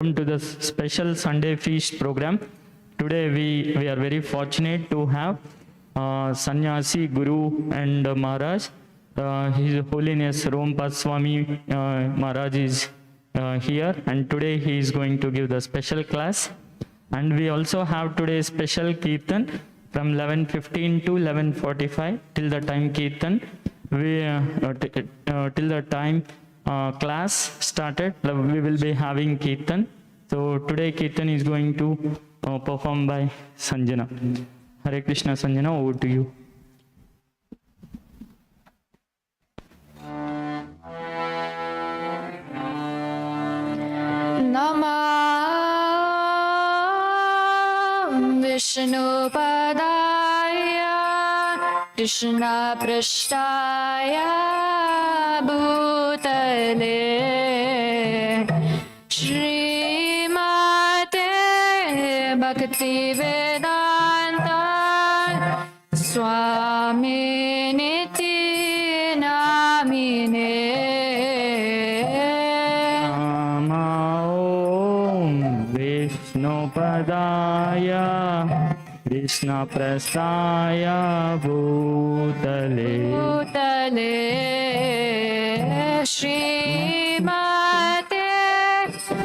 Welcome to the special Sunday feast program. Today we are very fortunate to have Sannyasi Guru and Maharaj. His Holiness Romapada Swami Maharaj is here, and today he is going to give the special class. And we also have today special Kirtan from 11:15 to 11:45 till the time Kirtan. Till the time class started, we will be having Kirtan. So today Kirtan is going to performed by Sanjana. Hare Krishna. Sanjana, over to you. Namah Vishnupadaya Krishna Prashtaya Bhutale Srimate Bhakti Vedanta Swami Niti Namine Vishnupadaya Krishna Prasthaya Bhutale Srimate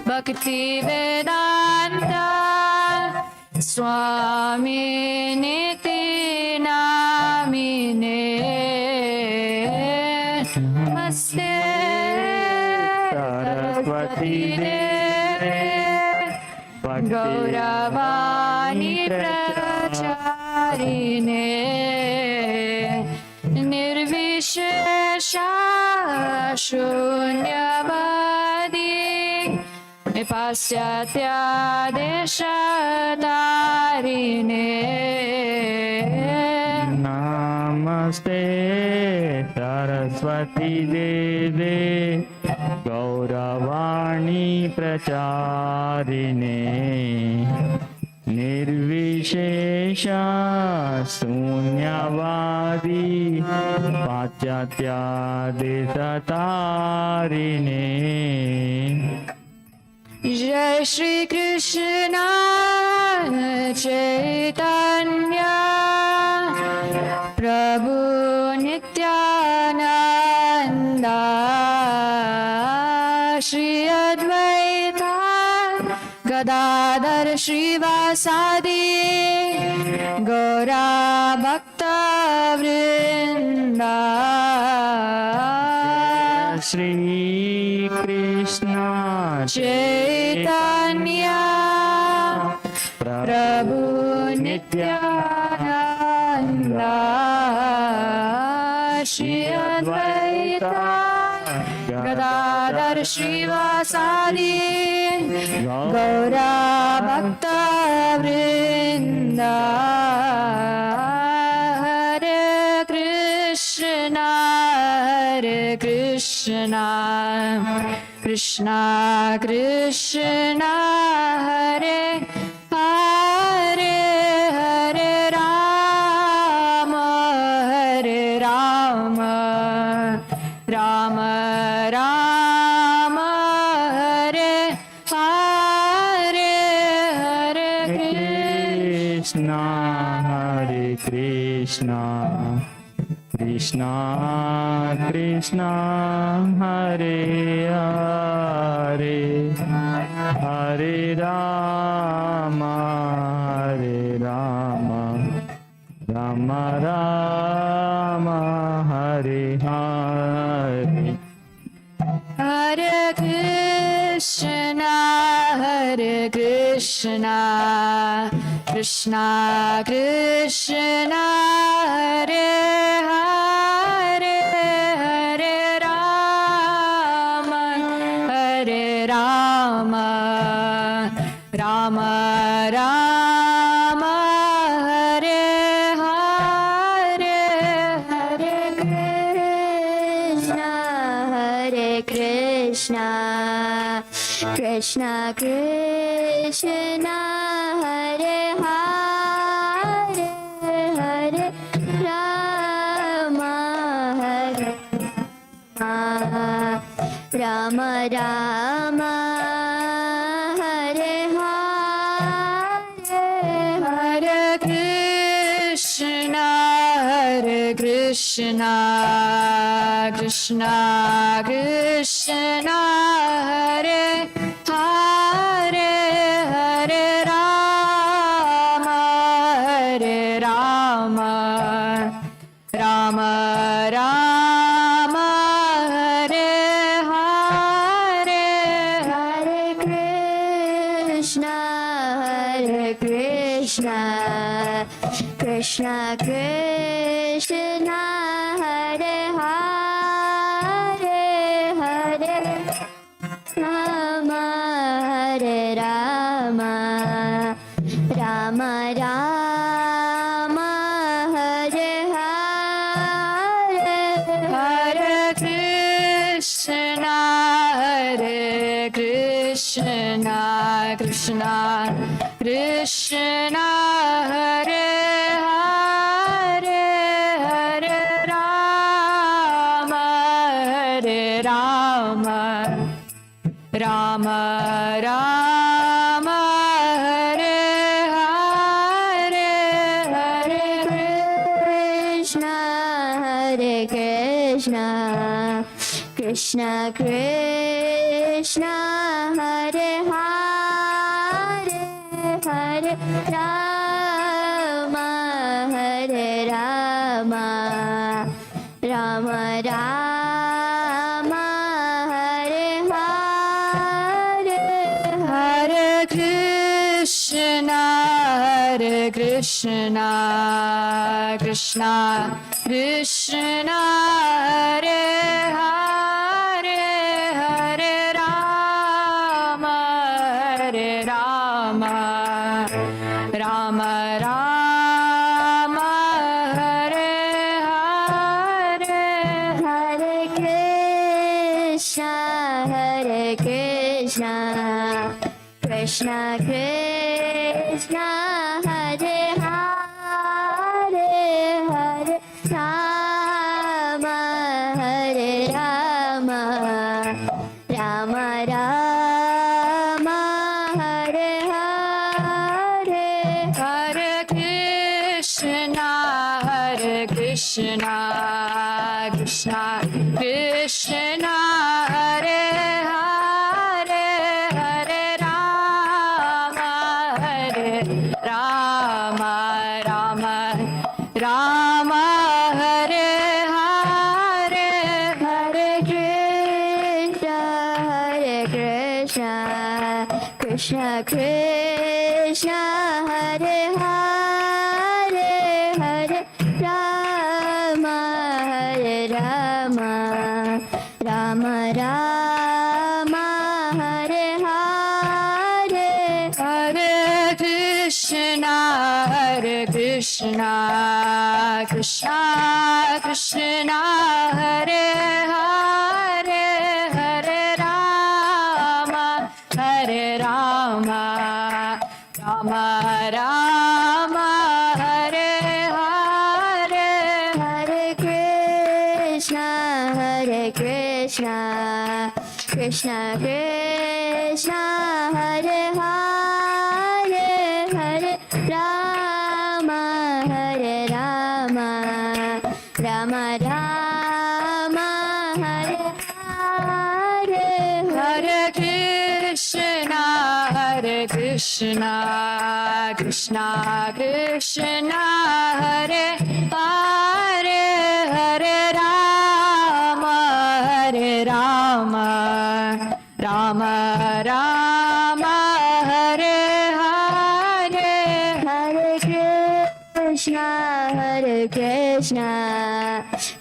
Bhakti Vedanta Swami Niti Namine Namaste Saraswati Devi Gauravani Pracharine Nirvishesha Shunyavadi Pasyatya Deshatarine Namaste Saraswati Devi Gauravani Pracharine Nirvishesha Sunyavadi Pachatya Desatarine. Jai Shri Krishna Chaitanya Prabhu Nityananda Shri Advaita Gadadhar Shrivasadi Gaura Bhakta Vrinda Shri Krishna Chaitanya Prabhu Nityananda Shri Advaita Gadadhar Shrivasadi Gaura Bhakta Vrinda Hare Krishna Krishna Krishna Hare Hare Hare Rama Rama Rama Hare Hare Hare Krishna Hare Krishna Krishna Krishna Hare Hare Hare Rama Rama Rama Hare Hare. Hare Krishna Krishna Krishna Hare Hare Hare Rama Rama Rama Hare Hare Hare Krishna Krishna Krishna Hare Hare Hare Rama Rama Rama Krishna, Krishna Krishna, Hare Hare, Hare Rama, Hare Rama, Rama Rama, Hare Hare, Hare Krishna, Hare Krishna, Krishna Krishna, Hare Hare, Hare Rama, Hare Rama, Rama Rama, Hare Hare, Hare Krishna, Hare Krishna, Krishna Krishna, Hare Hare, Hare Rama, Hare Rama, Rama Rama, Hare Hare, Hare Krishna, Hare Krishna, Krishna Krishna, Hare Hare, Hare Rama, Hare Rama, Rama Rama, Hare Hare, Hare Krishna, Hare Krishna, Krishna Krishna, Hare Hare, Hare Rama, Hare Rama, Rama Rama, Hare Hare, Hare Krishna, Hare Krishna, Krishna Krishna, Hare Hare, Hare Rama, Hare Rama, Rama Rama, Hare Hare, Hare Krishna, Hare Krishna, Krishna Krishna, Hare Hare, Hare Rama, Hare Rama, Rama Rama, Hare Hare, Hare Krishna, Hare Krishna, Krishna Krishna, Hare Hare, Hare Rama, Hare Rama, Rama Rama, Hare Hare, Hare Krishna, Hare Krishna, Krishna Krishna, Hare Hare, Hare Rama, Hare Rama, Rama Rama, Hare Hare, Hare Krishna, Hare Krishna, Krishna Krishna, Hare Hare, Hare Rama, Hare Rama, Rama Rama, Hare Hare, Hare Krishna, Hare Krishna, Krishna Krishna, Hare Hare, Hare Rama, Hare Rama, Rama Rama, Hare Hare, Hare Krishna, Hare Krishna,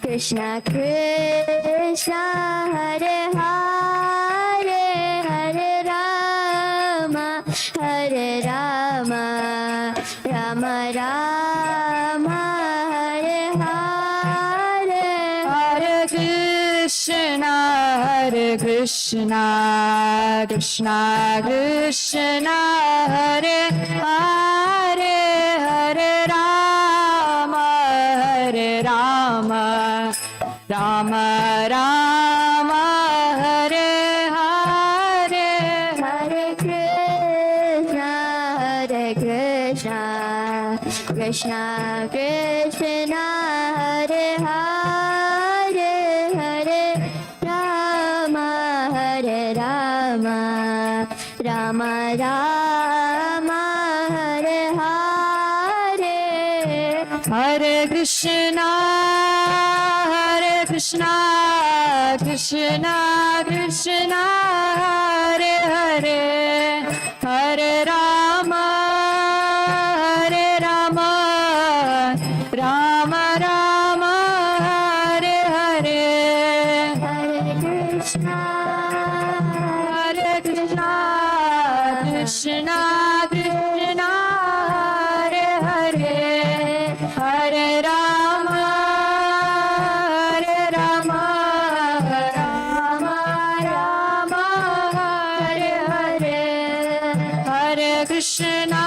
Krishna Krishna, Hare Hare, Hare Rama, Hare Rama, Rama Rama, Hare Hare, Hare Krishna, Hare Krishna, Krishna Krishna, Hare Hare, Hare Rama, Hare Rama, Rama Rama, Hare Hare, Hare Krishna, Hare Krishna, Krishna Krishna, Hare Hare. Rama Rama, Hare Hare, Hare Krishna, Krishna Krishna, Hare Hare, Hare Rama, Rama Rama, Hare Hare, Hare Krishna, Krishna Krishna, Hare Hare, Hare Rama, Rama Rama, Hare Hare, Hare Krishna,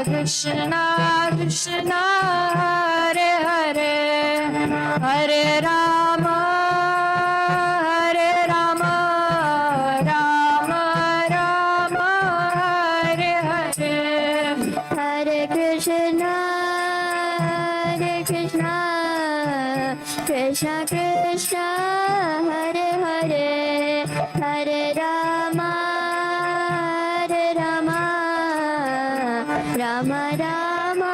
Krishna Krishna, Hare Hare, Hare Rama, Rama Rama, Hare Hare, Hare Krishna, Krishna Krishna, Hare Hare, Hare Rama, Rama Rama,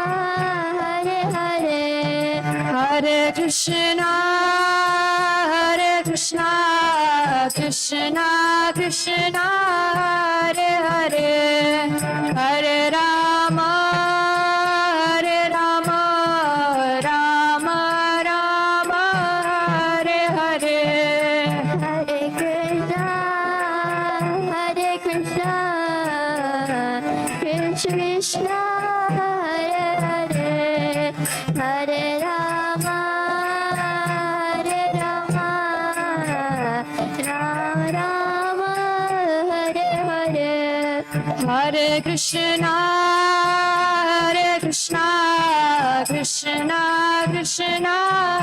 Hare Hare, Hare Krishna, Krishna Krishna, Hare Hare, Hare Rama, Rama Rama, Hare Hare, Hare Krishna, Krishna Krishna, Hare Hare, Hare Rama, Rama Rama, Hare Hare, Hare Krishna, Krishna Krishna,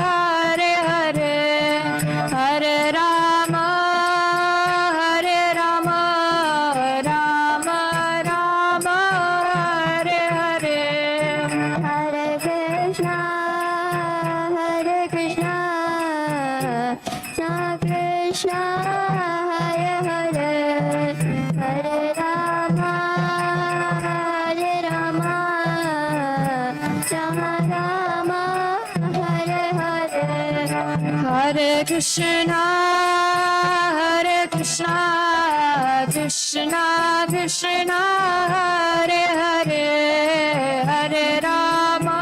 Hare Hare, Hare Rama, Rama Rama, Hare Hare, Hare Krishna, Krishna Krishna, Hare Hare, Hare Rama, Rama Rama, Hare Hare, Hare Krishna, Krishna Krishna, Hare Hare, Hare Rama,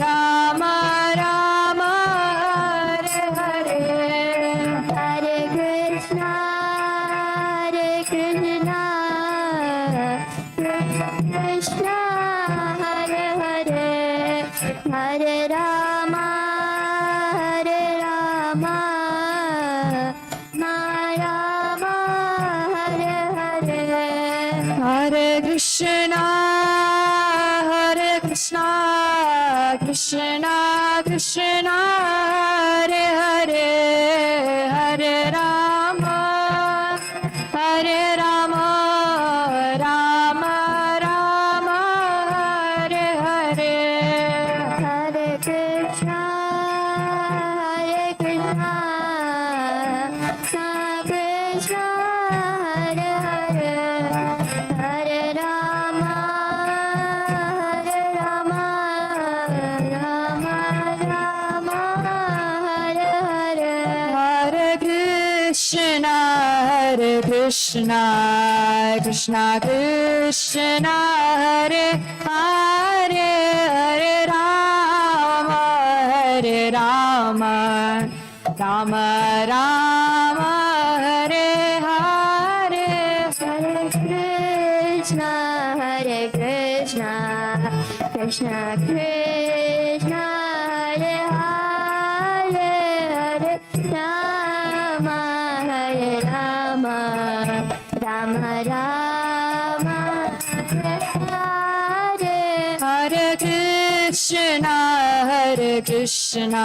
Rama Rama, Hare Hare, Hare Krishna, Krishna Hare Hare, Hare Rama, Rama Rama, Hare Hare, Hare Krishna, Krishna Krishna, Hare Hare, Hare Rama, Rama Rama, Hare Hare, Hare Krishna, Krishna Krishna, Hare Hare, Hare Rama, Rama Rama, Hare Hare, Hare Krishna, Krishna Krishna, Hare Hare, Hare Rama, Rama Rama, Hare Hare, Hare Krishna, Krishna Krishna, Hare Hare, Hare Rama, Rama Rama, Hare Hare, Hare Krishna,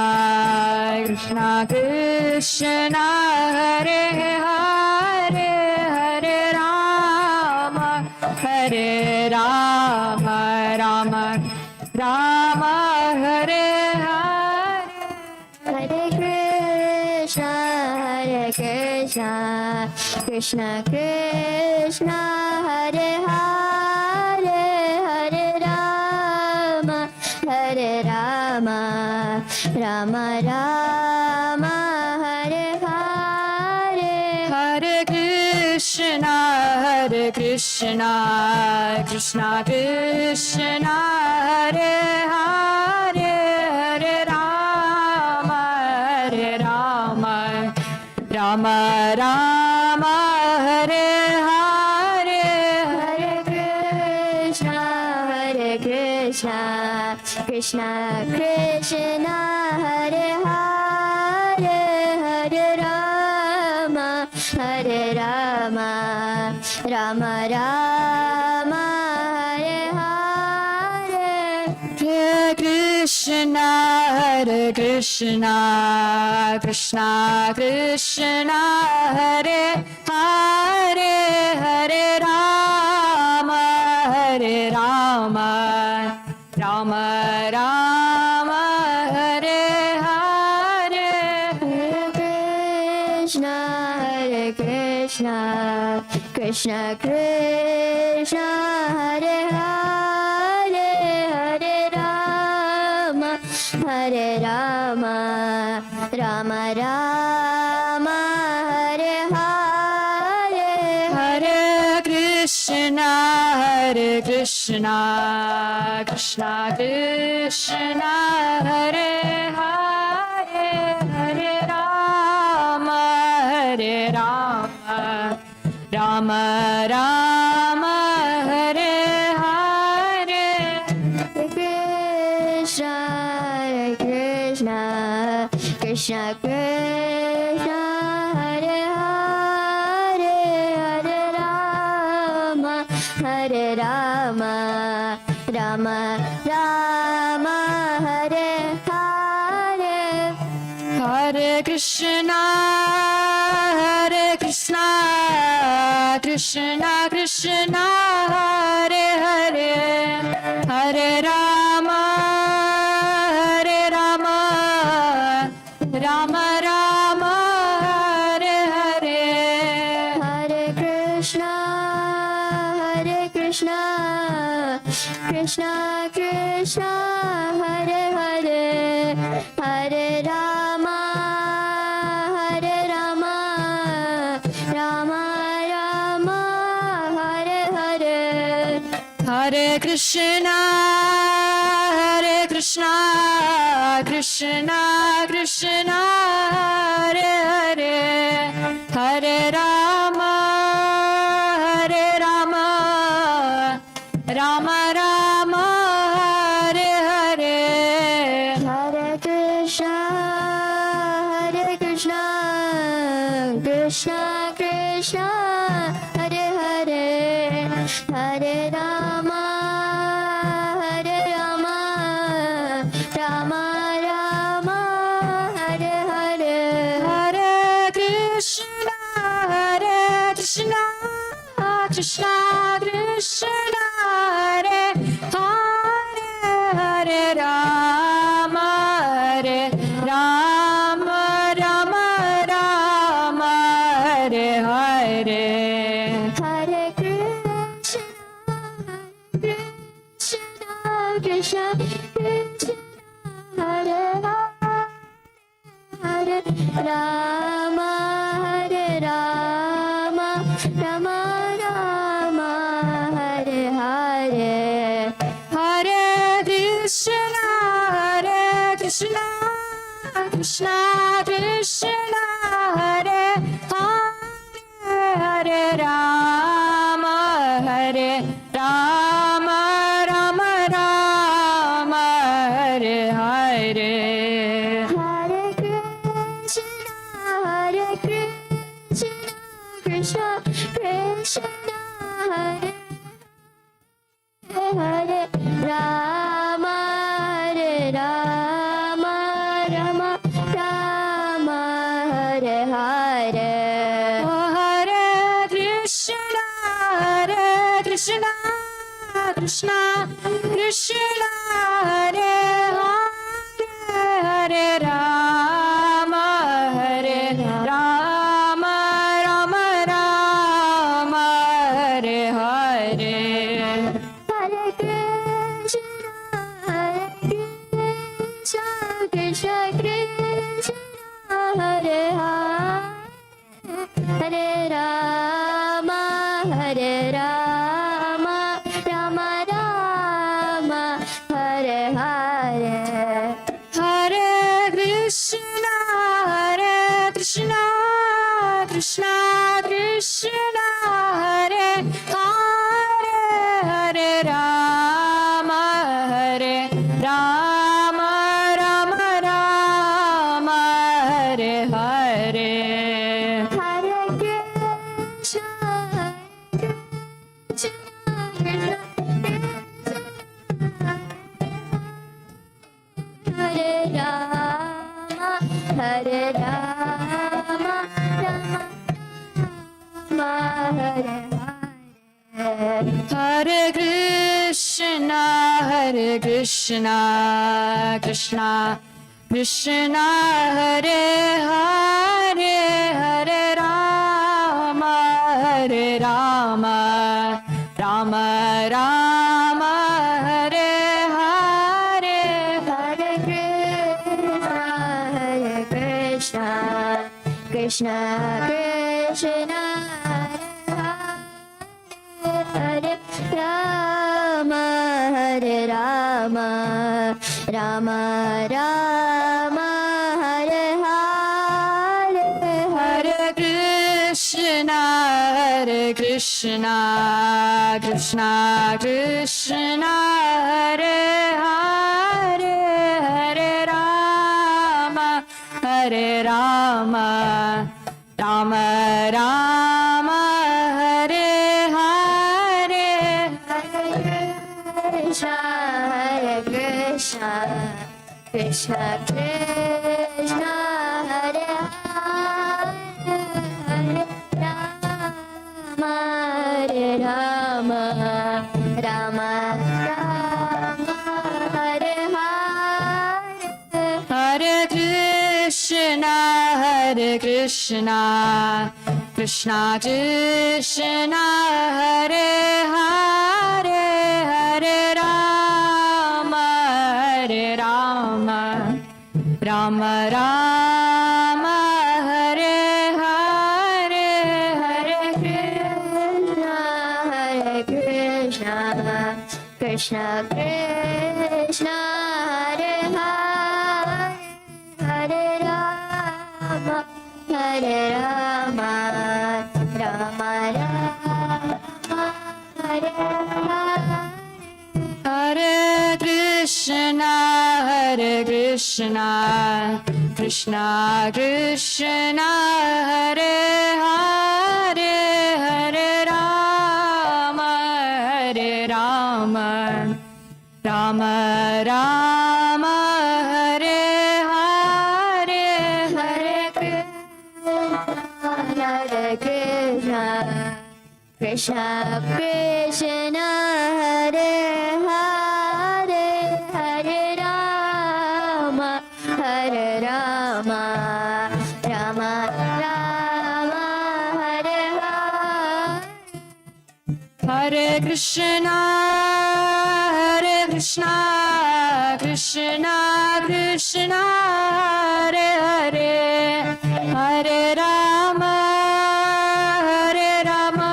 Krishna Krishna, Hare Hare, Hare Rama, Rama, Hare Hare, Hare Krishna Krishna Hare Hare Hare Rama Hare Rama Rama Rama Hare Hare Hare Krishna Krishna Krishna Hare Hare Hare Rama Rama Rama Hare Hare Hare Krishna Krishna Krishna Hare Hare Hare Rama Rama Rama Hare Hare Hare Krishna Krishna Krishna Hare Hare Hare Rama Rama Hare Hare Krishna Krishna Krishna Hare Hare Hare Rama Rama Rama Hare Hare Hare Krishna Krishna Krishna Hare Hare Hare Rama Rama Hare Hare Krishna Krishna Hare Hare Hare Rama Rama Hare Hare Hare Krishna Krishna Hare Hare Hare Rama Rama Hare Hare Hare Krishna Krishna Hare Hare Hare Rama Rama Hare Hare Hare Krishna Krishna Hare Hare Hare Rama Rama Hare Hare Hare Krishna Krishna Hare Hare Hare Rama Rama Hare Hare Hare Krishna Krishna Hare Hare Hare Rama Rama Hare Hare Hare Krishna Hare Hare Rama Rama Hare Hare Hare Krishna Krishna Hare Hare Rama Rama Hare Hare Hare Krishna Hare Hare Rama Rama Hare Hare Hare Krishna Krishna Hare Hare Hare Rama Krishna Krishna Hare Hare Hare Rama Hare Rama Rama Rama Hare Hare Hare Krishna, Krishna Hare Rama, Hare Rama, Rama Rama, Hare Hare. Hare Krishna Krishna Krishna Hare Hare Hare Rama Rama Rama Hare Hare Hare Krishna, Krishna Krishna, Hare Rama, Hare Rama, Rama Rama, Hare Hare. Hare Krishna Krishna Krishna Hare Hare Hare Rama Rama Rama Hare Hare Krishna, Hare Krishna, Krishna Krishna, Hare Hare, Hare Rama, Rama Rama, Hare Hare. Hare Krishna Krishna Krishna Hare Hare Hare Rama Rama Rama Hare Hare Hare Krishna, Krishna Krishna, Hare Hare, Hare Rama, Hare Rama, Rama Rama, Hare Hare. Hare Krishna Krishna Krishna Hare Hare Hare Rama Rama Rama Hare Hare Hare Krishna, Krishna Krishna, Hare Hare, Hare Rama, Hare Rama, Rama Rama, Hare Hare. Hare Krishna Krishna Krishna Hare Hare Hare Rama Rama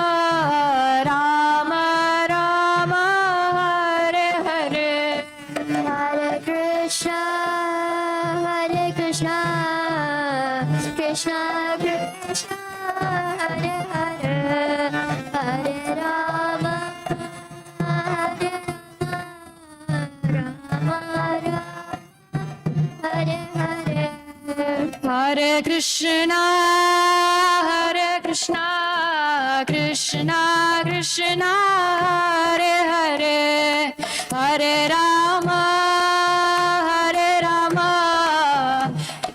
Rama Hare Hare. Hare Krishna, Krishna Krishna, Hare Hare, Hare Rama, Hare Rama, Hare Hare. Hare Krishna Krishna Krishna Hare Hare Hare Rama Rama Rama Hare Hare. Hare Krishna, Krishna Krishna Hare Hare Hare Rama, Hare Rama,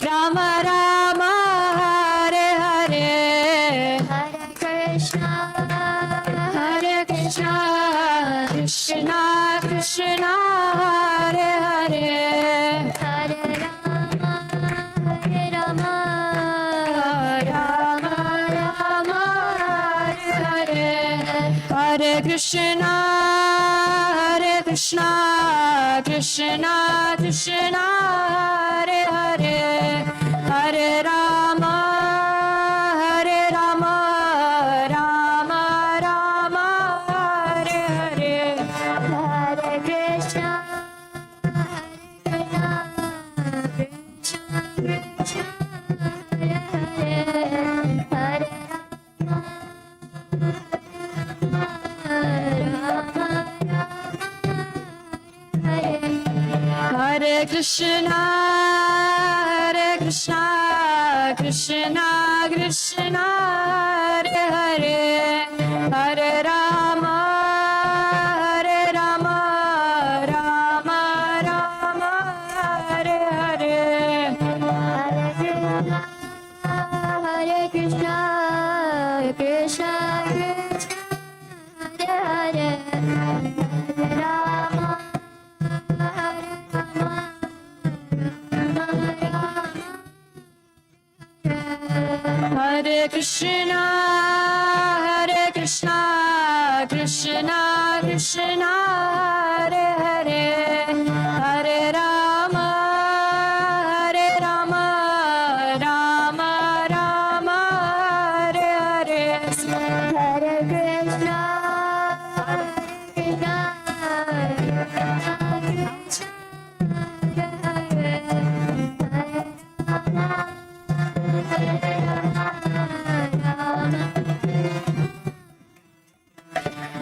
Rama Rama Hare Hare. Hare Krishna Krishna Hare Hare Hare Rama Rama Rama Hare Hare. Hare Krishna, Krishna Krishna, Hare Hare, Krishna, Hare Krishna, Krishna Krishna, Hare Hare, Hare Rama, Hare Rama, Rama Rama, Hare Hare. Hare Krishna, Krishna Krishna, Hare Hare, Hare Rama, Hare Rama, Rama Rama. Hare Krishna, Hare Krishna, Krishna Krishna, Hare Hare, Hare Rama, Hare Rama, Rama Rama, Hare Hare. Hare Krishna, Hare Krishna, Hare Rama,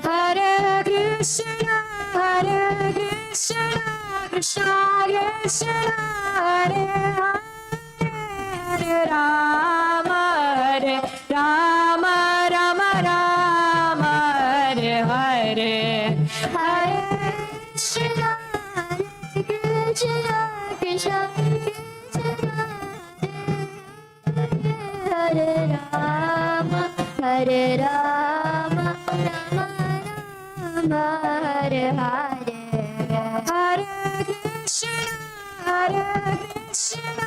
Hare Krishna, Hare Krishna, Krishna Krishna, Hare Hare, Hare Rama, Hare Rama, Rama Rama, Hare Hare. Hare Krishna, Hare Krishna, Krishna Krishna, Hare Rama, Hare Rama, Rama Rama, Hare Hare. Hare Krishna, Hare Krishna,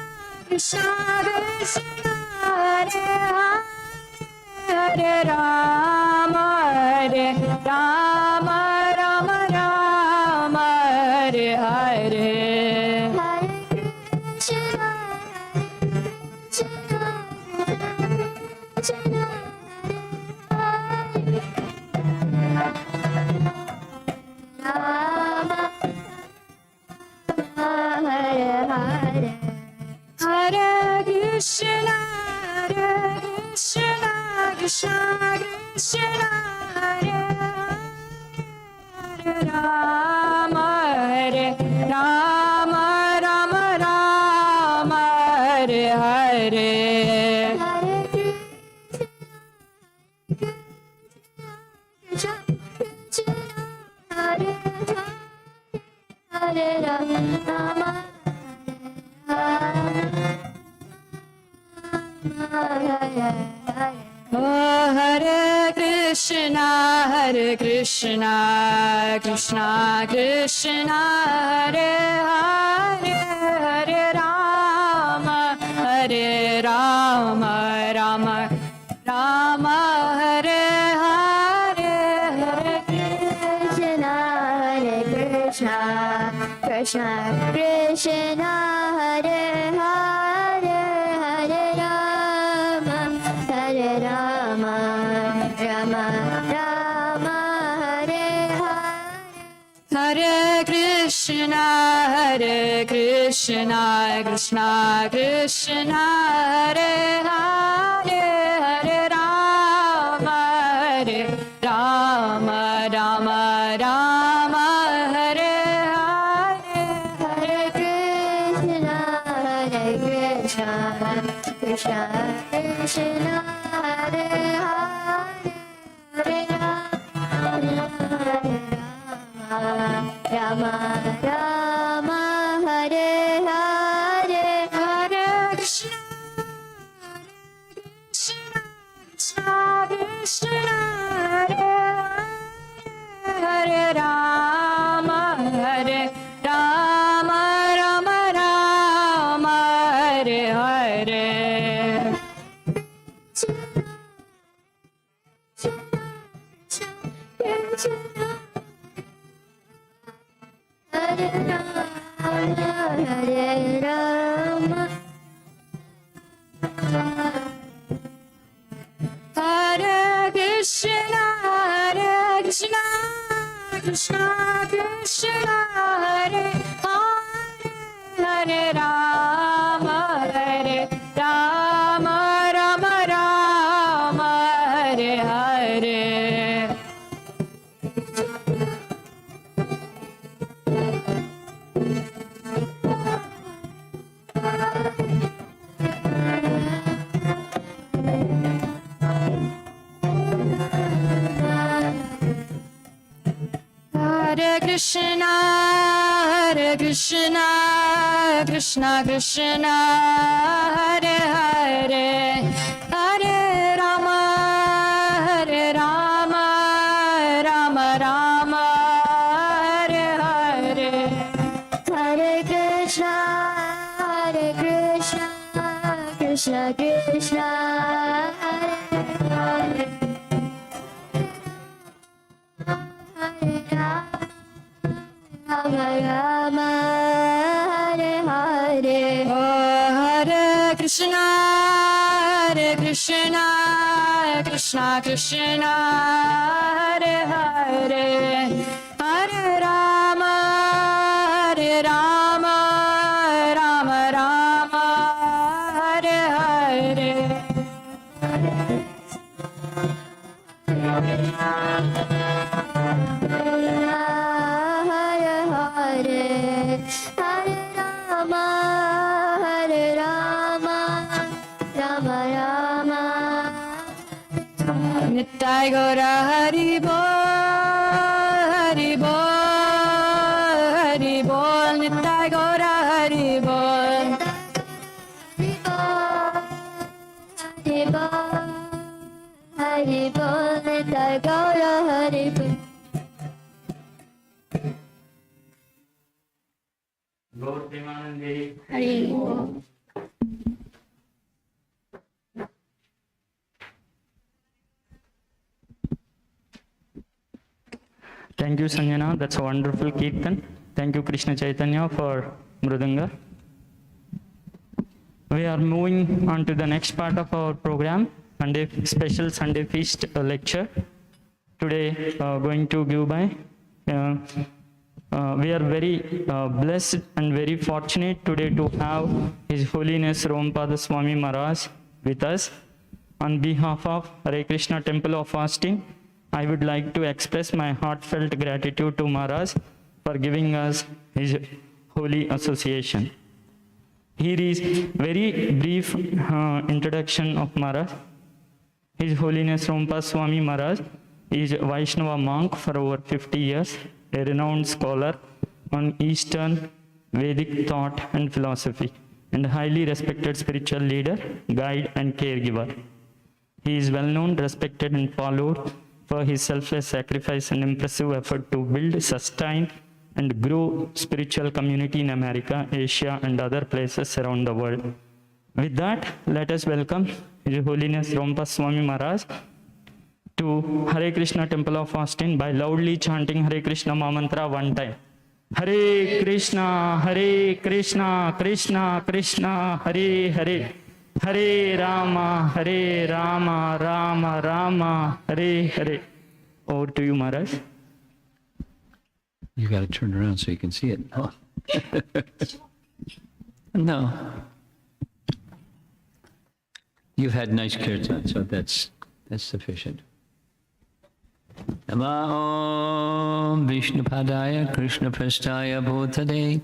Krishna Krishna, Hare Hare, Hare Rama, Hare Rama, Rama Rama, Hare Hare. Hare Krishna, Hare Krishna, Krishna Krishna, Hare Hare, Hare Rama, Hare Rama, Rama Rama, Hare Hare. Hare Krishna, Hare Hare Rama, Oh, Hare Krishna, Hare Krishna, Krishna Krishna, Hare Hare, Hare Rama, Hare Rama, Rama Rama, Hare Hare. Hare Krishna, Hare Krishna, Krishna Krishna, Hare Hare, Hare Rama, Hare Rama, Rama Rama, Hare Hare. Hare Krishna, Hare Krishna, Krishna Krishna, Hare Hare, Hare Rama, Hare Rama, Rama Rama, Hare Hare. Hare Krishna, Hare Krishna, Krishna Krishna, Hare Hare, Hare Rama, Rama Rama, Hare Hare. Hare Krishna, Krishna Krishna, Hare Hare Rama, Hare Rama, Rama Rama, Hare Hare. Hare Rama, Hare Krishna, Hare Krishna, Krishna Krishna, Hare Hare, Hare Rama, Hare Rama, Rama Rama, Hare Hare. Krishna, Hare Krishna, Krishna Krishna, Hare Hare, Hare Rama, Hare Rama, Rama Rama, Hare Hare, Hare Krishna, Krishna Krishna, Hare Hare, Hare Rama, Rama, Hare Hare. Oh, Hare Krishna, Krishna Krishna, Hare Hare, Hare Rama, Rama Rama, Hare Hare. Hare Hare, Hare Rama, Rama Rama. Nittai Gaura Hari Bol, Hari Bol, Hari Bol, Nittai Gaura Hari Bol. Hari Bol, Hari Bol, Nittai Gaura Hari Bol. Hari Bol. Thank you, Sanjana. That's a wonderful kirtan. Thank you, Krishna Chaitanya, for Mridanga. We are moving on to the next part of our program, special Sunday feast lecture. Today, going to give by. We are very blessed and very fortunate today to have His Holiness Romapada Swami Maharaj with us. On behalf of Hare Krishna Temple of Fasting, I would like to express my heartfelt gratitude to Maharaj for giving us his holy association. Here is very brief introduction of Maharaj. His Holiness Romapada Swami Maharaj is a Vaishnava monk for over 50 years, a renowned scholar on Eastern Vedic thought and philosophy, and highly respected spiritual leader, guide and caregiver. He is well known, respected and followed for his selfless sacrifice and impressive effort to build, sustain and grow spiritual community in America, Asia and other places around the world. With that, let us welcome His Holiness Romapada Swami Maharaj to Hare Krishna Temple of Austin by loudly chanting Hare Krishna Mantra one time. Hare Krishna, Krishna Krishna, Hare Hare, Hare Rama, Rama Rama, Hare Hare. Over to you, Maharaj. You got to turn around so you can see it. Oh. No. You've had nice kirtan, so that's sufficient. Nama Om Vishnupadaya Krishna Prasthaya Bhutale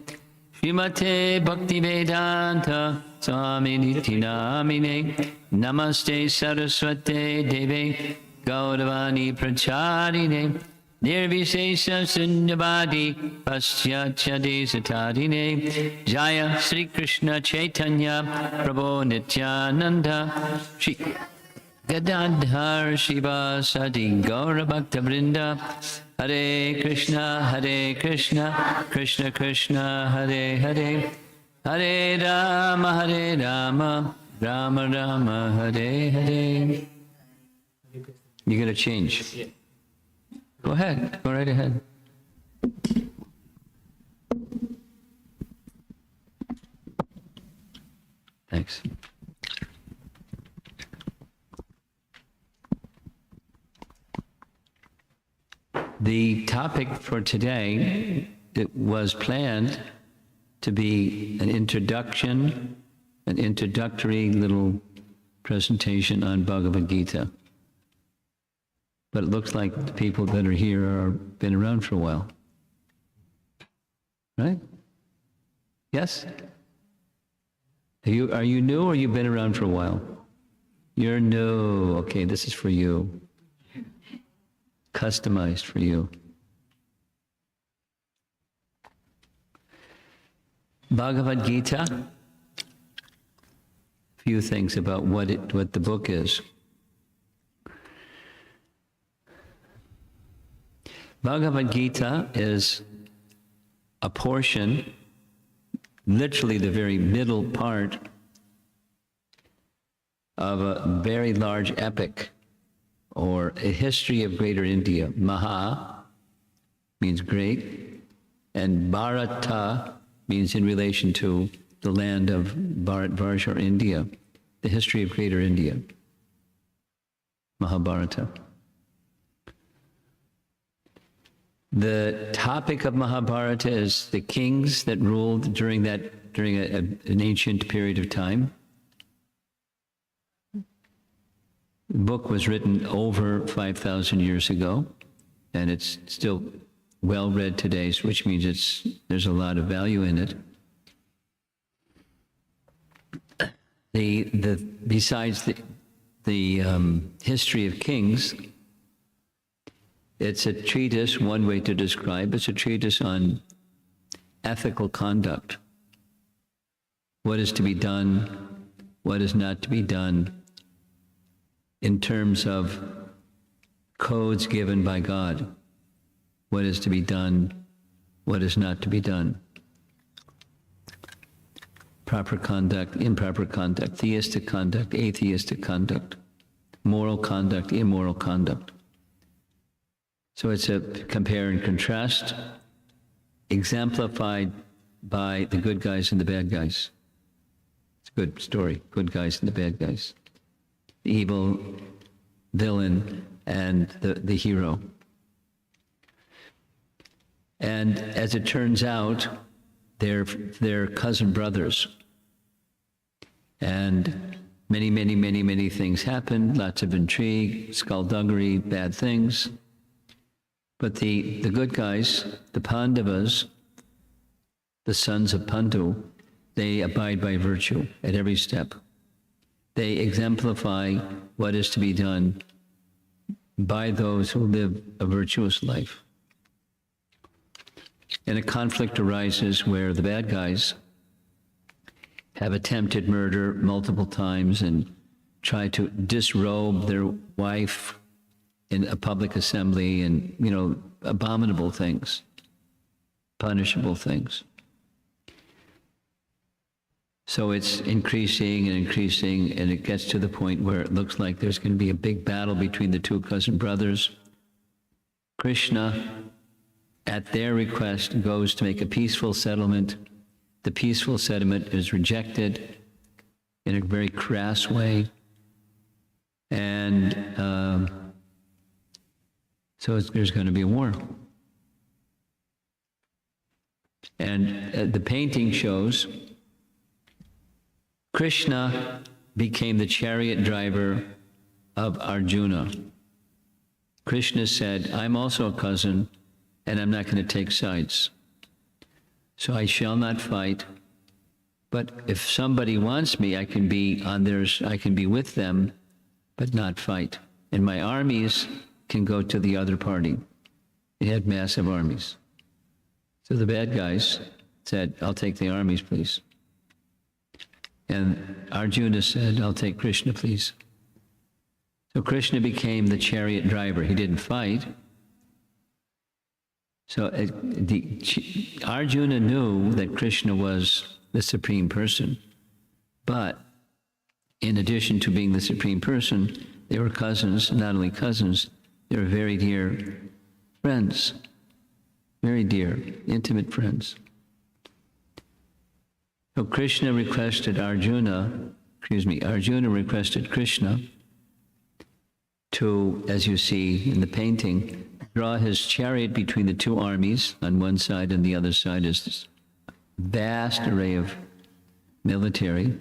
Srimate Bhakti Vedanta Swami Niti Namine Namaste Saraswate Deve Gauravani Pracharine Nirvishesha Sunyavadi Paschatya Desatadine Jaya Sri Krishna Chaitanya Prabhu Nityananda Shri Gadadhar Shiva Sadi Gaura Bhakta Vrinda Hare Krishna, Krishna Krishna, Hare Hare, Hare Rama, Rama Rama, Hare Hare. You're going to change. Go ahead, go right ahead. Thanks. The topic for today, it was planned to be an introduction, an introductory little presentation on Bhagavad Gita. But it looks like the people that are here are been around for a while. Right? Yes? Are you new or you've been around for a while? You're new. Okay, this is for you. Customized for you. Bhagavad Gita, a few things about what the book is. Bhagavad Gita is a portion, literally the very middle part of a very large epic, or a history of greater India. Maha means great, and Bharata means in relation to the land of Bharatvarsha, or India, the history of greater India. Mahabharata. The topic of Mahabharata is the kings that ruled during an ancient period of time. The book was written over 5,000 years ago, and it's still well read today, which means there's a lot of value in it. Besides the history of kings, it's a treatise. One way to describe it's a treatise on ethical conduct. What is to be done, what is not to be done, in terms of codes given by God. What is to be done, what is not to be done. Proper conduct, improper conduct, theistic conduct, atheistic conduct, moral conduct, immoral conduct. So it's a compare and contrast, exemplified by the good guys and the bad guys. It's a good story, good guys and the bad guys. The evil villain and the hero. And as it turns out, they're cousin brothers. And many things happen, lots of intrigue, skullduggery, bad things. But the good guys, the Pandavas, the sons of Pandu, they abide by virtue at every step. They exemplify what is to be done by those who live a virtuous life. And a conflict arises where the bad guys have attempted murder multiple times and try to disrobe their wife in a public assembly, and, abominable things, punishable things. So it's increasing, and it gets to the point where it looks like there's going to be a big battle between the two cousin brothers. Krishna, at their request, goes to make a peaceful settlement. The peaceful settlement is rejected in a very crass way. And so there's going to be a war. And the painting shows Krishna became the chariot driver of Arjuna. Krishna said, I'm also a cousin, and I'm not going to take sides. So I shall not fight. But if somebody wants me, I can be with them, but not fight. And my armies can go to the other party. They had massive armies. So the bad guys said, I'll take the armies, please. And Arjuna said, I'll take Krishna, please. So Krishna became the chariot driver. He didn't fight. So Arjuna knew that Krishna was the Supreme Person. But in addition to being the Supreme Person, they were cousins, not only cousins, they were very dear friends. Very dear, intimate friends. So Arjuna requested Krishna to, as you see in the painting, draw his chariot between the two armies. On one side and the other side is this vast array of military,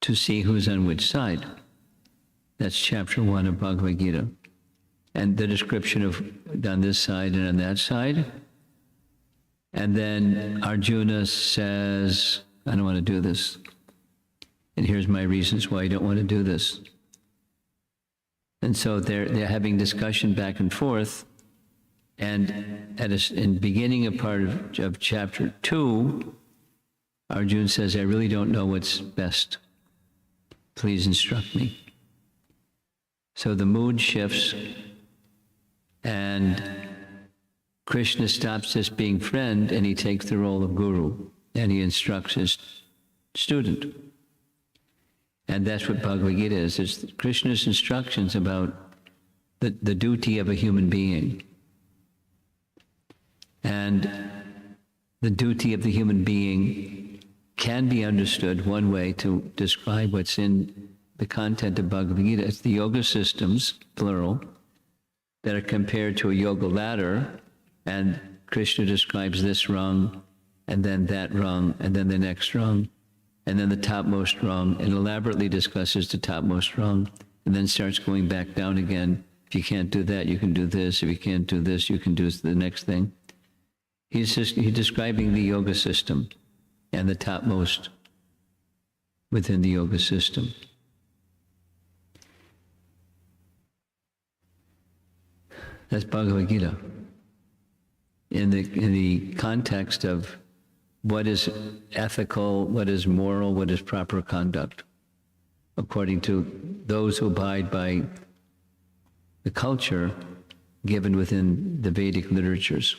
to see who's on which side. That's chapter 1 of Bhagavad Gita. And the description of on this side and on that side. And then Arjuna says, I don't want to do this. And here's my reasons why I don't want to do this. And so they're having discussion back and forth. And in the beginning of part of chapter 2, Arjuna says, I really don't know what's best. Please instruct me. So the mood shifts, and Krishna stops just being friend, and he takes the role of guru, and he instructs his student. And that's what Bhagavad Gita is. It's Krishna's instructions about the duty of a human being. And the duty of the human being can be understood one way to describe what's in the content of Bhagavad Gita. It's the yoga systems, plural, that are compared to a yoga ladder, and Krishna describes this rung, and then that rung, and then the next rung, and then the topmost rung, and elaborately discusses the topmost rung, and then starts going back down again. If you can't do that, you can do this. If you can't do this, you can do the next thing. He's describing the yoga system and the topmost within the yoga system. That's Bhagavad Gita. In the context of what is ethical, what is moral, what is proper conduct, according to those who abide by the culture given within the Vedic literatures.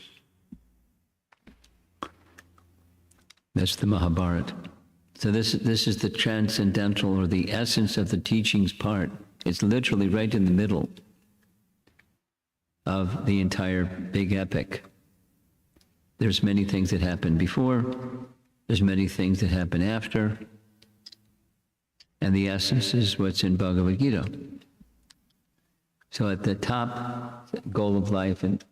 That's the Mahabharata. So this is the transcendental, or the essence of the teachings part. It's literally right in the middle of the entire big epic. There's many things that happen before, there's many things that happen after, and the essence is what's in Bhagavad Gita. So at the top, goal of life and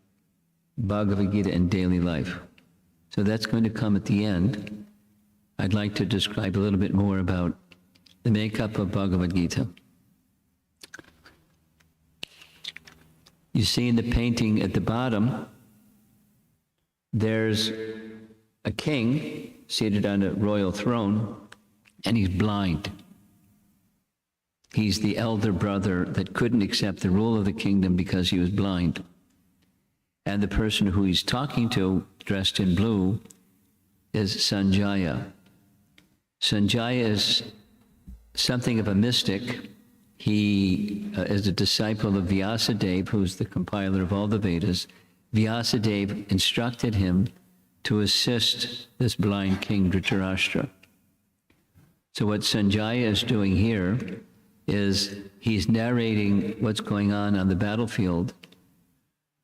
Bhagavad Gita and daily life. So that's going to come at the end. I'd like to describe a little bit more about the makeup of Bhagavad Gita. You see in the painting at the bottom, there's a king seated on a royal throne, and he's blind. He's the elder brother that couldn't accept the rule of the kingdom because he was blind. And the person who he's talking to, dressed in blue, is Sanjaya. Sanjaya is something of a mystic. He is a disciple of Vyasadeva, who's the compiler of all the Vedas. Vyasadeva instructed him to assist this blind king Dhritarashtra. So what Sanjaya is doing here is he's narrating what's going on the battlefield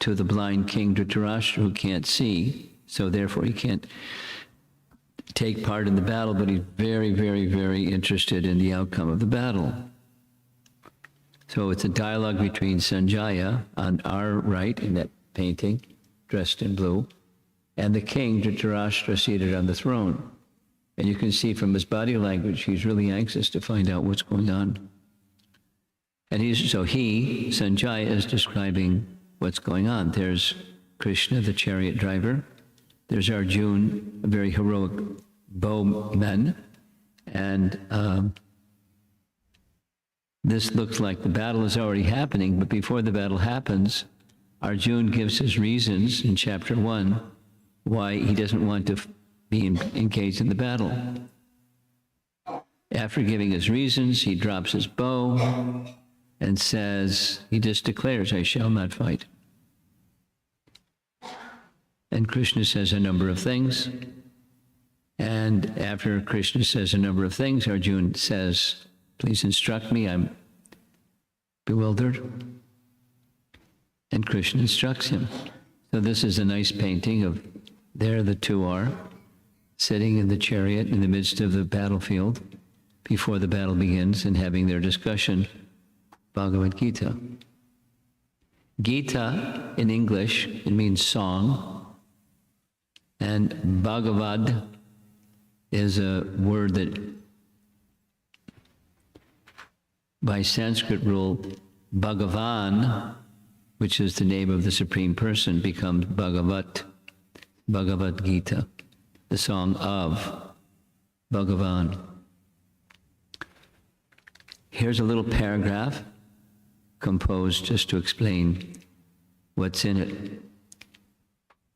to the blind king Dhritarashtra, who can't see, so therefore he can't take part in the battle, but he's very, very, very interested in the outcome of the battle. So it's a dialogue between Sanjaya on our right in that painting, dressed in blue, and the king Dhritarashtra seated on the throne. And you can see from his body language, he's really anxious to find out what's going on. And Sanjaya is describing what's going on. There's Krishna, the chariot driver. There's Arjuna, a very heroic bowman. And this looks like the battle is already happening, but before the battle happens, Arjuna gives his reasons in chapter 1 why he doesn't want to be engaged in the battle. After giving his reasons, he drops his bow and says, he just declares, I shall not fight. And Krishna says a number of things. And after Krishna says a number of things, Arjuna says, please instruct me, I'm bewildered. And Krishna instructs him. So this is a nice painting of, there the two are, sitting in the chariot in the midst of the battlefield before the battle begins and having their discussion, Bhagavad Gita. Gita in English, it means song, and Bhagavad is a word that by Sanskrit rule, Bhagavan, which is the name of the Supreme Person, becomes Bhagavat, Bhagavad Gita, the song of Bhagavan. Here's a little paragraph composed just to explain what's in it.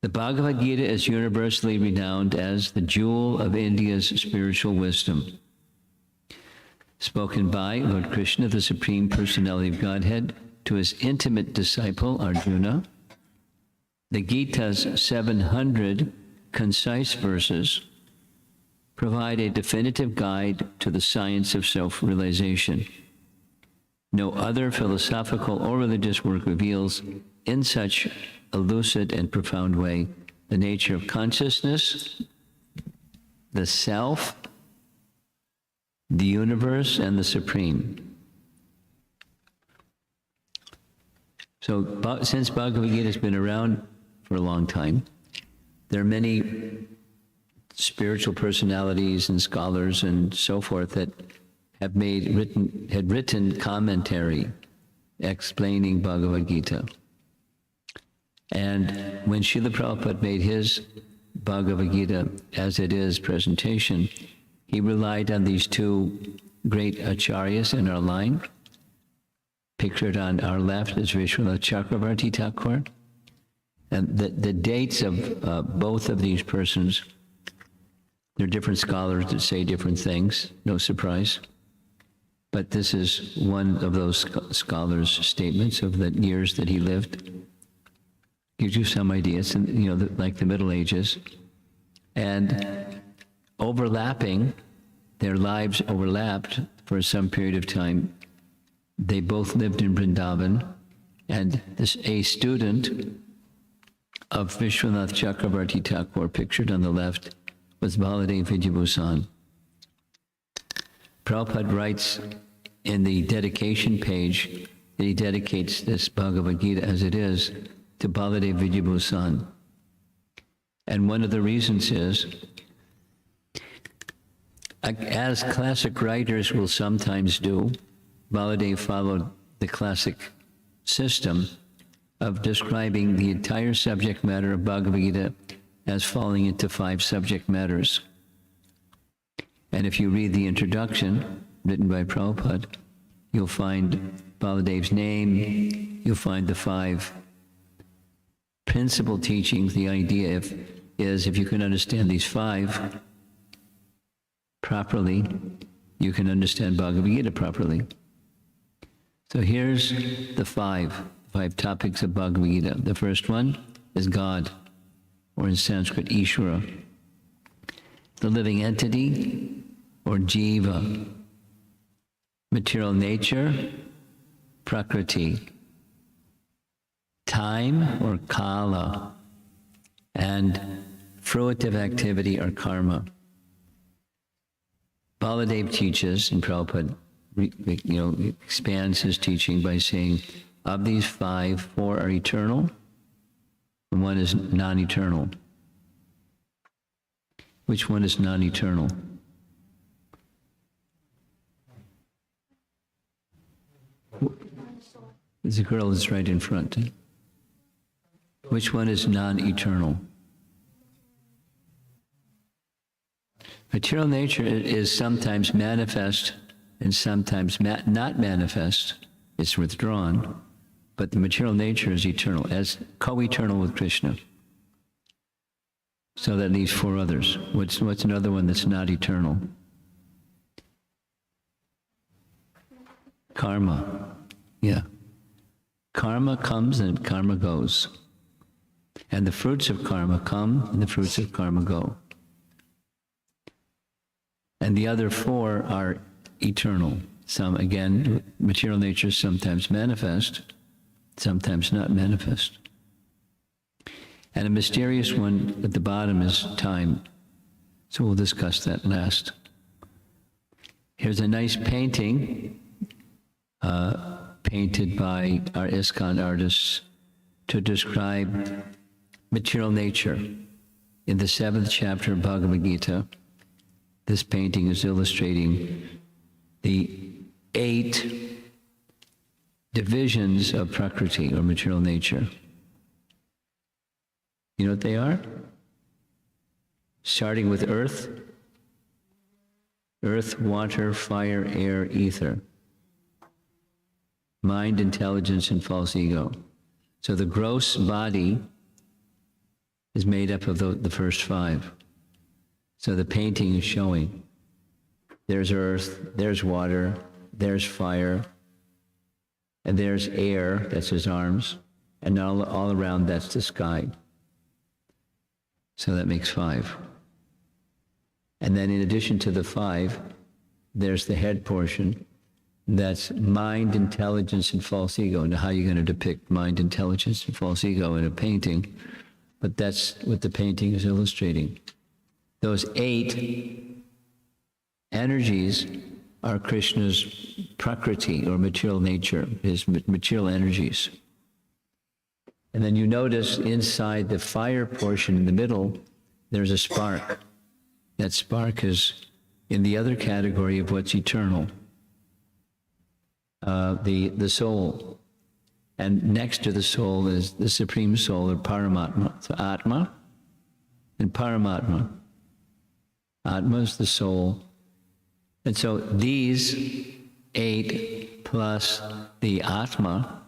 The Bhagavad Gita is universally renowned as the jewel of India's spiritual wisdom. Spoken by Lord Krishna, the Supreme Personality of Godhead, to his intimate disciple Arjuna, the Gita's 700 concise verses provide a definitive guide to the science of self-realization. No other philosophical or religious work reveals in such a lucid and profound way the nature of consciousness, the self, the universe, and the Supreme. So since Bhagavad Gita has been around for a long time, there are many spiritual personalities and scholars and so forth that have written commentary explaining Bhagavad Gita. And when Srila Prabhupada made his Bhagavad Gita as it is presentation, he relied on these two great acharyas in our line. Pictured on our left is Vishwanath Chakravarti Thakur. And the dates of both of these persons, they're different scholars that say different things, no surprise. But this is one of those scholars' statements of the years that he lived. Gives you some ideas, like the Middle Ages. And overlapping, their lives overlapped for some period of time. They both lived in Vrindavan, and a student of Vishwanath Chakravarti Thakur, pictured on the left, was Baladev Vidyabhusan. Prabhupada writes in the dedication page that he dedicates this Bhagavad Gita as it is to Baladev Vidyabhusan. And one of the reasons is, as classic writers will sometimes do, Baladev followed the classic system of describing the entire subject matter of Bhagavad Gita as falling into 5 subject matters. And if you read the introduction written by Prabhupada, you'll find Baladev's name, you'll find the 5 principal teachings. The idea is if you can understand these 5 properly, you can understand Bhagavad Gita properly. So here's the 5 topics of Bhagavad Gita. The first one is God, or in Sanskrit, Ishvara, the living entity, or Jiva, material nature, Prakriti, time, or Kala, and fruitive activity, or Karma. Baladev teaches, and Prabhupada expands his teaching by saying, of these 5, 4 are eternal, and 1 is non-eternal. Which one is non-eternal? The girl is right in front. Which one is non-eternal? Material nature is sometimes manifest and sometimes not manifest. It's withdrawn. But the material nature is eternal, as co-eternal with Krishna. So that leaves 4 others. What's another one that's not eternal? Karma. Yeah. Karma comes and karma goes. And the fruits of karma come and the fruits of karma go. And the other 4 are eternal. Some, again, material nature is sometimes manifest, sometimes not manifest. And a mysterious one at the bottom is time. So we'll discuss that last. Here's a nice painting painted by our ISKCON artists to describe material nature. In the 7th chapter of Bhagavad Gita, this painting is illustrating the 8 divisions of Prakriti, or material nature. You know what they are? Starting with earth, water, fire, air, ether. Mind, intelligence, and false ego. So the gross body is made up of the first 5. So the painting is showing there's earth, there's water, there's fire, and there's air, that's his arms, and all around that's the sky. So that makes 5. And then in addition to the 5, there's the head portion. That's mind, intelligence, and false ego. Now, how are you going to depict mind, intelligence, and false ego in a painting? But that's what the painting is illustrating. Those 8 energies are Krishna's prakriti, or material nature, his material energies. And then you notice inside the fire portion in the middle, there's a spark. That spark is in the other category of what's eternal, the soul. And next to the soul is the Supreme Soul, or Paramatma. So Atma and Paramatma. Atma is the soul. And so these 8 plus the Atma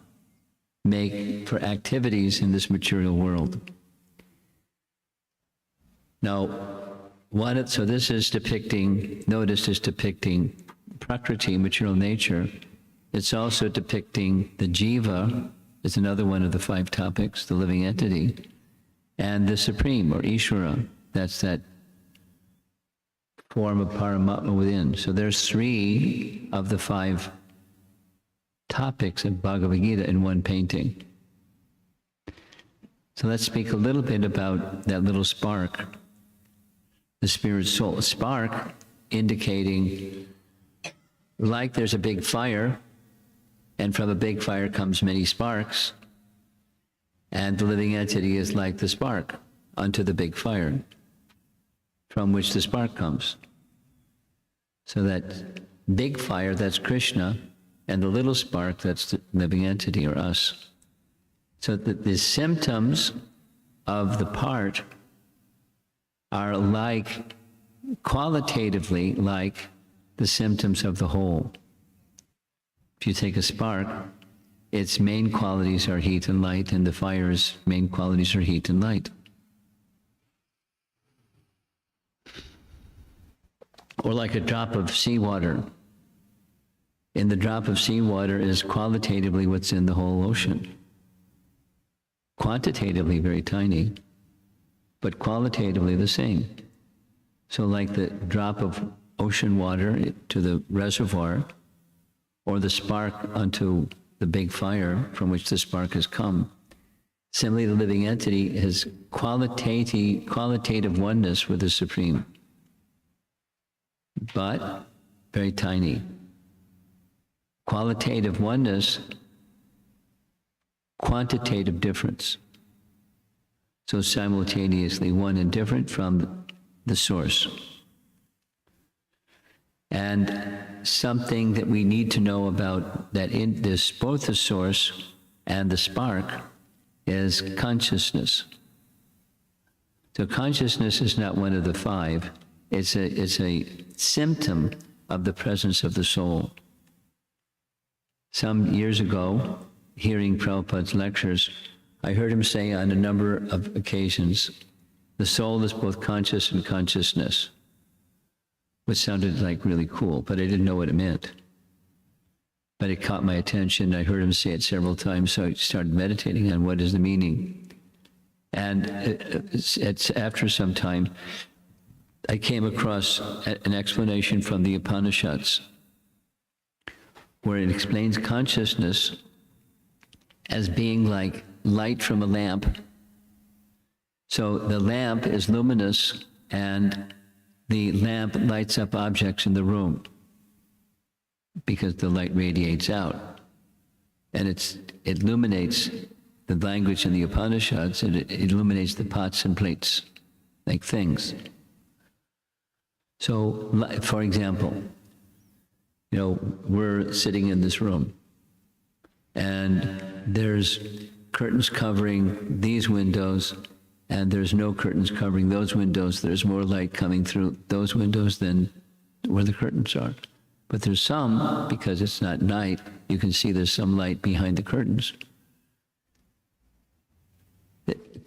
make for activities in this material world. Now, so this is depicting, notice is depicting Prakriti, material nature. It's also depicting the Jiva, is another one of the 5 topics, the living entity, and the Supreme, or Ishvara, that's that form of Paramatma within. So there's 3 of the 5 topics of Bhagavad Gita in one painting. So let's speak a little bit about that little spark, the spirit soul. A spark indicating, like there's a big fire, and from a big fire comes many sparks, and the living entity is like the spark unto the big fire, from which the spark comes. So that big fire, that's Krishna, and the little spark, that's the living entity, or us. So that the symptoms of the part are like, qualitatively like, the symptoms of the whole. If you take a spark, its main qualities are heat and light, and the fire's main qualities are heat and light. Or like a drop of seawater. In the drop of seawater is qualitatively what's in the whole ocean. Quantitatively very tiny, but qualitatively the same. So like the drop of ocean water to the reservoir, or the spark unto the big fire from which the spark has come. Similarly, the living entity has qualitative oneness with the Supreme, but very tiny. Qualitative oneness, quantitative difference. So simultaneously one and different from the source. And something that we need to know about that in this, both the source and the spark, is consciousness. So consciousness is not one of the 5. It's a symptom of the presence of the soul. Some years ago, hearing Prabhupada's lectures, I heard him say on a number of occasions, the soul is both conscious and consciousness, which sounded like really cool, but I didn't know what it meant. But it caught my attention. I heard him say it several times, so I started meditating on what is the meaning. And it's after some time, I came across an explanation from the Upanishads, where it explains consciousness as being like light from a lamp. So the lamp is luminous, and the lamp lights up objects in the room because the light radiates out. And it illuminates the language in the Upanishads, and it illuminates the pots and plates, like things. So, for example, we're sitting in this room, and there's curtains covering these windows, and there's no curtains covering those windows. There's more light coming through those windows than where the curtains are. But there's some, because it's not night, you can see there's some light behind the curtains.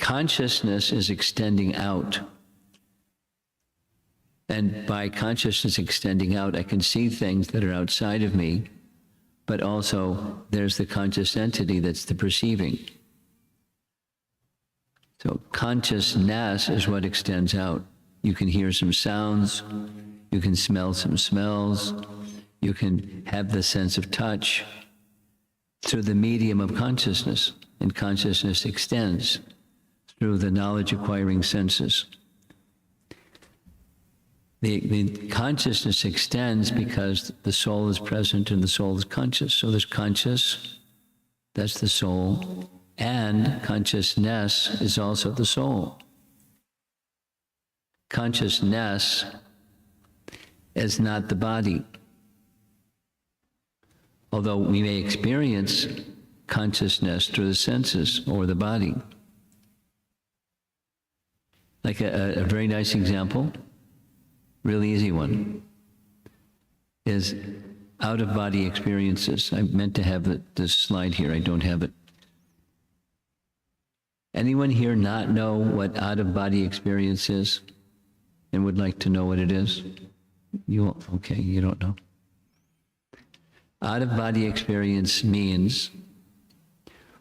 consciousness is extending out. And by consciousness extending out, I can see things that are outside of me, but also there's the conscious entity that's the perceiving. So consciousness is what extends out. You can hear some sounds, you can smell some smells, you can have the sense of touch through the medium of consciousness, and consciousness extends through the knowledge-acquiring senses. The consciousness extends because the soul is present and the soul is conscious. So there's conscious, that's the soul, and consciousness is also the soul. Consciousness is not the body. Although we may experience consciousness through the senses or the body. Like a very nice example, really easy one, is out-of-body experiences. I meant to have this slide here, I don't have it. Anyone here not know what out-of-body experience is and would like to know what it is? Okay, you don't know. Out-of-body experience means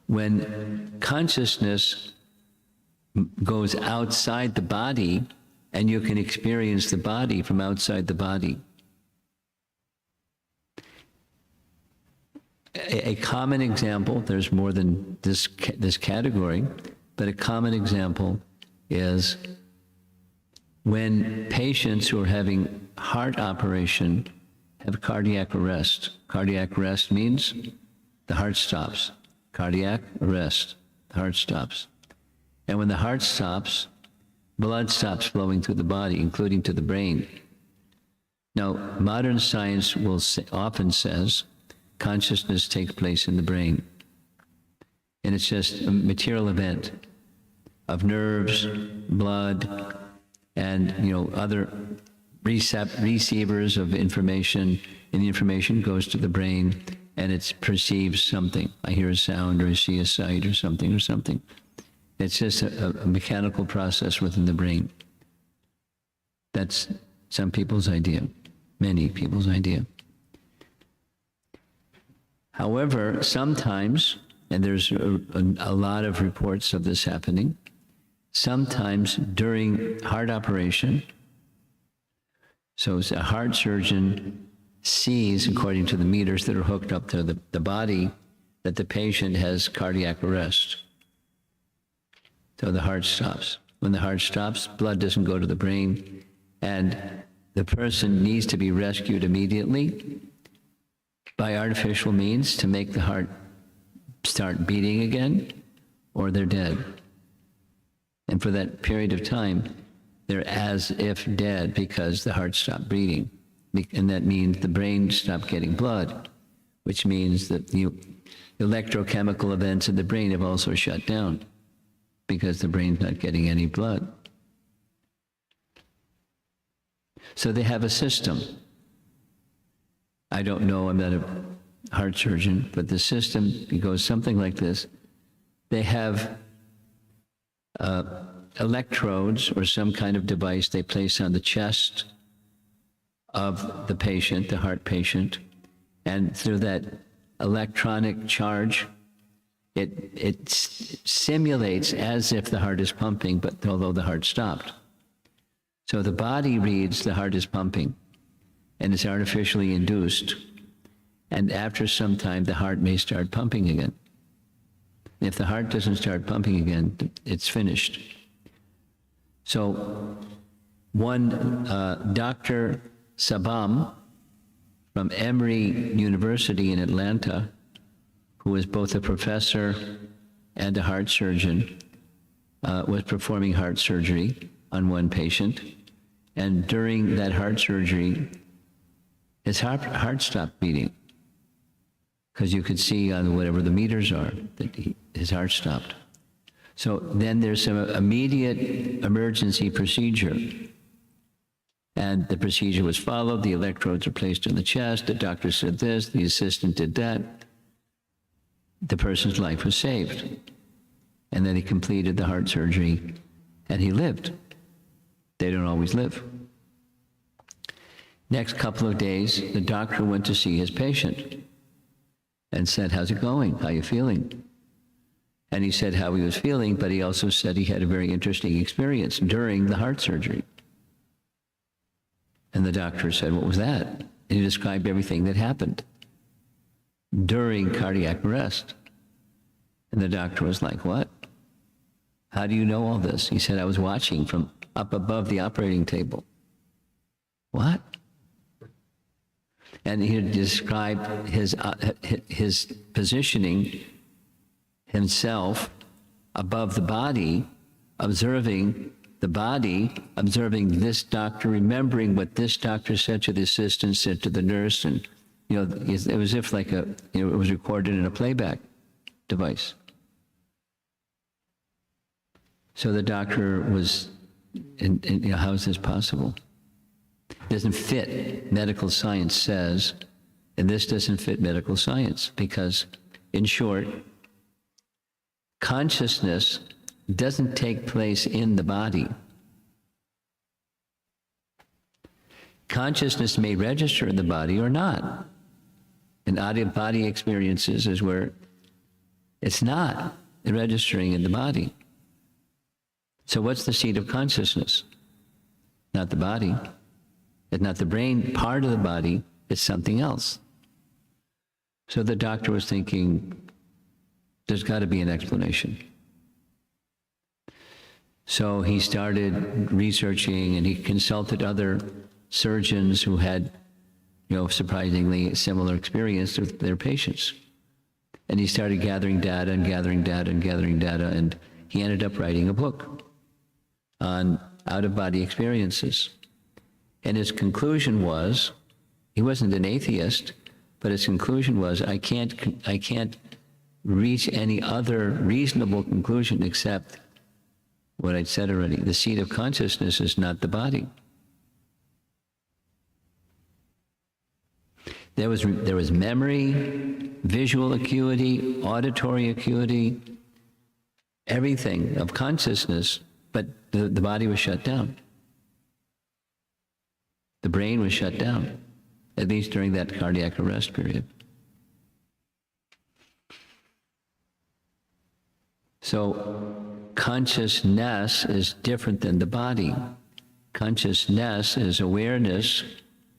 when consciousness goes outside the body and you can experience the body from outside the body. A common example, there's more than this category, but a common example is when patients who are having heart operation have cardiac arrest. Cardiac arrest means the heart stops. Cardiac arrest, the heart stops. And when the heart stops, blood stops flowing through the body, including to the brain. Now, modern science often says consciousness takes place in the brain. And it's just a material event of nerves, blood, and other receivers of information, and the information goes to the brain and it perceives something. I hear a sound or I see a sight or something. It's just a mechanical process within the brain. That's some people's idea, many people's idea. However, sometimes, and there's a lot of reports of this happening, sometimes during heart operation, so a heart surgeon sees, according to the meters that are hooked up to the body, that the patient has cardiac arrest. So the heart stops. When the heart stops, blood doesn't go to the brain, and the person needs to be rescued immediately by artificial means to make the heart start beating again, or they're dead. And for that period of time, they're as if dead because the heart stopped beating. And that means the brain stopped getting blood, which means that the electrochemical events in the brain have also shut down because the brain's not getting any blood. So they have a system. I don't know, I'm not a heart surgeon, but the system goes something like this. They have electrodes or some kind of device they place on the chest of the patient, the heart patient, and through that electronic charge, it simulates as if the heart is pumping, but although the heart stopped. So the body reads the heart is pumping, and it's artificially induced, and after some time the heart may start pumping again. If the heart doesn't start pumping again, it's finished. So one Dr. Sabam from Emory University in Atlanta, who was both a professor and a heart surgeon, was performing heart surgery on one patient. And during that heart surgery, his heart stopped beating, because you could see on whatever the meters are that his heart stopped. So then there's some immediate emergency procedure. And the procedure was followed. The electrodes are placed in the chest. The doctor said this, the assistant did that. The person's life was saved. And then he completed the heart surgery, and he lived. They don't always live. Next couple of days, the doctor went to see his patient and said, "How's it going? How are you feeling?" And he said how he was feeling, but he also said he had a very interesting experience during the heart surgery. And the doctor said, "What was that?" And he described everything that happened during cardiac arrest. And the doctor was like, "What? How do you know all this?" He said, "I was watching from up above the operating table." What? And he described his positioning himself above the body, observing the body, observing this doctor, remembering what this doctor said to the assistant, said to the nurse, and it was if like it was recorded in a playback device. So the doctor was, how is this possible? It doesn't fit, medical science says, and this doesn't fit medical science because, in short, consciousness doesn't take place in the body. Consciousness may register in the body or not. And out-of-body experiences is where it's not registering in the body. So what's the seat of consciousness? Not the body. It's not the brain part of the body. It's something else. So the doctor was thinking, there's got to be an explanation. So he started researching, and he consulted other surgeons who had, surprisingly similar experience with their patients. And he started gathering data and gathering data and gathering data, and he ended up writing a book on out-of-body experiences. And his conclusion was, he wasn't an atheist, but his conclusion was, I can't reach any other reasonable conclusion except what I'd said already. The seat of consciousness is not the body. There was memory, visual acuity, auditory acuity, everything of consciousness, but the body was shut down. The brain was shut down, at least during that cardiac arrest period. So consciousness is different than the body. Consciousness is awareness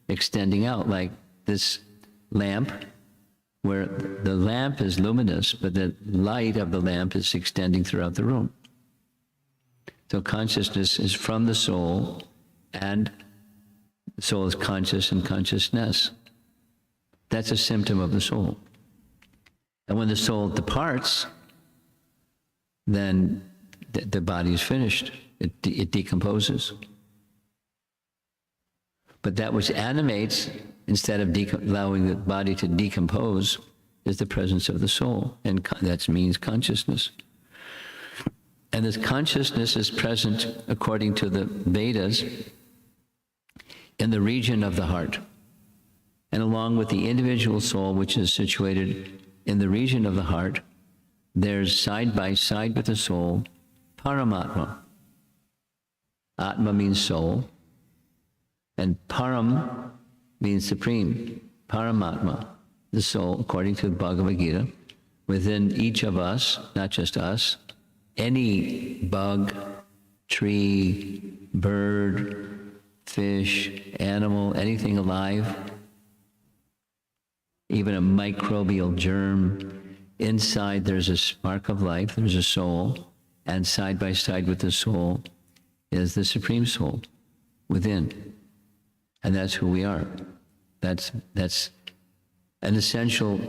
extending out, like this lamp, where the lamp is luminous, but the light of the lamp is extending throughout the room. So consciousness is from the soul, and the soul is conscious and consciousness. That's a symptom of the soul. And when the soul departs, then the body is finished. It decomposes. But that which animates, instead of allowing the body to decompose, is the presence of the soul, and that means consciousness. And this consciousness is present, according to the Vedas, in the region of the heart. And along with the individual soul, which is situated in the region of the heart, there's side by side with the soul, Paramatma. Atma means soul, and Param means supreme. Paramatma, the soul, according to the Bhagavad Gita, within each of us, not just us, any bug, tree, bird, fish, animal, anything alive, even a microbial germ, inside there's a spark of life, there's a soul, and side by side with the soul is the Supreme Soul within. And that's who we are. That's an essential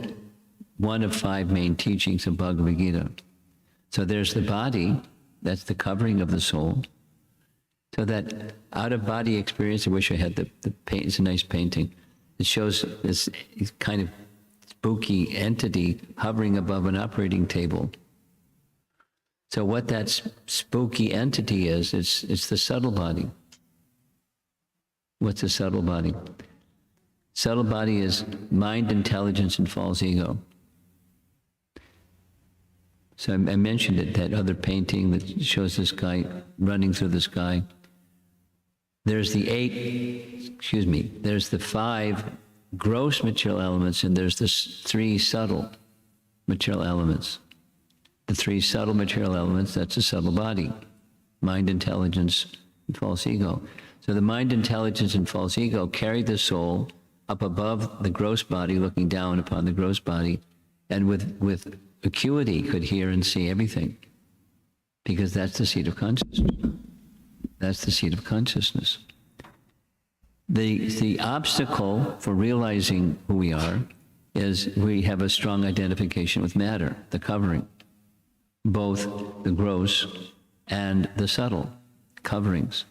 one of 5 main teachings of Bhagavad Gita. So there's the body, that's the covering of the soul. So that out-of-body experience, I wish I had the paint, it's a nice painting. It shows this kind of spooky entity hovering above an operating table. So what that spooky entity is, it's the subtle body. What's a subtle body? Subtle body is mind, intelligence, and false ego. So I mentioned it, that other painting that shows this guy running through the sky. There's there's the 5 gross material elements, and there's the 3 subtle material elements. The 3 subtle material elements, that's a subtle body: mind, intelligence, and false ego. So the mind, intelligence, and false ego carry the soul up above the gross body, looking down upon the gross body, and with acuity could hear and see everything, because that's the seat of consciousness. That's the seat of consciousness. The obstacle for realizing who we are is we have a strong identification with matter, the covering, both the gross and the subtle coverings.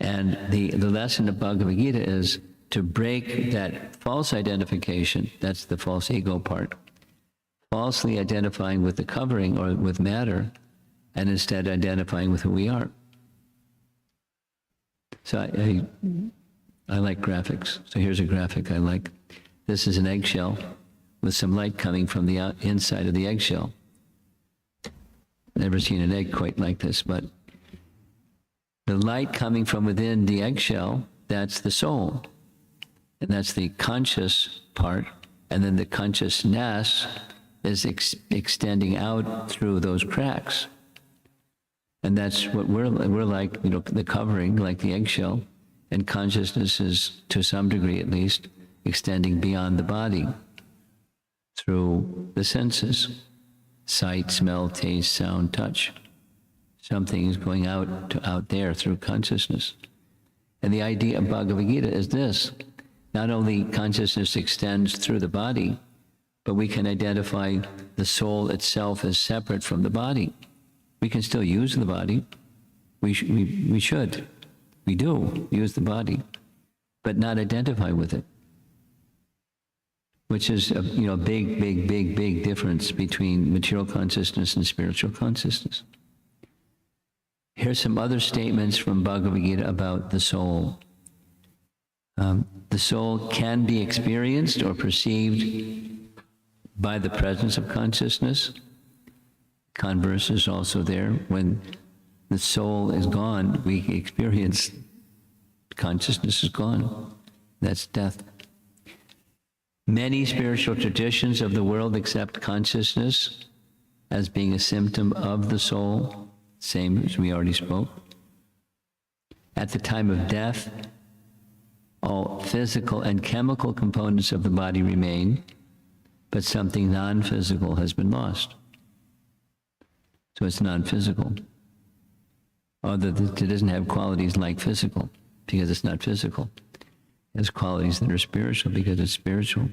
And the lesson of Bhagavad Gita is to break that false identification, that's the false ego part, falsely identifying with the covering or with matter, and instead identifying with who we are. So I like graphics. So here's a graphic I like. This is an eggshell with some light coming from the inside of the eggshell. Never seen an egg quite like this, but the light coming from within the eggshell, that's the soul. And that's the conscious part. And then the consciousness is extending out through those cracks. And that's what we're like, the covering, like the eggshell. And consciousness is, to some degree at least, extending beyond the body through the senses: sight, smell, taste, sound, touch. Something is going out there through consciousness. And the idea of Bhagavad Gita is this: not only consciousness extends through the body, but we can identify the soul itself as separate from the body. We can still use the body. We should. We do use the body, but not identify with it, which is a big difference between material consciousness and spiritual consciousness. Here's some other statements from Bhagavad Gita about the soul. The soul can be experienced or perceived by the presence of consciousness. Converse is also there. When the soul is gone, we experience consciousness is gone. That's death. Many spiritual traditions of the world accept consciousness as being a symptom of the soul, same as we already spoke. At the time of death, all physical and chemical components of the body remain, but something non-physical has been lost. So it's non-physical. Although it doesn't have qualities like physical, because it's not physical. It has qualities that are spiritual, because it's spiritual.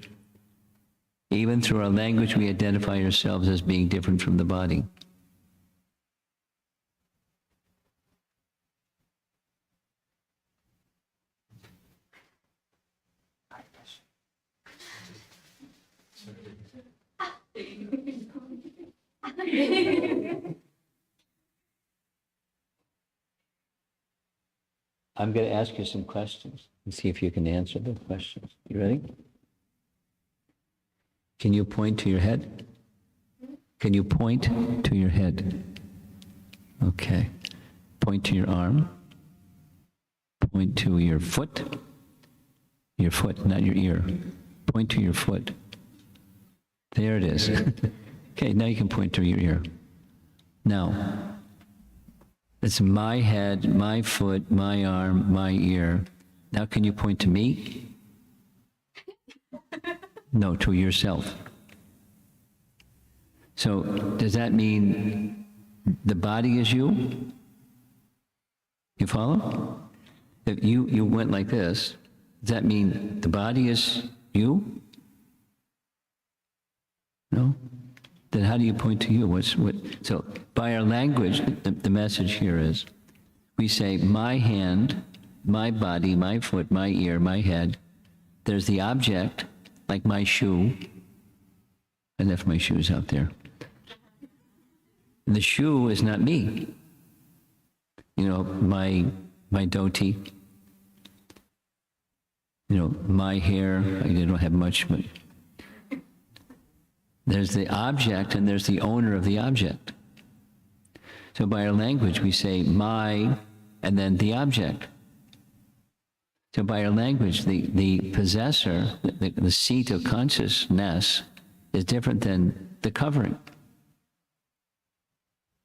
Even through our language, we identify ourselves as being different from the body. I'm going to ask you some questions and see if you can answer the questions. You ready? Can you point to your head? Can you point to your head? Okay. Point to your arm. Point to your foot. Your foot, not your ear. Point to your foot. There it is. Okay, now you can point to your ear. Now, it's my head, my foot, my arm, my ear. Now can you point to me? No, to yourself. So does that mean the body is you? You follow? If you went like this, does that mean the body is you? No? Then how do you point to you? So by our language, the message here is, we say my hand, my body, my foot, my ear, my head. There's the object, like my shoe. I left my shoes out there. The shoe is not me. My dhoti. My hair. I don't have much, but There's the object and there's the owner of the object. So by our language, we say my and then the object. So by our language, the possessor, the seat of consciousness is different than the covering.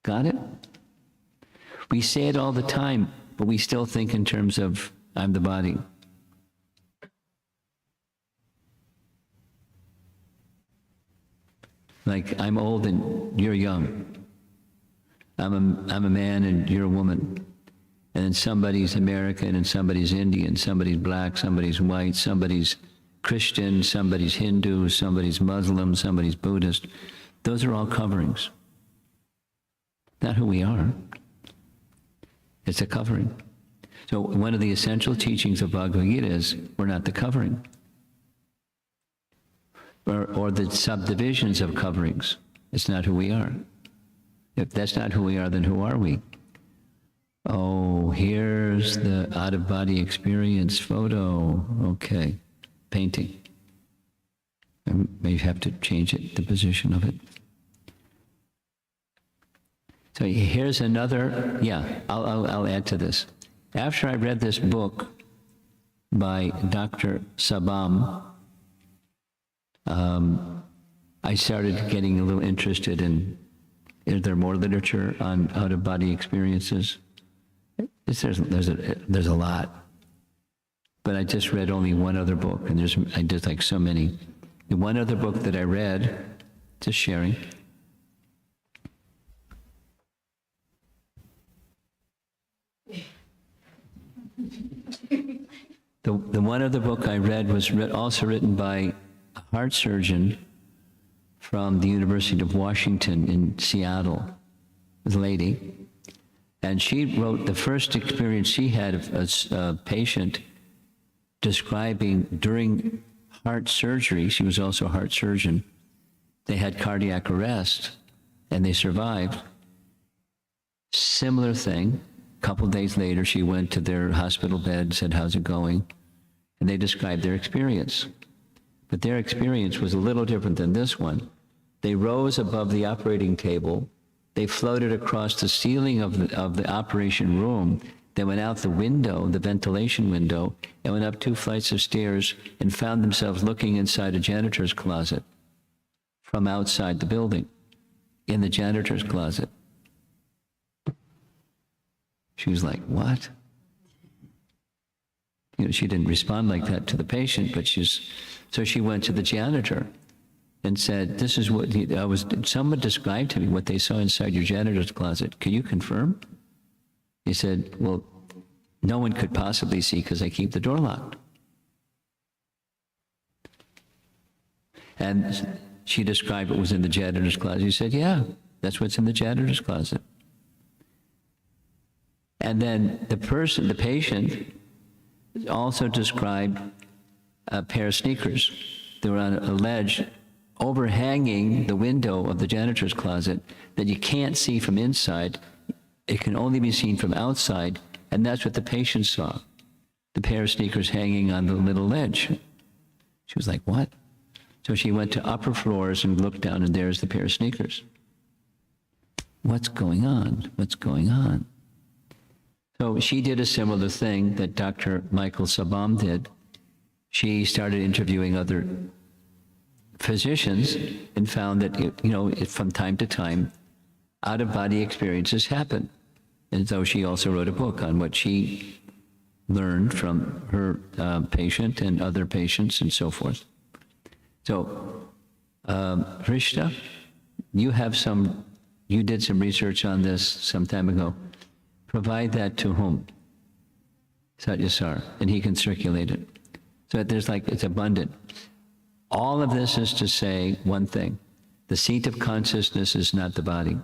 Got it? We say it all the time, but we still think in terms of I'm the body. Like I'm old and you're young. I'm a man and you're a woman. And then somebody's American and somebody's Indian, somebody's black, somebody's white, somebody's Christian, somebody's Hindu, somebody's Muslim, somebody's Buddhist. Those are all coverings. Not who we are. It's a covering. So one of the essential teachings of Bhagavad Gita is we're not the covering. Or the subdivisions of coverings. It's not who we are. If that's not who we are, then who are we? Oh, here's the out-of-body experience photo. Okay, painting. I may have to change it, the position of it. So here's another, I'll add to this. After I read this book by Dr. Sabam, I started getting a little interested in, is there more literature on out-of-body experiences? There's a lot. But I just read only one other book, and I did like so many. The one other book that I read, just sharing, the one other book I read was also written by a heart surgeon from the University of Washington in Seattle, a lady. And she wrote the first experience she had of a patient describing during heart surgery, she was also a heart surgeon, they had cardiac arrest and they survived. Similar thing, a couple of days later she went to their hospital bed and said, how's it going? And they described their experience. But their experience was a little different than this one. They rose above the operating table. They floated across the ceiling of the operation room. They went out the window, the ventilation window, and went up 2 flights of stairs and found themselves looking inside a janitor's closet from outside the building, in the janitor's closet. She was like, what? You know, she didn't respond like that to the patient, but so she went to the janitor and said, this is what someone described to me what they saw inside your janitor's closet. Can you confirm? He said, well, no one could possibly see because I keep the door locked. And she described what was in the janitor's closet. He said, yeah, that's what's in the janitor's closet. And then the patient also described a pair of sneakers. They were on a ledge overhanging the window of the janitor's closet that you can't see from inside. It can only be seen from outside, and that's what the patient saw, the pair of sneakers hanging on the little ledge. She was like, what? So she went to upper floors and looked down, and there's the pair of sneakers. What's going on? What's going on? So she did a similar thing that Dr. Michael Sabam did. She started interviewing other physicians and found that, from time to time, out-of-body experiences happen. And so she also wrote a book on what she learned from her patient and other patients and so forth. So, Krishna, you did some research on this some time ago. Provide that to whom? Satyasar, and he can circulate it. So it's abundant. All of this is to say one thing. The seat of consciousness is not the body.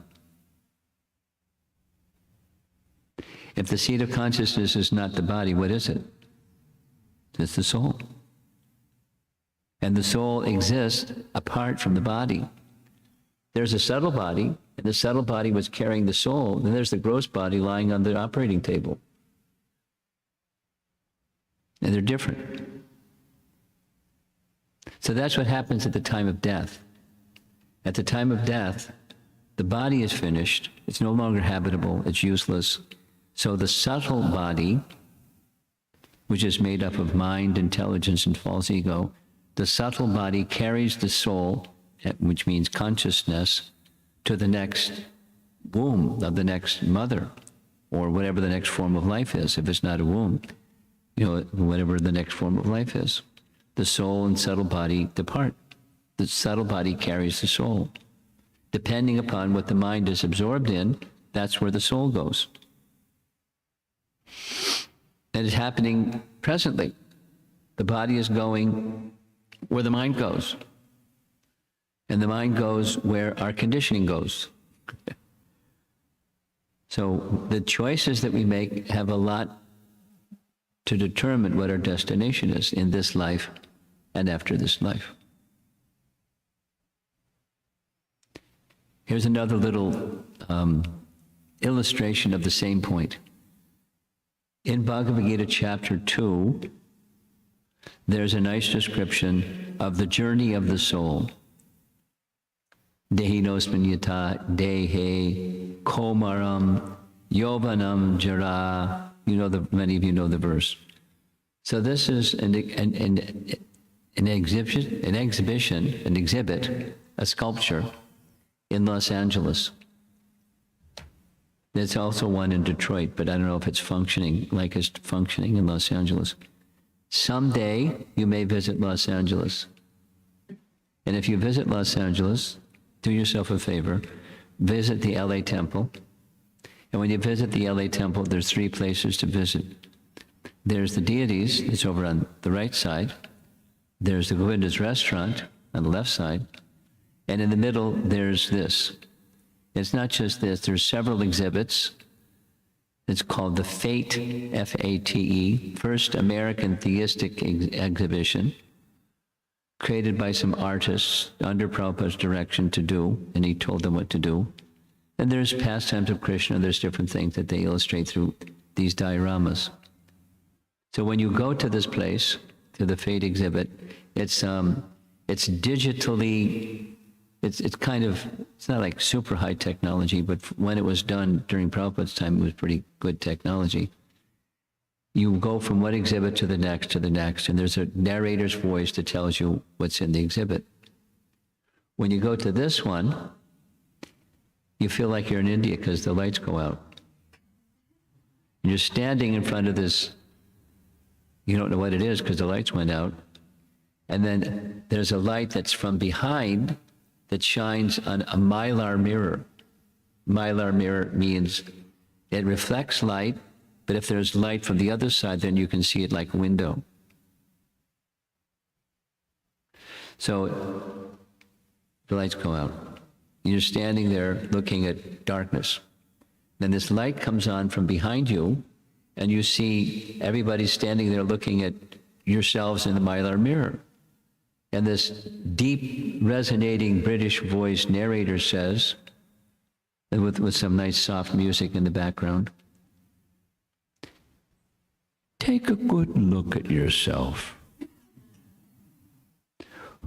If the seat of consciousness is not the body, what is it? It's the soul. And the soul exists apart from the body. There's a subtle body, and the subtle body was carrying the soul, and there's the gross body lying on the operating table. And they're different. So that's what happens at the time of death. At the time of death, the body is finished. It's no longer habitable. It's useless. So the subtle body, which is made up of mind, intelligence, and false ego, the subtle body carries the soul, which means consciousness, to the next womb of the next mother, or whatever the next form of life is. If it's not a womb, whatever the next form of life is. The soul and subtle body depart. The subtle body carries the soul. Depending upon what the mind is absorbed in, that's where the soul goes. And it's happening presently. The body is going where the mind goes. And the mind goes where our conditioning goes. So the choices that we make have a lot to determine what our destination is in this life and after this life. Here's another little illustration of the same point. In Bhagavad Gita chapter 2, there's a nice description of the journey of the soul. Dehinosmin yata dehe komaram yovanam jara. Many of you know the verse. So this is an exhibit, a sculpture in Los Angeles. There's also one in Detroit, but I don't know if it's functioning like it's functioning in Los Angeles. Someday you may visit Los Angeles. And if you visit Los Angeles, do yourself a favor, visit the LA Temple. And when you visit the LA Temple, there's 3 places to visit. There's the deities, it's over on the right side. There's the Govinda's restaurant on the left side. And in the middle, there's this. It's not just this, there's several exhibits. It's called the FATE, F-A-T-E, First American Theistic Exhibition, created by some artists under Prabhupada's direction to do, and he told them what to do. And there's pastimes of Krishna, there's different things that they illustrate through these dioramas. So when you go to this place, to the FATE exhibit, it's digitally, it's not like super high technology, but when it was done during Prabhupada's time, it was pretty good technology. You go from one exhibit to the next, and there's a narrator's voice that tells you what's in the exhibit. When you go to this one, you feel like you're in India because the lights go out. And you're standing in front of this, you don't know what it is because the lights went out. And then there's a light that's from behind that shines on a mylar mirror. Mylar mirror means it reflects light, but if there's light from the other side, then you can see it like a window. So the lights go out. You're standing there looking at darkness. Then this light comes on from behind you, and you see everybody standing there looking at yourselves in the mylar mirror. And this deep, resonating British voice narrator says, with some nice soft music in the background, take a good look at yourself.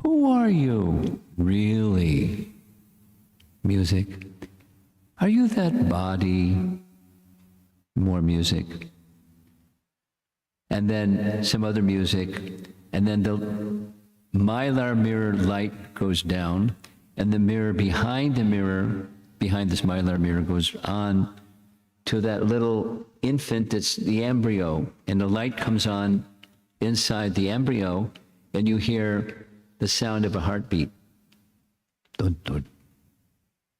Who are you, really? Music. Are you that body? More music. And then some other music. And then the mylar mirror light goes down, and the mirror, behind this mylar mirror, goes on to that little infant that's the embryo, and the light comes on inside the embryo, and you hear the sound of a heartbeat. Dun, dun,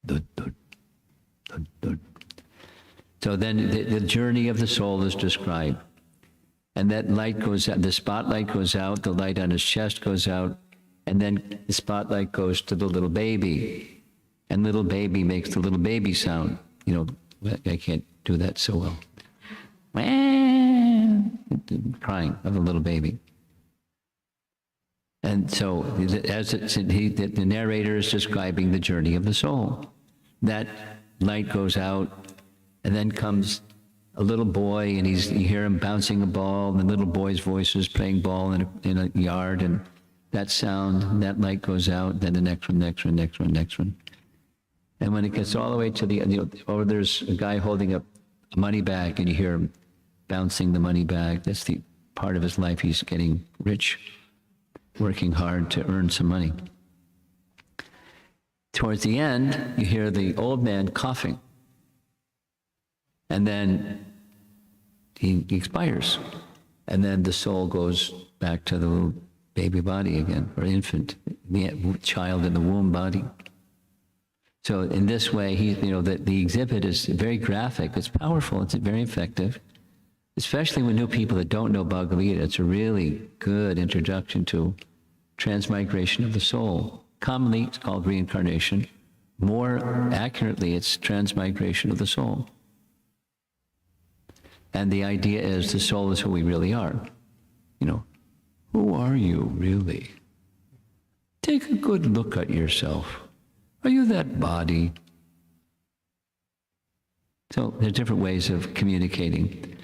dun, dun, dun, dun. So then the journey of the soul is described. And that light goes out, the spotlight goes out, the light on his chest goes out, and then the spotlight goes to the little baby. And little baby makes the little baby sound. I can't do that so well. Crying of a little baby. And so, the narrator is describing the journey of the soul. That light goes out, and then comes a little boy, and you hear him bouncing a ball, and the little boy's voice is playing ball in a yard, and that sound, that light goes out, then the next one, next one, next one, next one. And when it gets all the way to the, or there's a guy holding up a money bag and you hear him bouncing the money bag, that's the part of his life. He's getting rich, working hard to earn some money. Towards the end, you hear the old man coughing. And then he expires. And then the soul goes back to the little baby body again, or infant, the child in the womb body. So in this way, the exhibit is very graphic. It's powerful. It's very effective, especially with new people that don't know Bhagavad Gita. It's a really good introduction to transmigration of the soul. Commonly, it's called reincarnation. More accurately, it's transmigration of the soul. And the idea is the soul is who we really are. Who are you really? Take a good look at yourself. Are you that body? So there are different ways of communicating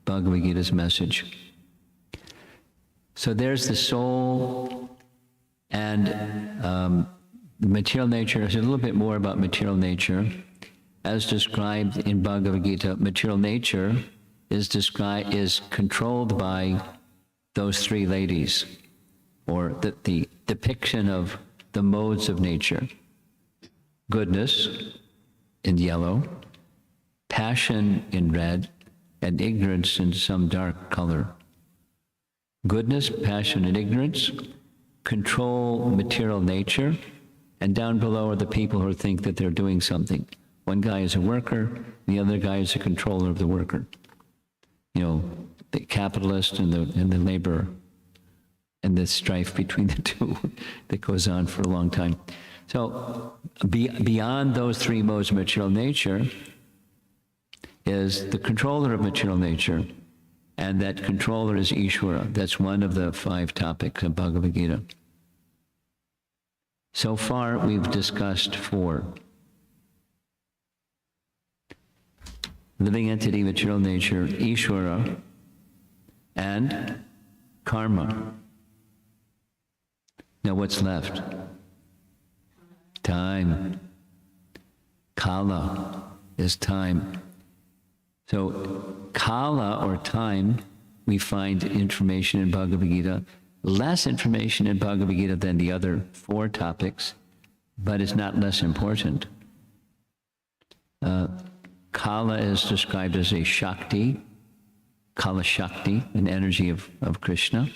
Bhagavad Gita's message. So there's the soul and the material nature. There's a little bit more about material nature. As described in Bhagavad Gita, material nature is controlled by those three ladies, or the depiction of the modes of nature. Goodness in yellow, passion in red, and ignorance in some dark color. Goodness, passion, and ignorance control material nature, and down below are the people who think that they're doing something. One guy is a worker, the other guy is a controller of the worker. The capitalist and the laborer, and the strife between the two that goes on for a long time. So beyond those three modes of material nature is the controller of material nature, and that controller is Ishvara. That's one of the 5 topics of Bhagavad Gita. So far, we've discussed 4. Living entity, material nature, Ishvara, and karma. Now what's left? Time. Kala is time. So kala, or time, we find information in Bhagavad Gita. Less information in Bhagavad Gita than the other 4 topics, but it's not less important. Kala is described as a Shakti, Kala Shakti, an energy of Krishna.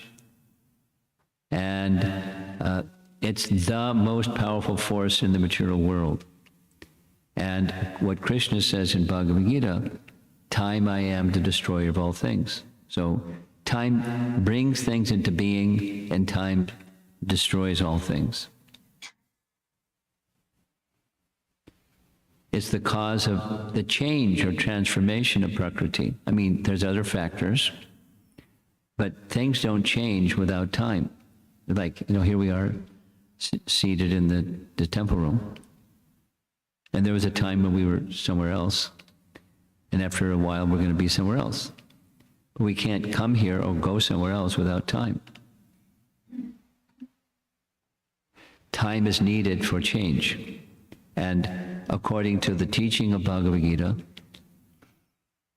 And it's the most powerful force in the material world. And what Krishna says in Bhagavad Gita, time I am the destroyer of all things. So time brings things into being, and time destroys all things. It's the cause of the change or transformation of Prakriti. I mean, there's other factors, but things don't change without time. Like, here we are seated in the temple room. And there was a time when we were somewhere else. And after a while, we're going to be somewhere else. But we can't come here or go somewhere else without time. Time is needed for change. And according to the teaching of Bhagavad Gita,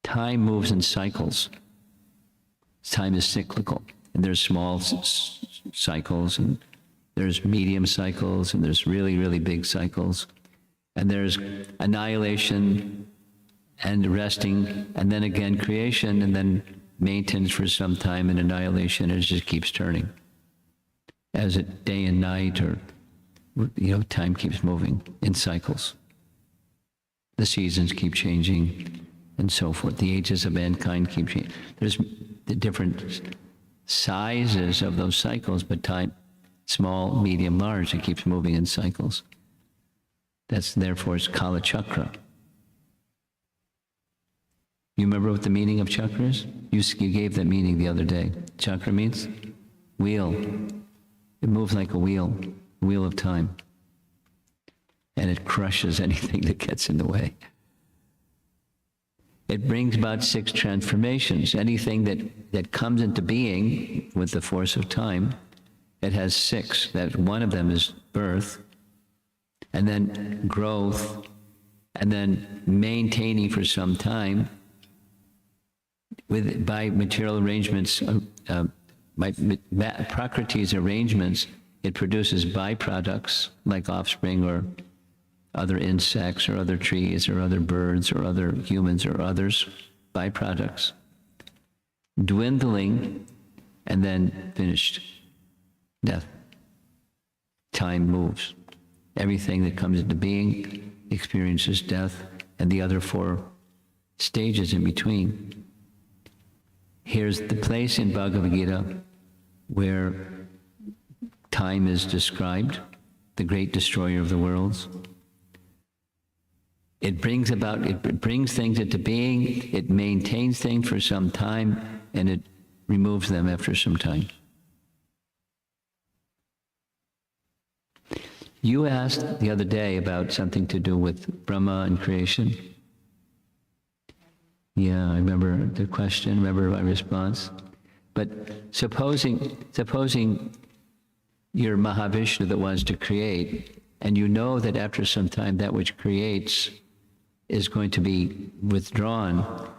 time moves in cycles. Time is cyclical. And there's small cycles, and there's medium cycles, and there's really, really big cycles. And there's annihilation and resting, and then again creation, and then maintenance for some time, and annihilation, and it just keeps turning. As it day and night, or time keeps moving in cycles. The seasons keep changing, and so forth. The ages of mankind keep changing. There's the different sizes of those cycles, but time, small, medium, large, it keeps moving in cycles. Therefore, it's Kala Chakra. You remember what the meaning of chakra is? You gave that meaning the other day. Chakra means wheel. It moves like a wheel of time. And it crushes anything that gets in the way. It brings about 6 transformations. Anything that comes into being with the force of time it has 6. That one of them is birth, and then growth, and then maintaining for some time by material arrangements, by Prakriti's arrangements. It produces byproducts like offspring or other insects or other trees or other birds or other humans or others, byproducts. Dwindling and then finished. Death. Time moves. Everything that comes into being experiences death, and the other 4 stages in between. Here's the place in Bhagavad Gita where time is described, the great destroyer of the worlds. It brings things into being, it maintains things for some time, and it removes them after some time. You asked the other day about something to do with Brahma and creation. Yeah, I remember the question, remember my response. But supposing you're Mahavishnu that wants to create, and you know that after some time that which creates is going to be withdrawn.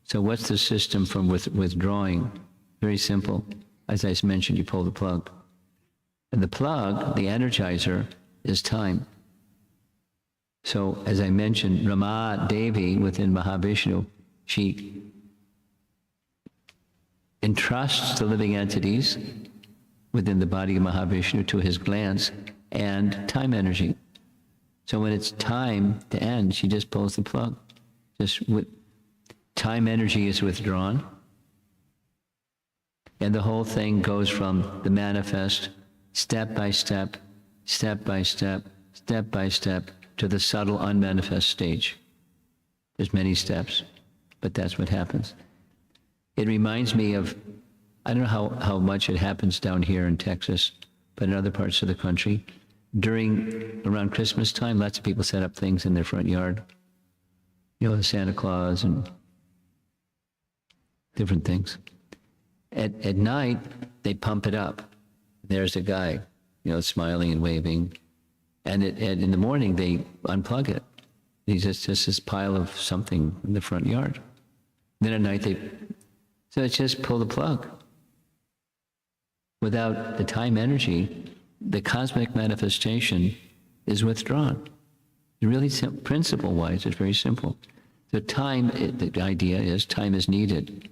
So what's the system from withdrawing? Very simple. As I mentioned, you pull the plug. And the plug, the energizer, is time. So as I mentioned, Rama Devi within Mahavishnu, she entrusts the living entities within the body of Mahavishnu to his glands and time energy. So when it's time to end, she just pulls the plug. Time energy is withdrawn, and the whole thing goes from the manifest, step by step, step by step, step by step, to the subtle unmanifest stage. There's many steps, but that's what happens. It reminds me of, I don't know how much it happens down here in Texas, but in other parts of the country, around Christmas time, lots of people set up things in their front yard. You know, Santa Claus and different things. At night, they pump it up. There's a guy, smiling and waving. And in the morning, they unplug it. He's just this pile of something in the front yard. Then at night, so it's just pull the plug. Without the time energy, the cosmic manifestation is withdrawn. Really simple, principle-wise, it's very simple. The idea is time is needed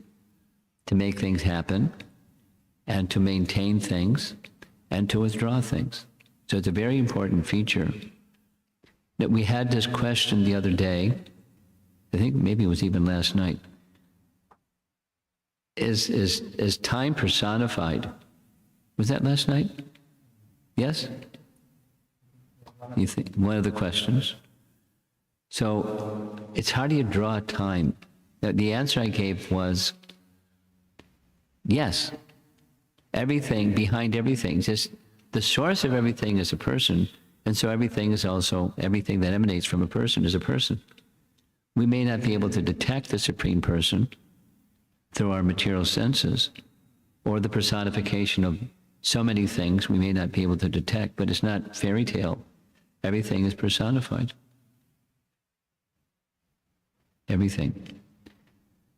to make things happen and to maintain things and to withdraw things. So it's a very important feature. That we had this question the other day, I think maybe it was even last night. Is time personified? Was that last night? Yes? You think one of the questions? So it's how do you draw time? Now, the answer I gave was yes. Everything, behind everything, just the source of everything is a person, and so everything is also, everything that emanates from a person is a person. We may not be able to detect the Supreme Person through our material senses, or the personification of so many things we may not be able to detect, but it's not fairy tale. Everything is personified. Everything.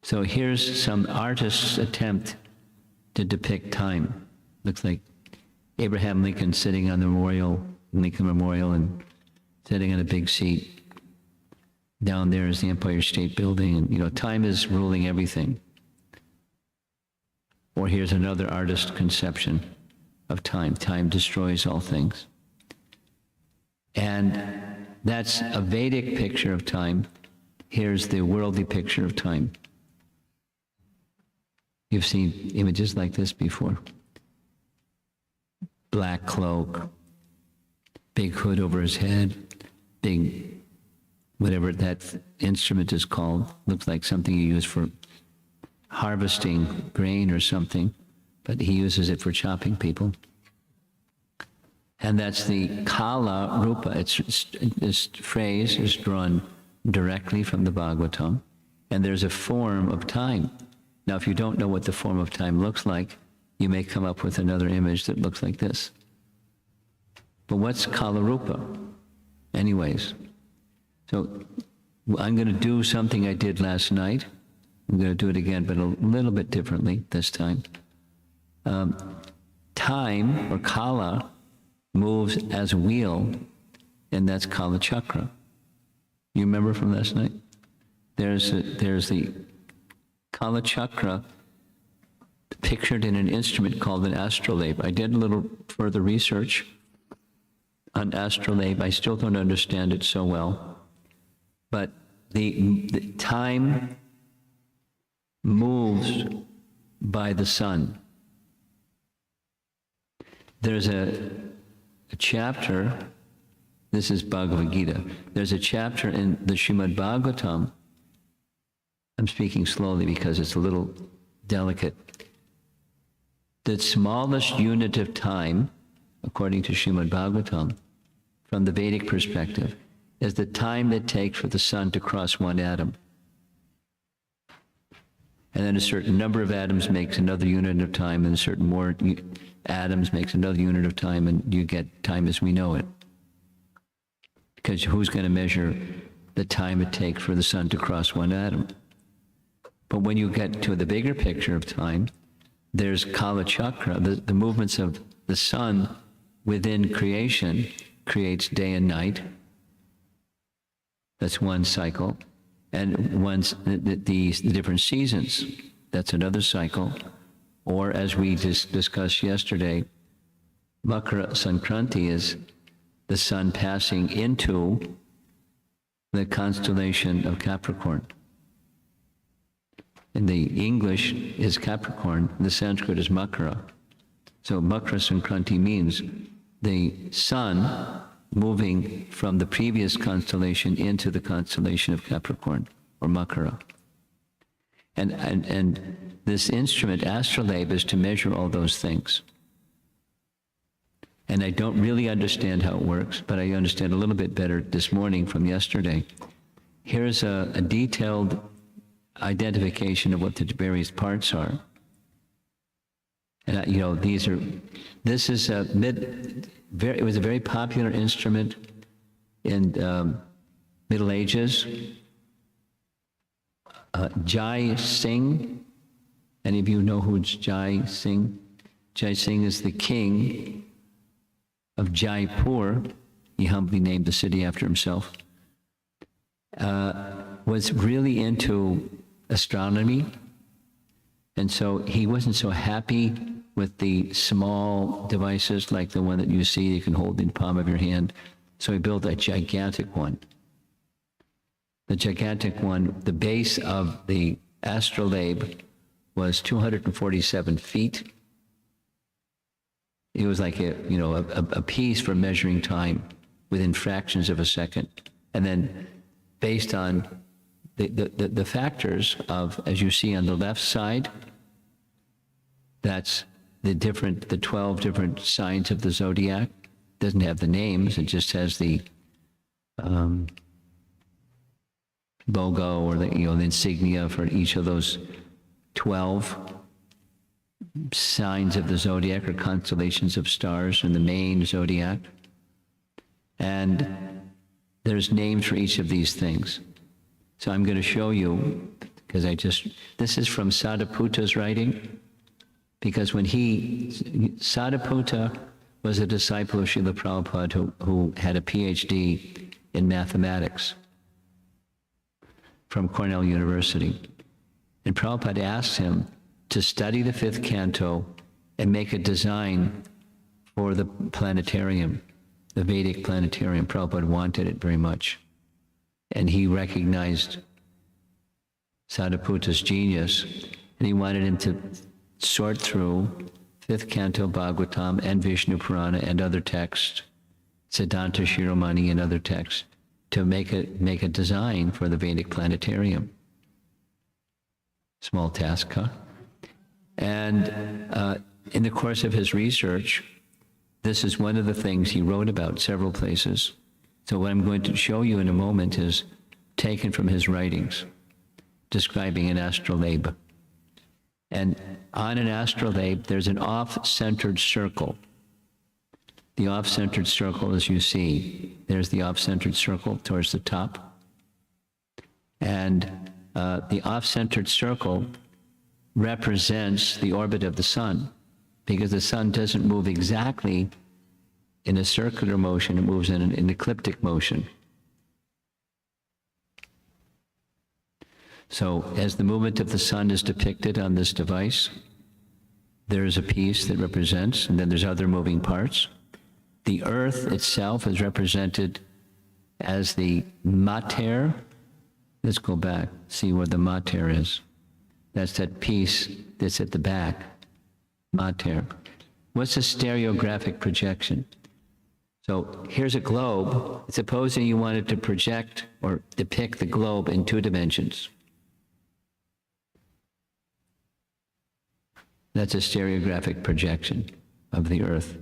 So here's some artist's attempt to depict time. Looks like Abraham Lincoln sitting on the Lincoln Memorial and sitting on a big seat. Down there is the Empire State Building, and time is ruling everything. Or here's another artist's conception of time. Time destroys all things. And that's a Vedic picture of time. Here's the worldly picture of time. You've seen images like this before. Black cloak, big hood over his head, big, whatever that instrument is called, looks like something you use for harvesting grain or something, but he uses it for chopping people. And that's the Kala Rupa. This phrase is drawn directly from the Bhagavatam, and there's a form of time. Now, if you don't know what the form of time looks like, you may come up with another image that looks like this. But what's Kalarupa? Anyways, so I'm going to do something I did last night. I'm going to do it again, but a little bit differently this time. Time, or Kala, moves as a wheel, and that's Kala Chakra. You remember from last night? There's the Kala Chakra pictured in an instrument called an astrolabe. I did a little further research on astrolabe. I still don't understand it so well. But the time moves by the sun. There's a chapter, this is Bhagavad Gita, there's a chapter in the Srimad Bhagavatam, I'm speaking slowly because it's a little delicate. The smallest unit of time, according to Srimad Bhagavatam, from the Vedic perspective, is the time it takes for the sun to cross one atom. And then a certain number of atoms makes another unit of time, and a certain more atoms makes another unit of time, and you get time as we know it. Because who's going to measure the time it takes for the sun to cross one atom? But when you get to the bigger picture of time, there's Kala Chakra, the movements of the sun within creation creates day and night. That's one cycle. And once the different seasons, that's another cycle. Or as we discussed yesterday, Makara Sankranti is the sun passing into the constellation of Capricorn. And the English is Capricorn, the Sanskrit is Makara. So Makara Sankranti means the sun moving from the previous constellation into the constellation of Capricorn, or Makara. And this instrument, astrolabe, is to measure all those things. And I don't really understand how it works, but I understand a little bit better this morning from yesterday. Here's a detailed identification of what the various parts are. And it was a very popular instrument in Middle Ages. Jai Singh, any of you know who's Jai Singh? Jai Singh is the king of Jaipur. He humbly named the city after himself. Was really into astronomy, and so he wasn't so happy with the small devices like the one that you see you can hold in the palm of your hand. So he built a gigantic one. The gigantic one, the base of the astrolabe was 247 feet. It was like a piece for measuring time within fractions of a second. And then based on the factors of, as you see on the left side, that's the 12 different signs of the zodiac. Doesn't have the names, it just has the logo or the insignia for each of those 12 signs of the zodiac or constellations of stars in the main zodiac. And there's names for each of these things. So I'm going to show you, because this is from Sadaputa's writing, because when Sadaputta was a disciple of Srila Prabhupada who had a PhD in mathematics from Cornell University. And Prabhupada asked him to study the 5th canto and make a design for the planetarium, the Vedic planetarium. Prabhupada wanted it very much. And he recognized Sadaputa's genius, and he wanted him to sort through 5th canto Bhagavatam and Vishnu Purana and other texts, Siddhanta Shiromani and other texts, to make a design for the Vedic planetarium. Small task, huh? And in the course of his research, this is one of the things he wrote about several places. So what I'm going to show you in a moment is taken from his writings, describing an astrolabe. And on an astrolabe, there's an off-centered circle. The off-centered circle, as you see, there's the off-centered circle towards the top. And the off-centered circle represents the orbit of the sun, because the sun doesn't move exactly in a circular motion, it moves in an ecliptic motion. So as the movement of the sun is depicted on this device, there's a piece that represents, and then there's other moving parts. The earth itself is represented as the mater. Let's go back, see where the mater is. That's that piece that's at the back, mater. What's a stereographic projection? So here's a globe. Supposing you wanted to project or depict the globe in 2 dimensions. That's a stereographic projection of the earth.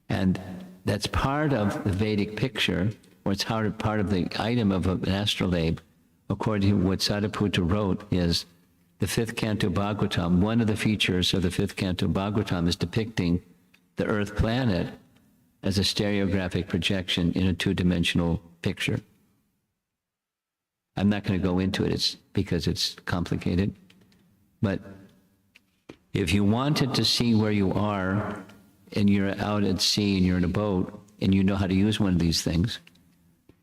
And that's part of the Vedic picture, or it's part of the item of an astrolabe, according to what Sadaputa wrote, is the 5th canto Bhagavatam. One of the features of the 5th canto Bhagavatam is depicting the earth planet as a stereographic projection in a 2-dimensional picture. I'm not going to go into it, because it's complicated. But if you wanted to see where you are, and you're out at sea and you're in a boat, and you know how to use one of these things,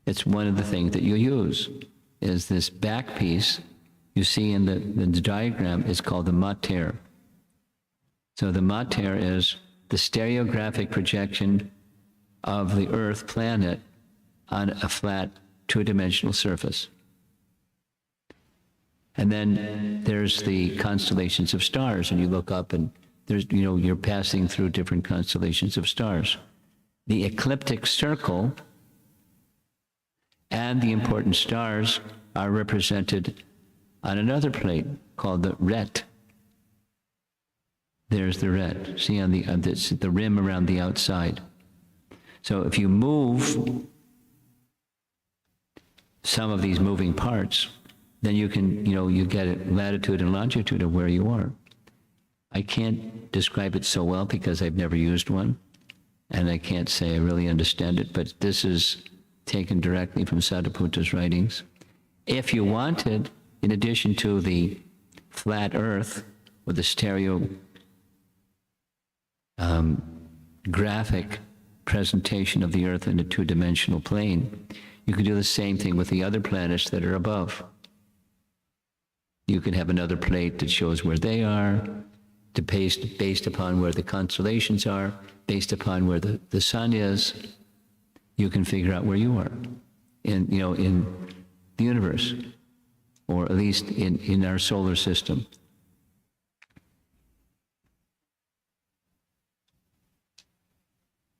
it's one of the things that you use, is this back piece you see in the diagram is called the mater. So the mater is the stereographic projection of the earth planet on a flat 2-dimensional surface. And then there's the constellations of stars, and you look up and there's, you're passing through different constellations of stars. The ecliptic circle and the important stars are represented on another plate called the ret. There's the ret. See on the rim around the outside. So if you move some of these moving parts, then you can, you get a latitude and longitude of where you are. I can't describe it so well because I've never used one, and I can't say I really understand it, but this is taken directly from Sadaputa's writings. If you wanted, in addition to the flat earth with the graphic presentation of the earth in a 2-dimensional plane, you could do the same thing with the other planets that are above. You can have another plate that shows where they are, based upon where the constellations are, based upon where the sun is. You can figure out where you are in the universe, or at least in our solar system.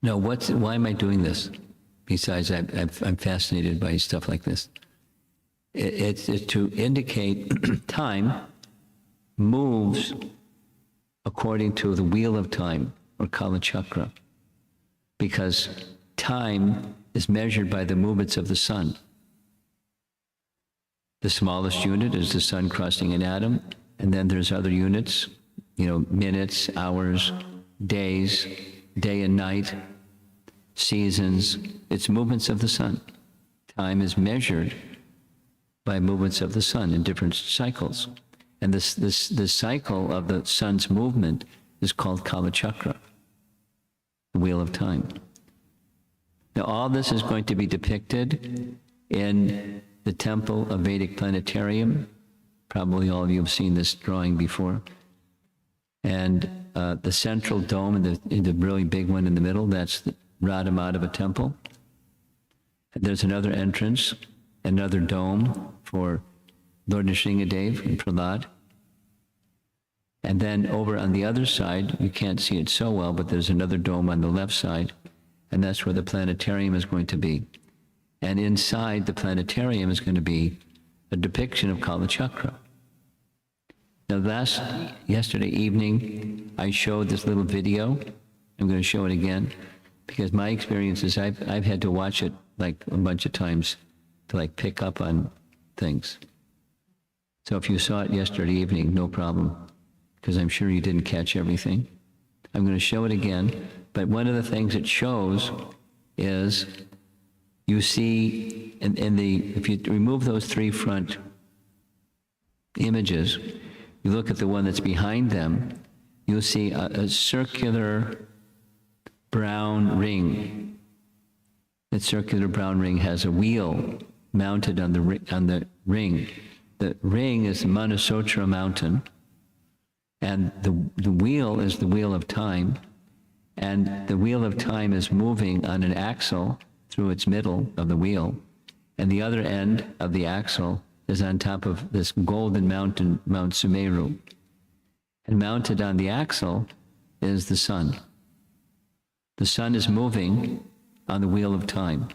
Now, why am I doing this? Besides, I'm fascinated by stuff like this. It's to indicate time moves according to the wheel of time, or Kala Chakra, because time is measured by the movements of the sun. The smallest unit is the sun crossing an atom, and then there's other units, minutes, hours, days, day and night, seasons. It's movements of the sun. Time is measured by movements of the sun in different cycles. And this cycle of the sun's movement is called Kala Chakra, the wheel of time. Now, all this is going to be depicted in the Temple of Vedic Planetarium. Probably all of you have seen this drawing before. And the central dome, and the really big one in the middle, that's the Radha Madhava Temple. And there's another entrance, another dome for Lord Nrsingadev and Prahlad. And then over on the other side, you can't see it so well, but there's another dome on the left side, and that's where the planetarium is going to be. And inside the planetarium is going to be a depiction of Kala Chakra. Now, yesterday evening, I showed this little video. I'm going to show it again, because my experience is I've had to watch it like a bunch of times to pick up on things. So if you saw it yesterday evening, no problem, because I'm sure you didn't catch everything. I'm going to show it again, but one of the things it shows is you see if you remove those three front images, you look at the one that's behind them, you'll see a circular brown ring. That circular brown ring has a wheel mounted on the ring. The ring is the Manasotra mountain, and the wheel is the wheel of time, and the wheel of time is moving on an axle through its middle of the wheel, and the other end of the axle is on top of this golden mountain, Mount Sumeru. And mounted on the axle is the sun. The sun is moving on the wheel of time.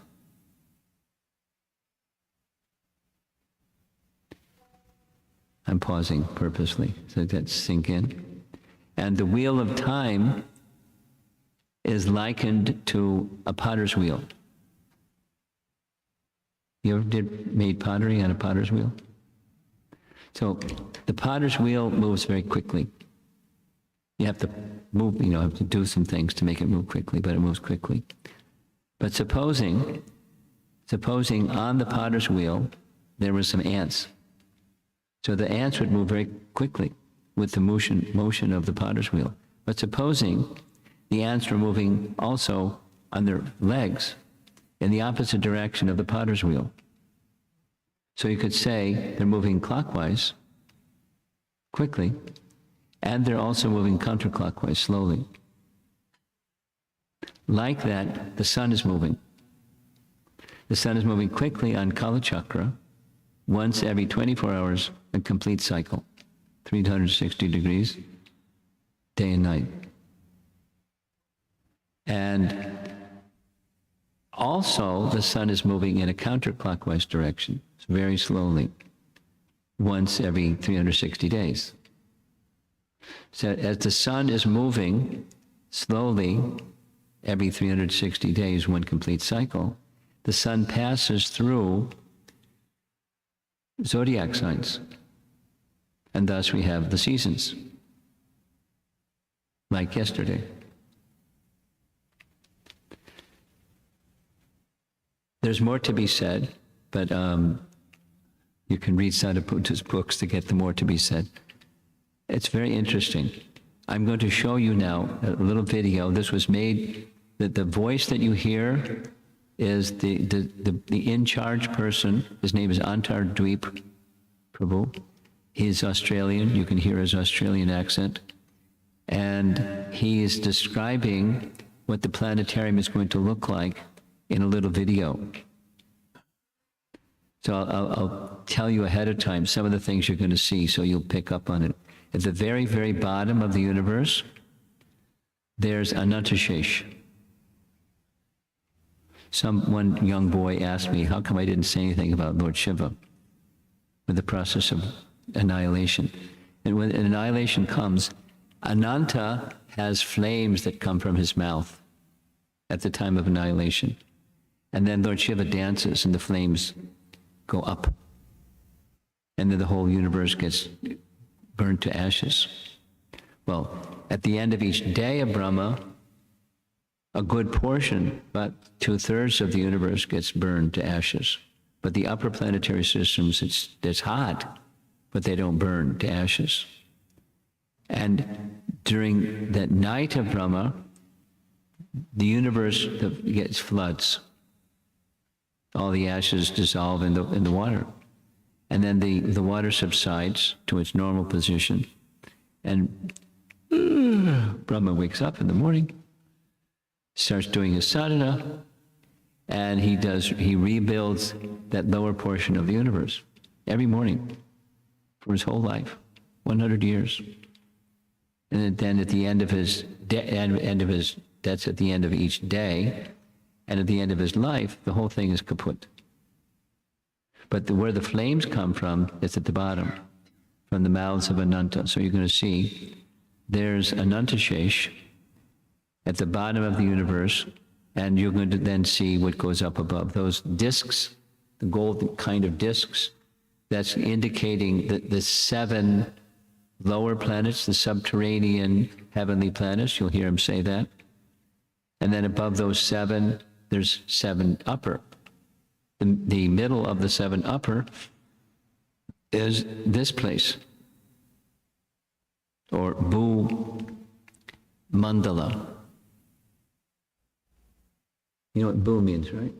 I'm pausing purposely so that sink in. And the wheel of time is likened to a potter's wheel. You ever made pottery on a potter's wheel? So the potter's wheel moves very quickly. You have to move, have to do some things to make it move quickly, but it moves quickly. But supposing on the potter's wheel, there were some ants. So the ants would move very quickly with the motion of the potter's wheel. But supposing the ants were moving also on their legs in the opposite direction of the potter's wheel. So you could say they're moving clockwise, quickly, and they're also moving counterclockwise, slowly. Like that, the sun is moving. The sun is moving quickly on Kala Chakra, once every 24 hours, a complete cycle, 360 degrees, day and night. And also, the sun is moving in a counterclockwise direction, very slowly, once every 360 days. So as the sun is moving slowly, every 360 days, one complete cycle, the sun passes through zodiac signs. And thus we have the seasons, like yesterday. There's more to be said, but you can read Sadhuputa's books to get the more to be said. It's very interesting. I'm going to show you now a little video. This was made, the voice that you hear is the in-charge person. His name is Antar Dweep Prabhu. He's Australian. You can hear his Australian accent. And he is describing what the planetarium is going to look like in a little video. So I'll tell you ahead of time some of the things you're going to see, so you'll pick up on it. At the very, very bottom of the universe, there's Anantashesh. One young boy asked me, how come I didn't say anything about Lord Shiva with the process of annihilation? And when annihilation comes, Ananta has flames that come from his mouth at the time of annihilation. And then Lord Shiva dances and the flames go up. And then the whole universe gets burned to ashes. Well, at the end of each day of Brahma, a good portion, about 2/3 of the universe gets burned to ashes. But the upper planetary systems, it's hot, but they don't burn to ashes. And during that night of Brahma, the universe gets floods. All the ashes dissolve in the water. And then the water subsides to its normal position. And Brahma wakes up in the morning, starts doing his sadhana, and he rebuilds that lower portion of the universe every morning for his whole life, 100 years. And then at the end of that's at the end of each day, and at the end of his life, the whole thing is kaput. But where the flames come from is at the bottom, from the mouths of Ananta. So you're going to see there's Anantashesh at the bottom of the universe, and you're going to then see what goes up above. Those discs, the gold kind of discs, That's indicating the 7 lower planets, the subterranean heavenly planets. You'll hear him say that. And then above those 7, there's 7 upper. The middle of the 7 upper is this place, or Bhu Mandala. You know what Bhu means, right?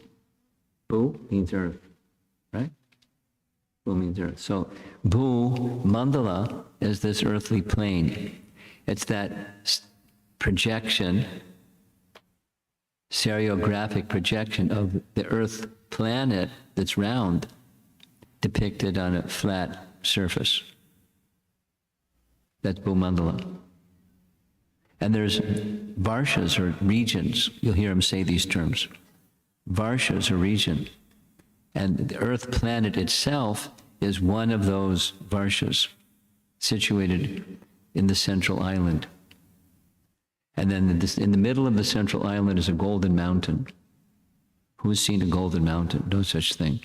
Bhu means earth, right? Bhu means earth. So Bhu Mandala is this earthly plane. It's that projection, stereographic projection of the earth planet that's round, depicted on a flat surface. That's Bhumandala. And there's varshas, or regions. You'll hear him say these terms. Varshas, or region. And the earth planet itself is one of those varshas, situated in the central island. And then in the middle of the central island is a golden mountain. Who's seen a golden mountain? No such thing.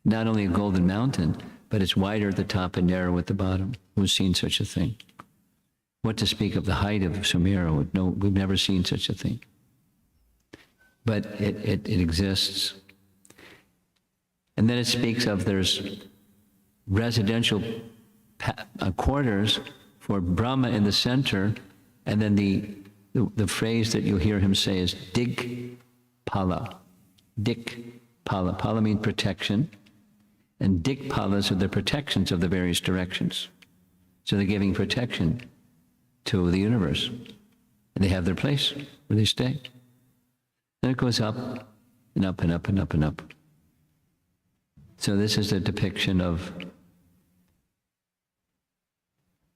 Not only a golden mountain, but it's wider at the top and narrow at the bottom. Who's seen such a thing? What to speak of the height of Sumeru? No, we've never seen such a thing. But it exists. And then it speaks of there's residential quarters for Brahma in the center, and then the phrase that you'll hear him say is Digpala. Digpala. Pala means protection. And Digpalas are the protections of the various directions. So they're giving protection to the universe. And they have their place where they stay. Then it goes up and up and up and up and up. So this is a depiction of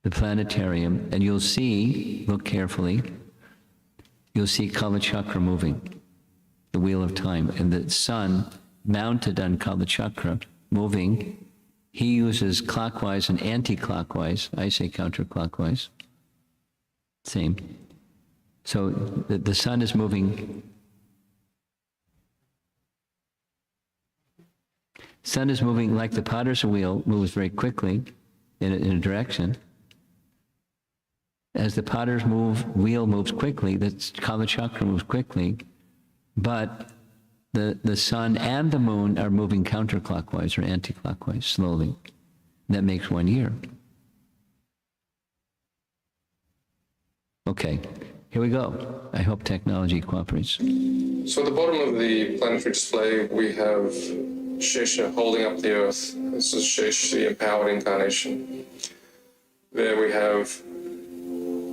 the planetarium. And you'll see, look carefully, you'll see Kala Chakra moving, the wheel of time. And the sun mounted on Kala Chakra moving. He uses clockwise and anti-clockwise. I say counterclockwise. Same. So the sun is moving. Sun is moving like the potter's wheel moves very quickly in a direction. As the potter's wheel moves quickly, the Kala Chakra moves quickly, but the sun and the moon are moving counterclockwise or anti-clockwise slowly. That makes 1 year. Okay, here we go. I hope technology cooperates. So at the bottom of the planetary display, we have Shesha holding up the earth. This is Shesh, the empowered incarnation. There we have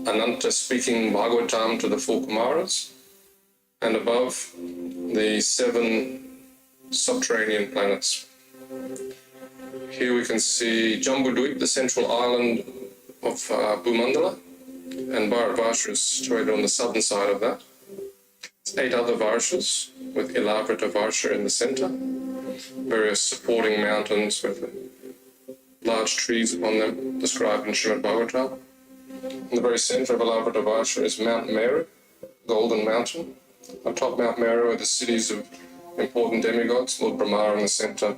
Ananta speaking Bhagavatam to the 4 Kumaras, and above the 7 subterranean planets. Here we can see Jambudvip, the central island of Bhumandala, and Bharatvarsha is situated on the southern side of that. 8 other Varshas, with Ilavrita Varsha in the center, various supporting mountains with large trees upon them, described in Srimad Bhagavatam. In the very center of Ilavrita Varsha is Mount Meru, Golden Mountain. Atop Mount Meru are the cities of important demigods, Lord Brahma in the center,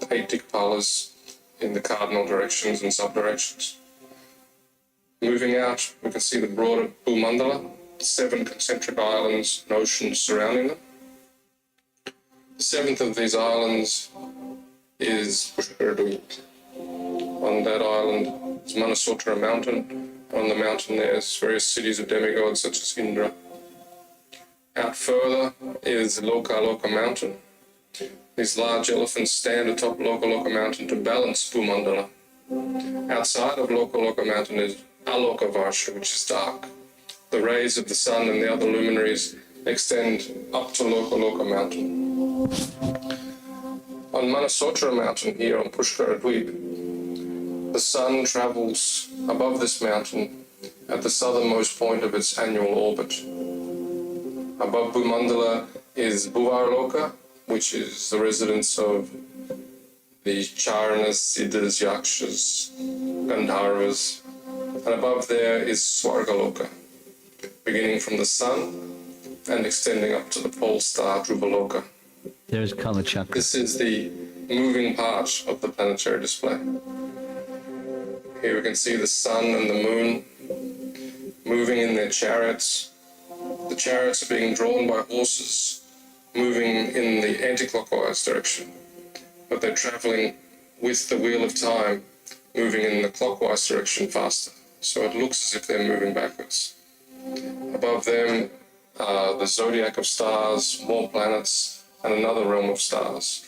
the 8 Digpalas in the cardinal directions and sub-directions. Moving out, we can see the broader Bhumandala, 7 concentric islands and oceans surrounding them. The 7th of these islands is Pushkaradweep. On that island is Manasotra mountain. On the mountain there's various cities of demigods such as Indra. Out further is Lokaloka mountain. These large elephants stand atop Lokaloka mountain to balance Bhumandala. Outside of Lokaloka mountain is Aloka Varsha, which is dark. The rays of the sun and the other luminaries extend up to Lokaloka mountain. On Manasotra mountain here on Pushkaradweep, the sun travels above this mountain at the southernmost point of its annual orbit. Above Bhumandala is Bhuvarloka, which is the residence of the Charanas, Siddhas, Yakshas, Gandharvas, and above there is Swargaloka, beginning from the sun and extending up to the pole star Dhruvaloka. There's Kala Chakra. This is the moving part of the planetary display. Here we can see the sun and the moon moving in their chariots. The chariots are being drawn by horses moving in the anti-clockwise direction, but they're traveling with the wheel of time moving in the clockwise direction faster. So it looks as if they're moving backwards. Above them are the zodiac of stars, more planets, and another realm of stars.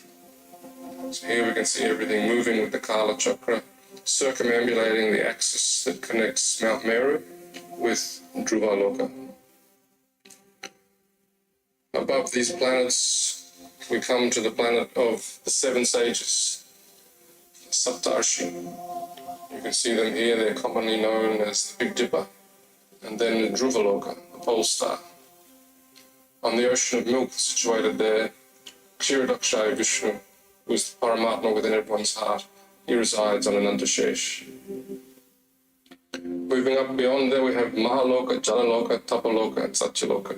So here we can see everything moving with the Kala Chakra, circumambulating the axis that connects Mount Meru with Dhruva Loka. Above these planets, we come to the planet of the seven sages, Saptarshi. You can see them here, they're commonly known as the Big Dipper, and then Dhruva Loka, the pole star. On the ocean of milk situated there, Kshirodakshaya Vishnu, who is the Paramatma within everyone's heart. He resides on Anantashesh. Moving up beyond there, we have Mahaloka, Janaloka, Tapaloka, and Satyaloka.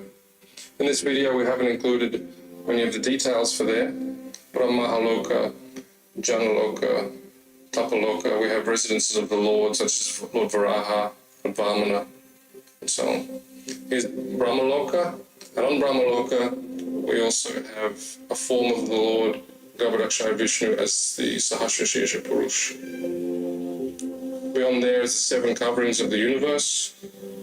In this video, we haven't included any of the details for there, but on Mahaloka, Janaloka, Tapaloka, we have residences of the Lord, such as Lord Varaha, Lord Vamana, and so on. Here's Brahmaloka, and on Brahmaloka, we also have a form of the Lord Garbhodakshaya Vishnu as the Sahasrashesha Purush. Beyond there is the seven coverings of the universe,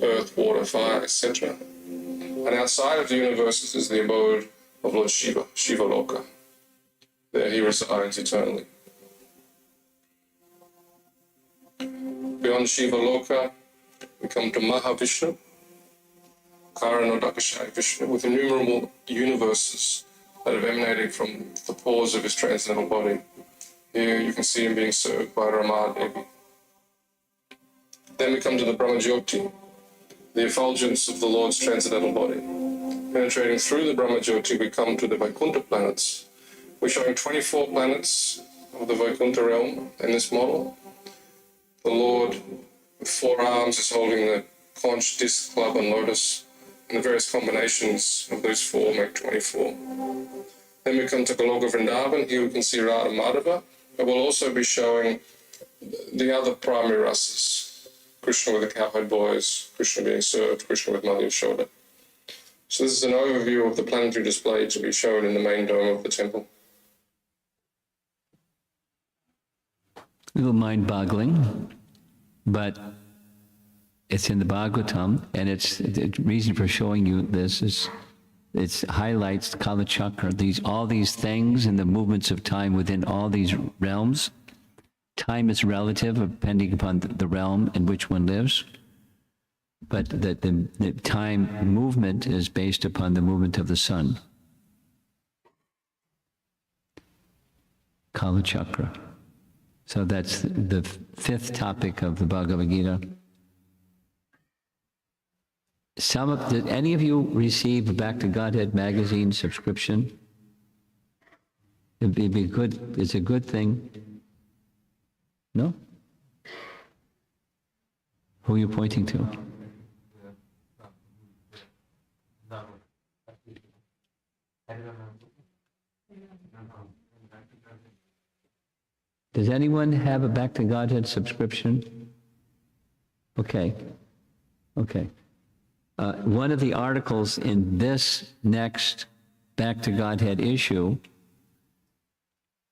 earth, water, fire, etc. And outside of the universe is the abode of Lord Shiva, Shiva Loka. There he resides eternally. Beyond Shiva Loka, we come to Mahavishnu, Karanodakashaya Vishnu, with innumerable universes that have emanated from the pores of his transcendental body. Here you can see him being served by Rama Devi. Then we come to the Brahmajyoti, the effulgence of the Lord's transcendental body. Penetrating through the Brahmajyoti, we come to the Vaikuntha planets. We're showing 24 planets of the Vaikuntha realm in this model. The Lord with 4 arms is holding the conch, disc, club, and lotus, and the various combinations of those 4 make 24. Then we come to Goloka Vrindavan. Here we can see Radha Madhava, but we'll also be showing the other primary rasas. Krishna with the cowhide boys, Krishna being served, Krishna with Mother Yashoda. So this is an overview of the planetary display to be shown in the main dome of the temple. A little mind-boggling, but it's in the Bhagavatam, and it's the reason for showing you this is it highlights Kala Chakra, all these things and the movements of time within all these realms. Time is relative, depending upon the realm in which one lives, but the time movement is based upon the movement of the sun. Kala Chakra. So that's the 5th topic of the Bhagavad Gita. Did any of you receive a Back to Godhead magazine subscription? It'd be good. It's a good thing. No? Who are you pointing to? Does anyone have a Back to Godhead subscription? Okay. One of the articles in this next Back to Godhead issue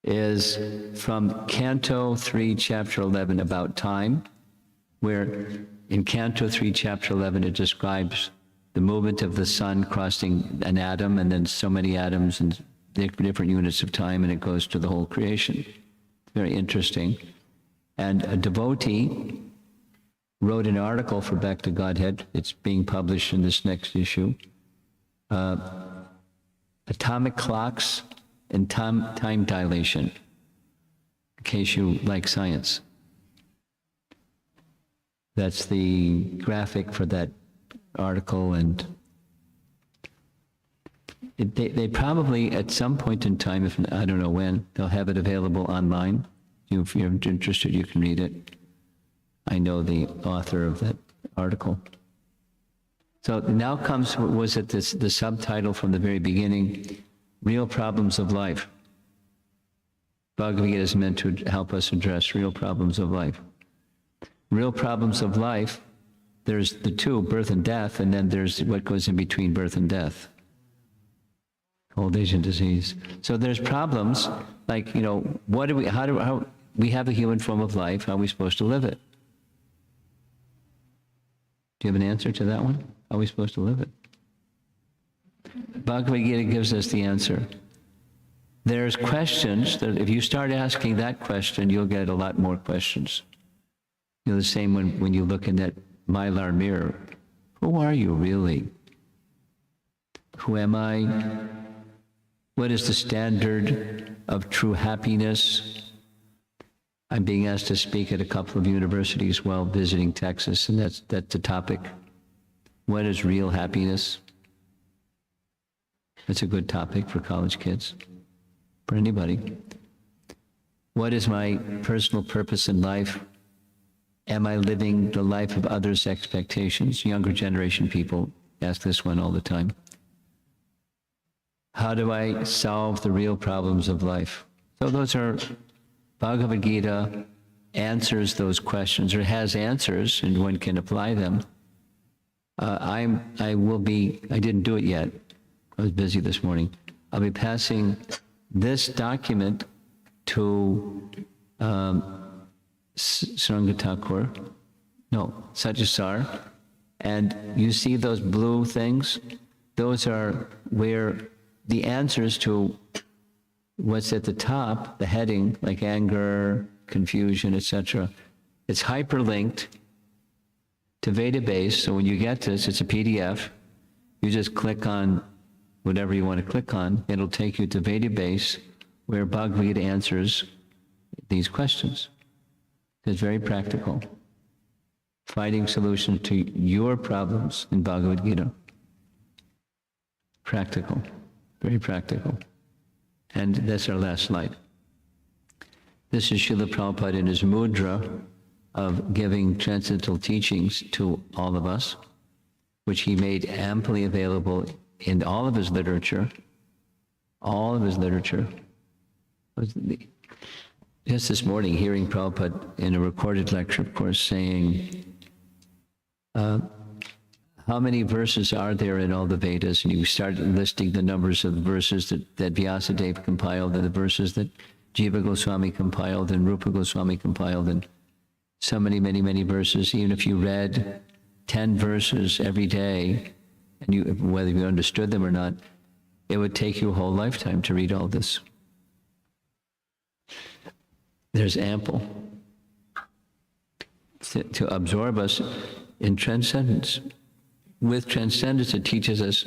is from Canto 3, Chapter 11, about time, where in Canto 3, Chapter 11, it describes the movement of the sun crossing an atom, and then so many atoms and different units of time, and it goes to the whole creation. Very interesting. And a devotee wrote an article for Back to Godhead. It's being published in this next issue. Atomic clocks and time dilation, in case you like science. That's the graphic for that article, and they probably at some point in time, if I don't know when, they'll have it available online. If you're interested, you can read it. I know the author of that article. So now was it the subtitle from the very beginning, Real Problems of Life. Bhagavad Gita is meant to help us address real problems of life. Real problems of life, there's the two, birth and death, and then there's what goes in between birth and death. Old age and disease. So there's problems like, how we have a human form of life, how are we supposed to live it? Do you have an answer to that one? How are we supposed to live it? Bhagavad Gita gives us the answer. There's questions that if you start asking that question, you'll get a lot more questions. The same when you look in that mylar mirror. Who are you really? Who am I? What is the standard of true happiness? I'm being asked to speak at a couple of universities while visiting Texas, and that's the topic. What is real happiness? That's a good topic for college kids, for anybody. What is my personal purpose in life? Am I living the life of others' expectations? Younger generation people ask this one all the time. How do I solve the real problems of life? So those are, Bhagavad Gita answers those questions, or has answers, and one can apply them. I didn't do it yet. I was busy this morning. I'll be passing this document to Sajasar, and you see those blue things? Those are where the answers to what's at the top, the heading, like anger, confusion, etc. It's hyperlinked to database, so when you get this, it's a PDF. You just click on whatever you want to click on. It'll take you to database where Bhagavad Gita answers these questions. It's very practical. Finding solutions to your problems in Bhagavad Gita. Practical, very practical. And that's our last slide. This is Srila Prabhupada in his mudra of giving transcendental teachings to all of us, which he made amply available in all of his literature. All of his literature. Just this morning, hearing Prabhupada in a recorded lecture, of course, saying, how many verses are there in all the Vedas? And you start listing the numbers of the verses that Vyasadeva compiled, and the verses that Jiva Goswami compiled, and Rupa Goswami compiled, and so many, many, many verses. Even if you read 10 verses every day, and whether you understood them or not, it would take you a whole lifetime to read all this. There's ample to absorb us in transcendence. With transcendence, it teaches us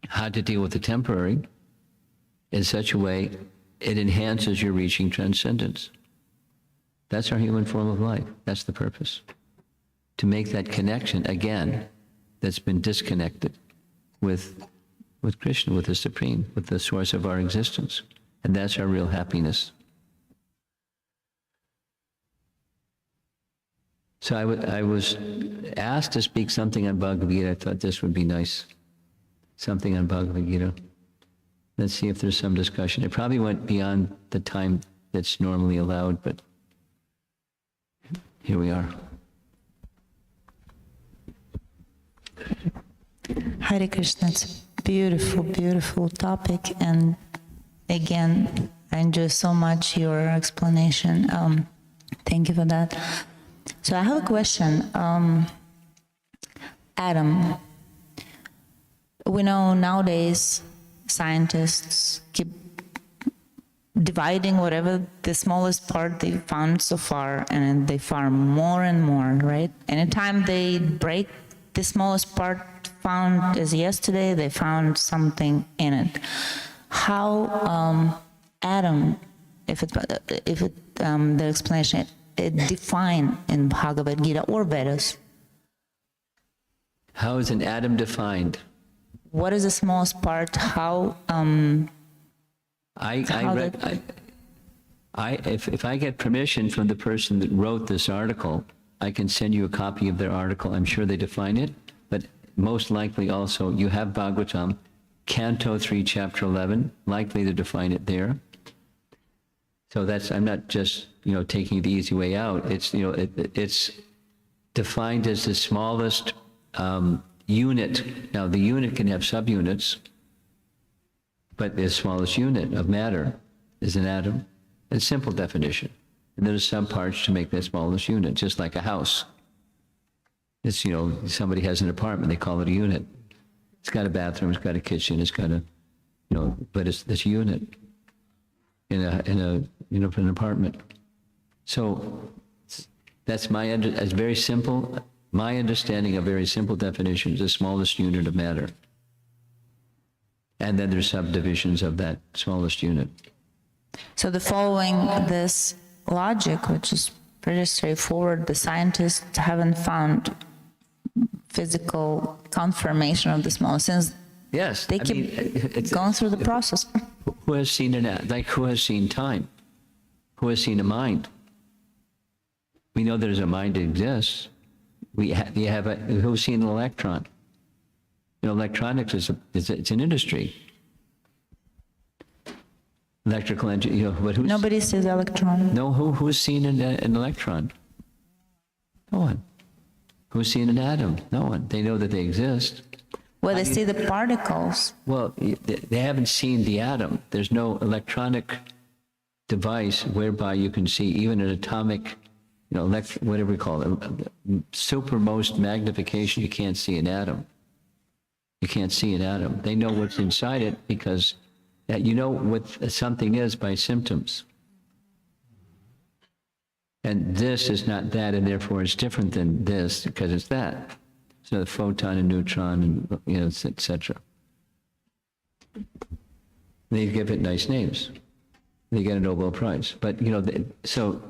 how to deal with the temporary in such a way it enhances your reaching transcendence. That's our human form of life. That's the purpose. To make that connection again that's been disconnected with Krishna, with the Supreme, with the source of our existence. And that's our real happiness. So I was asked to speak something on Bhagavad Gita. I thought this would be nice. Something on Bhagavad Gita. Let's see if there's some discussion. It probably went beyond the time that's normally allowed, but here we are. Hare Krishna, it's a beautiful, beautiful topic. And again, I enjoy so much your explanation. Thank you for that. So I have a question. Adam, we know nowadays scientists keep dividing whatever the smallest part they found so far, and they find more and more, right? Anytime they break the smallest part found as yesterday, they found something in it. How Adam, the explanation, it defined in Bhagavad Gita or Vedas? How is an atom defined? What is the smallest part? How? If I get permission from the person that wrote this article, I can send you a copy of their article. I'm sure they define it, but most likely also you have Bhagavatam, Canto 3, Chapter 11, likely to define it there. So that's, I'm not just, taking the easy way out. It's, it's defined as the smallest unit. Now, the unit can have subunits, but the smallest unit of matter is an atom. It's a simple definition. And there's subparts to make that smallest unit, just like a house. It's, somebody has an apartment, they call it a unit. It's got a bathroom, it's got a kitchen, it's got a, but it's a unit in an apartment. So that's that's very simple. My understanding of very simple definitions, the smallest unit of matter. And then there's subdivisions of that smallest unit. So following this logic, which is pretty straightforward, the scientists haven't found physical confirmation of the smallest, since Yes. they keep going through the process. Who has seen who has seen time? Who has seen a mind? We know there's a mind that exists. Who's seen an electron? Electronics it's an industry. Electrical engineering, but who's... Nobody sees electron. No, who's seen an electron? No one. Who's seen an atom? No one. They know that they exist. Well, they see the particles. Well, they haven't seen the atom. There's no electronic device whereby you can see even an atomic, whatever we call it, supermost magnification. You can't see an atom. You can't see an atom. They know what's inside it because you know what something is by symptoms. And this is not that, and therefore it's different than this because it's that. So the photon and neutron and, etc. They give it nice names. They get a Nobel Prize. But, so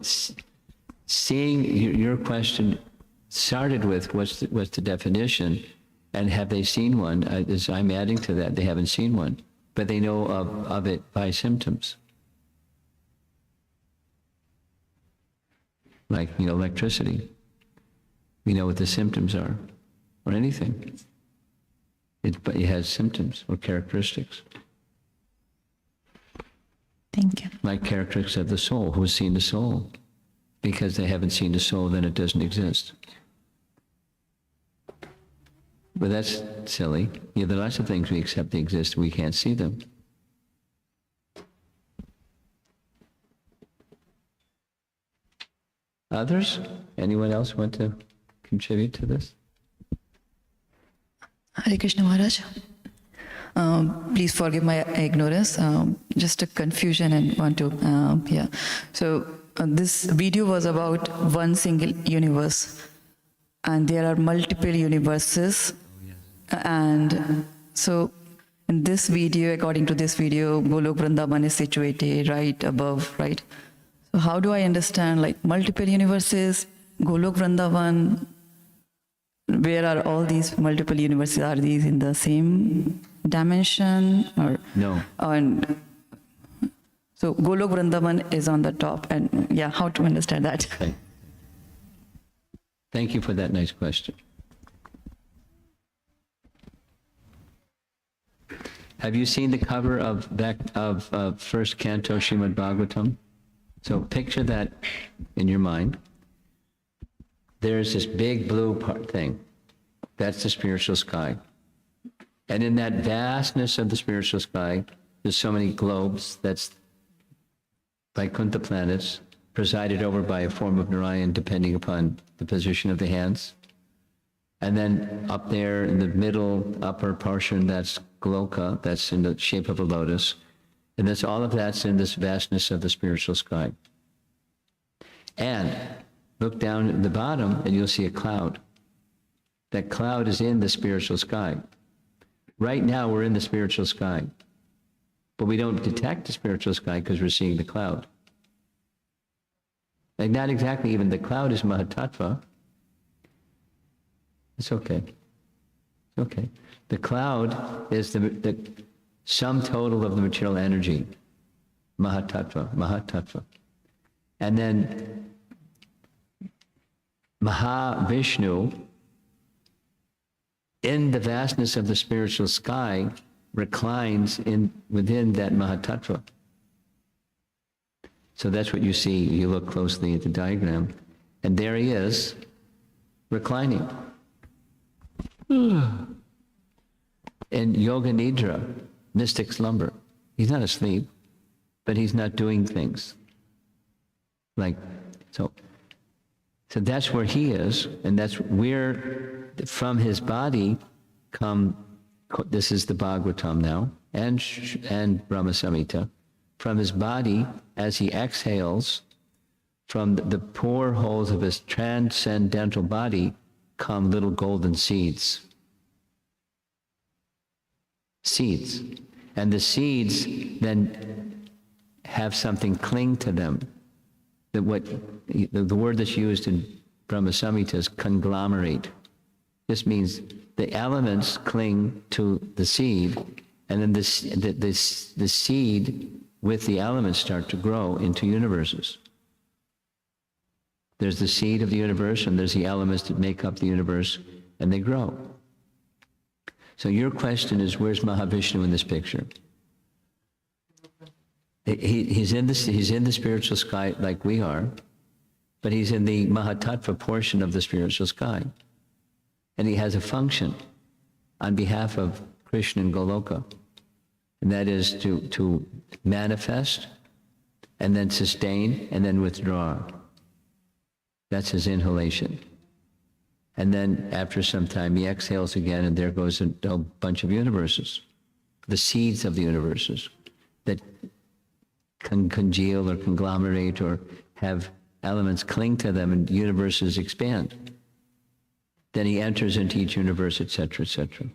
seeing your question started with what's the definition, and have they seen one? As I'm adding to that, they haven't seen one, but they know of it by symptoms. Like, electricity. We know what the symptoms are, or anything. But it has symptoms or characteristics. Thank you. Like characteristics of the soul. Who's seen the soul? Because they haven't seen the soul, then it doesn't exist. But that's silly. There are lots of things we accept they exist, we can't see them. Others? Anyone else want to contribute to this? Hare Krishna Maharaj. Please forgive my ignorance. Just a confusion and want to, yeah. So this video was about one single universe, and there are multiple universes. And so in this video, according to this video, Golok Vrindavan is situated right above, right? So how do I understand, like, multiple universes, Golok Vrindavan? Where are all these multiple universes? Are these in the same dimension, or No. And so Golok Vrindavan is on the top, and yeah, how to understand that? Okay. Thank you for that nice question. Have you seen the cover of first canto Srimad Bhagavatam? So picture that in your mind. There's this big blue thing. That's the spiritual sky. And in that vastness of the spiritual sky, there's so many globes. That's Vaikuntha planets, presided over by a form of Narayan, depending upon the position of the hands. And then up there in the middle, upper portion, that's Goloka, that's in the shape of a lotus. And that's all of that's in this vastness of the spiritual sky. And look down at the bottom and you'll see a cloud. That cloud is in the spiritual sky. Right now we're in the spiritual sky. But we don't detect the spiritual sky because we're seeing the cloud. Like not exactly even the cloud is Mahatattva. It's okay. It's okay. The cloud is the sum total of the material energy. Mahatattva. And then Mahavishnu, in the vastness of the spiritual sky, reclines within that Mahatattva. So that's what you see. You look closely at the diagram. And there he is, reclining. In Yoga Nidra, mystic slumber. He's not asleep, but he's not doing things. Like, so that's where he is, and that's where from his body come, this is the Bhagavatam now, and Brahma Samhita. From his body, as he exhales, from the pore holes of his transcendental body come little golden seeds. Seeds. And the seeds then have something cling to them. The word that's used in Brahma Samhita is conglomerate. This means the elements cling to the seed, and then the seed with the elements start to grow into universes. There's the seed of the universe, and there's the elements that make up the universe, and they grow. So your question is, where's Mahavishnu in this picture? He's in the spiritual sky like we are, but he's in the Mahatattva portion of the spiritual sky. And he has a function on behalf of Krishna and Goloka, and that is to manifest, and then sustain, and then withdraw. That's his inhalation. And then after some time, he exhales again, and there goes a bunch of universes, the seeds of the universes that can congeal or conglomerate or have elements cling to them, and universes expand. Then he enters into each universe, etc., etc.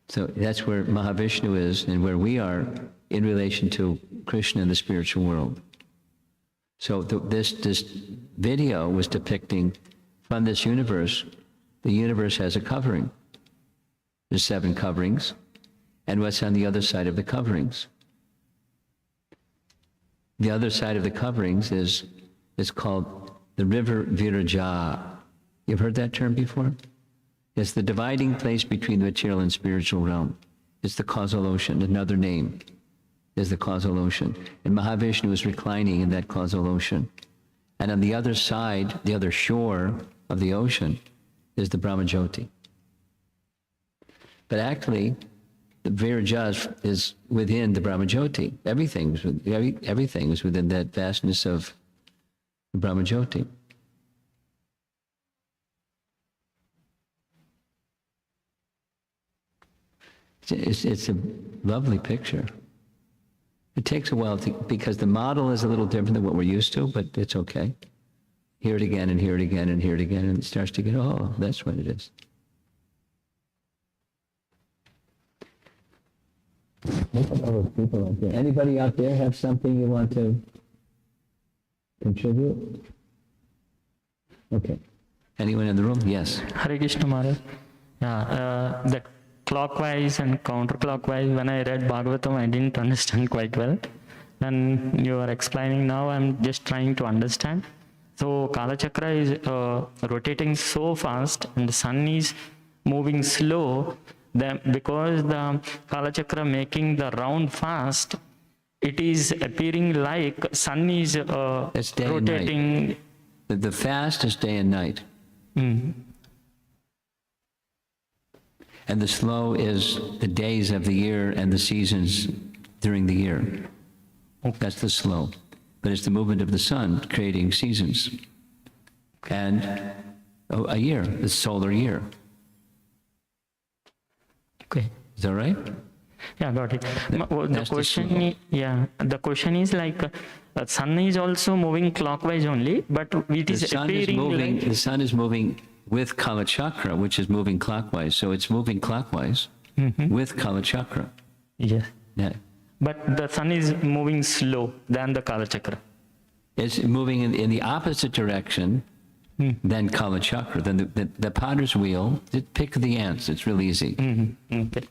So that's where Mahavishnu is, and where we are in relation to Krishna in the spiritual world. So this video was depicting from this universe, the universe has a covering. There's 7 coverings, and what's on the other side of the coverings? The other side of the coverings is called the river Viraja. You've heard that term before? It's the dividing place between the material and spiritual realm. It's the causal ocean. Another name is the causal ocean. And Mahavishnu is reclining in that causal ocean. And on the other side, the other shore of the ocean, is the Brahmajyoti. But actually, the Viraja is within the Brahmajyoti. Everything is within that vastness of the Brahmajyoti. It's a lovely picture. It takes a while because the model is a little different than what we're used to, but it's okay. Hear it again and hear it again and hear it again, and it starts to get, oh, that's what it is. Look at all those people out there. Anybody out there have something you want to contribute? Okay. Anyone in the room? Yes. Hare Krishna Maharaj. Yeah, the clockwise and counterclockwise, when I read Bhagavatam, I didn't understand quite well. And you are explaining now, I'm just trying to understand. So Kala Chakra is rotating so fast, and the sun is moving slow. Then because the Kala Chakra making the round fast, it is appearing like sun is It's day rotating. and night. The fast is day and night. Mm. And the slow is the days of the year and the seasons during the year. That's the slow. But it's the movement of the sun creating seasons. And a year, the solar year. Okay. Is that right? Yeah, got it. The That's the question, slow. the question is like, sun is also moving clockwise only, but it is appearing like. The sun is moving with Kala Chakra, which is moving clockwise. So it's moving clockwise with Kala Chakra. Yes. Yeah. But the sun is moving slow than the Kala Chakra. It's moving in the opposite direction than Kala Chakra. Then the potter's wheel, pick the ants. It's real easy. Okay.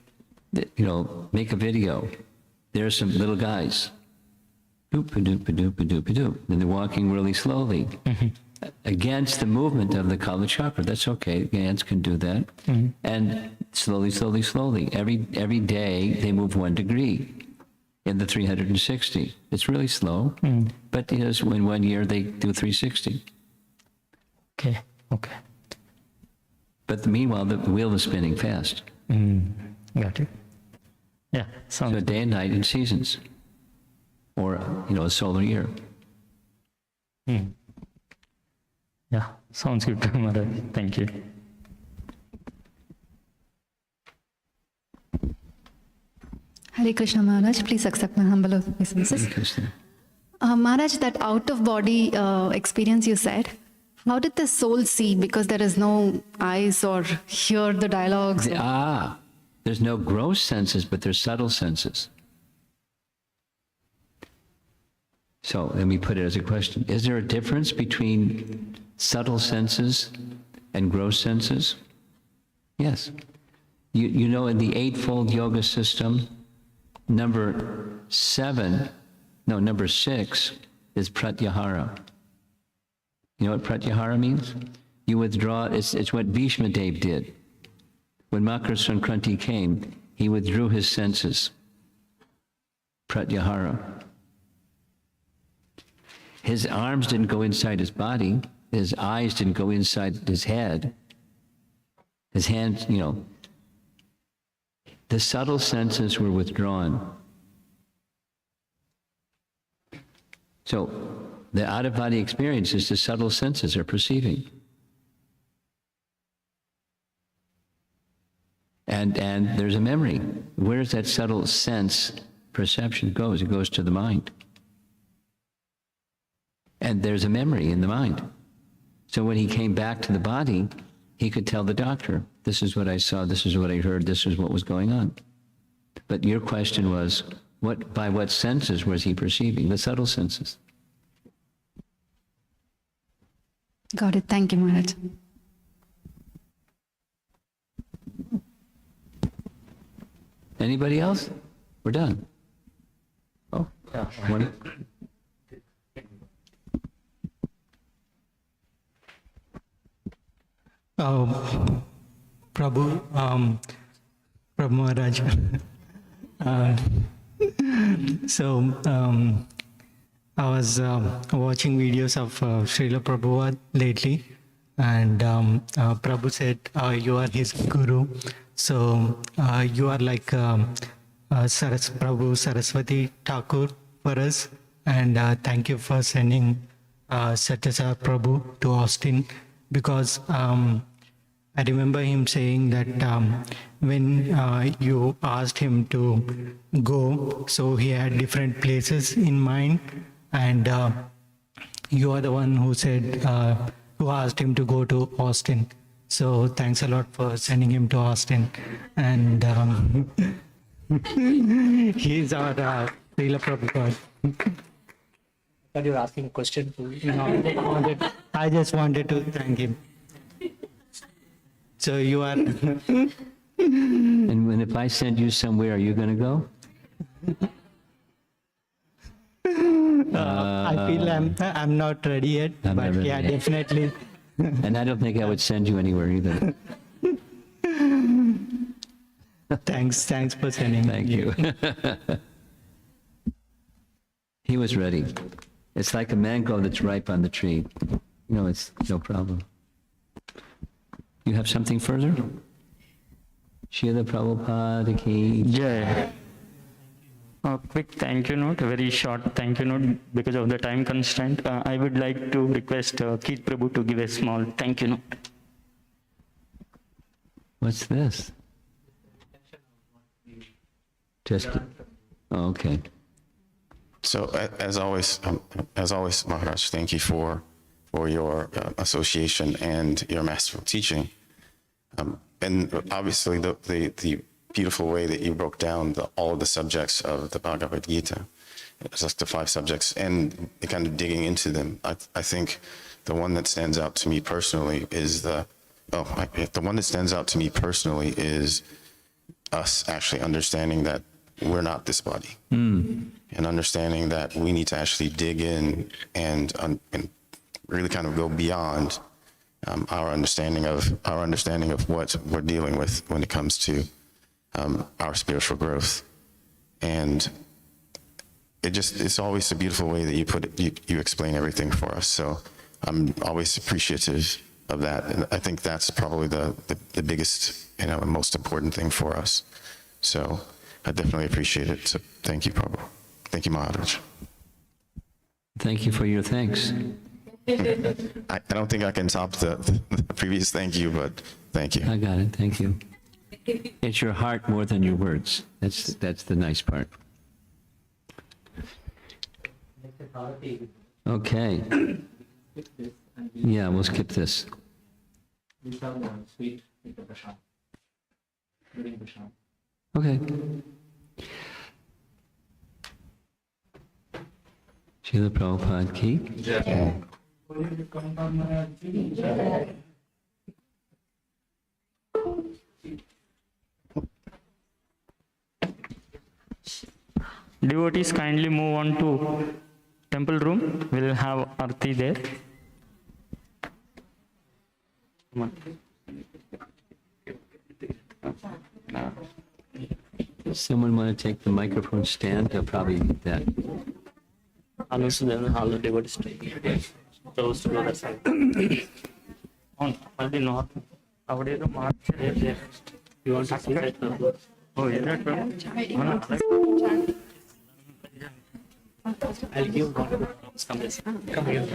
You know, make a video. There's some little guys. Doop-a-doop-a-doop-a-doop-a-doop. And they're walking really slowly against the movement of the Kala Chakra. That's okay. Ants can do that. And slowly, slowly, slowly. Every day they move 1 degree. in the 360. It's really slow, but yes, in 1 year they do 360. Okay. Okay. But meanwhile, the wheel is spinning fast. Got it. Yeah. So Sounds day and night in seasons, or a solar year. Yeah. Sounds good, Maharaj. Thank you. Hare Krishna Maharaj, please accept my humble obeisances. Interesting. Maharaj, that out of body experience you said, how did the soul see? Because there is no eyes or hear the dialogues. There's no gross senses, but there's subtle senses. So let me put it as a question. Is there a difference between subtle senses and gross senses? Yes. You know, in the Eightfold Yoga system, number 6 is pratyahara. You know what pratyahara means? You withdraw, it's what Bhishma Dev did. When Makar Sankranti came, he withdrew his senses. Pratyahara. His arms didn't go inside his body. His eyes didn't go inside his head. His hands, the subtle senses were withdrawn. So the out-of-body experience is the subtle senses are perceiving. And there's a memory. Where does that subtle sense perception goes? It goes to the mind. And there's a memory in the mind. So when he came back to the body, he could tell the doctor, this is what I saw, this is what I heard, this is what was going on. But your question was, by what senses was he perceiving? The subtle senses. Got it. Thank you, Maharaj. Anybody else? We're done. Oh, yeah. One. Prabhu Maharaj. I was watching videos of Srila Prabhupada lately, and Prabhu said you are his guru. So you are like Prabhu Saraswati Thakur for us, and thank you for sending Satyasar Prabhu to Austin, because I remember him saying that when you asked him to go, so he had different places in mind, and you are the one who said, who asked him to go to Austin. So thanks a lot for sending him to Austin. And he's our Srila Prabhupada. But you're asking a question to I just wanted to thank him. So you are. And if I send you somewhere, are you going to go? I feel I'm not ready yet, I'm but not ready yeah, yet. definitely. And I don't think I would send you anywhere either. Thanks for sending. Thank you. He was ready. It's like a mango that's ripe on the tree. It's no problem. You have something further? Srila Prabhupada ki. Yeah. A quick thank you note, a very short thank you note because of the time constraint. I would like to request Keith Prabhu to give a small thank you note. What's this? Just. Oh, okay. So as always, Maharaj, thank you for your association and your masterful teaching. And obviously the beautiful way that you broke down all of the subjects of the Bhagavad Gita, just the 5 subjects, and kind of digging into them. I think the one that stands out to me personally is us actually understanding that we're not this body, and understanding that we need to actually dig in and really kind of go beyond our understanding of what we're dealing with when it comes to our spiritual growth. And it's always a beautiful way that you put it, you explain everything for us. So I'm always appreciative of that. And I think that's probably the biggest, and most important thing for us. So I definitely appreciate it. So thank you, Prabhu. Thank you, Maharaj. Thank you for your thanks. I don't think I can top the previous thank you, but thank you. I got it. Thank you. It's your heart more than your words. That's the nice part. Okay. Yeah, we'll skip this. Okay. Srila Prabhupada ki. Devotees, kindly move on to temple room. We'll have Aarti there. Come on. Someone want to take the microphone stand? They'll probably need that. Also, then all the devotees close to the other side. Only north. Out of the march. You want to see that? Oh, is that right? I'll give one. Come this. Come here.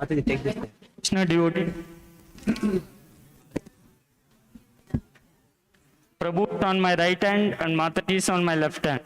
I think take this. Krishna devotee. Prabhu is on my right hand and Mataji is on my left hand.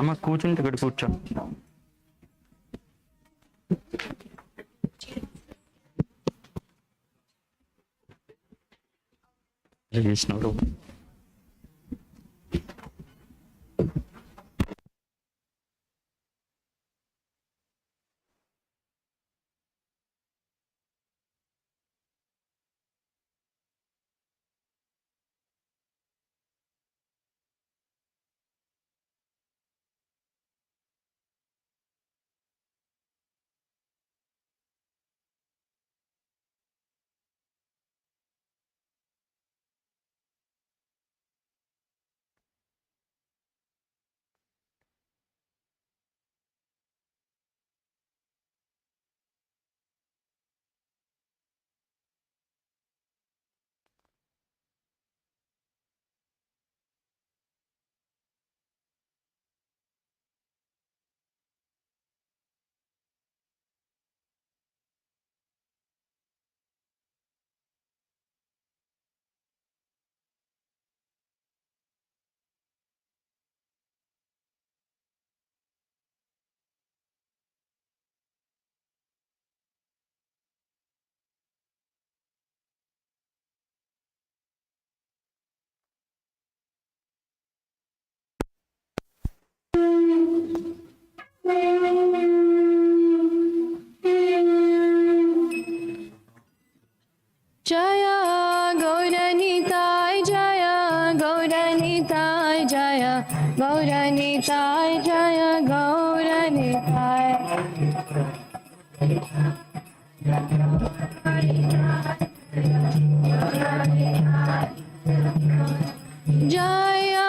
అమ్మ కూర్చుంటే ఇక్కడ కూర్చో చేసినారు Jaya Gauranitai Jaya Gauranitai Jaya Gauranitai Jaya Gauranitai Jaya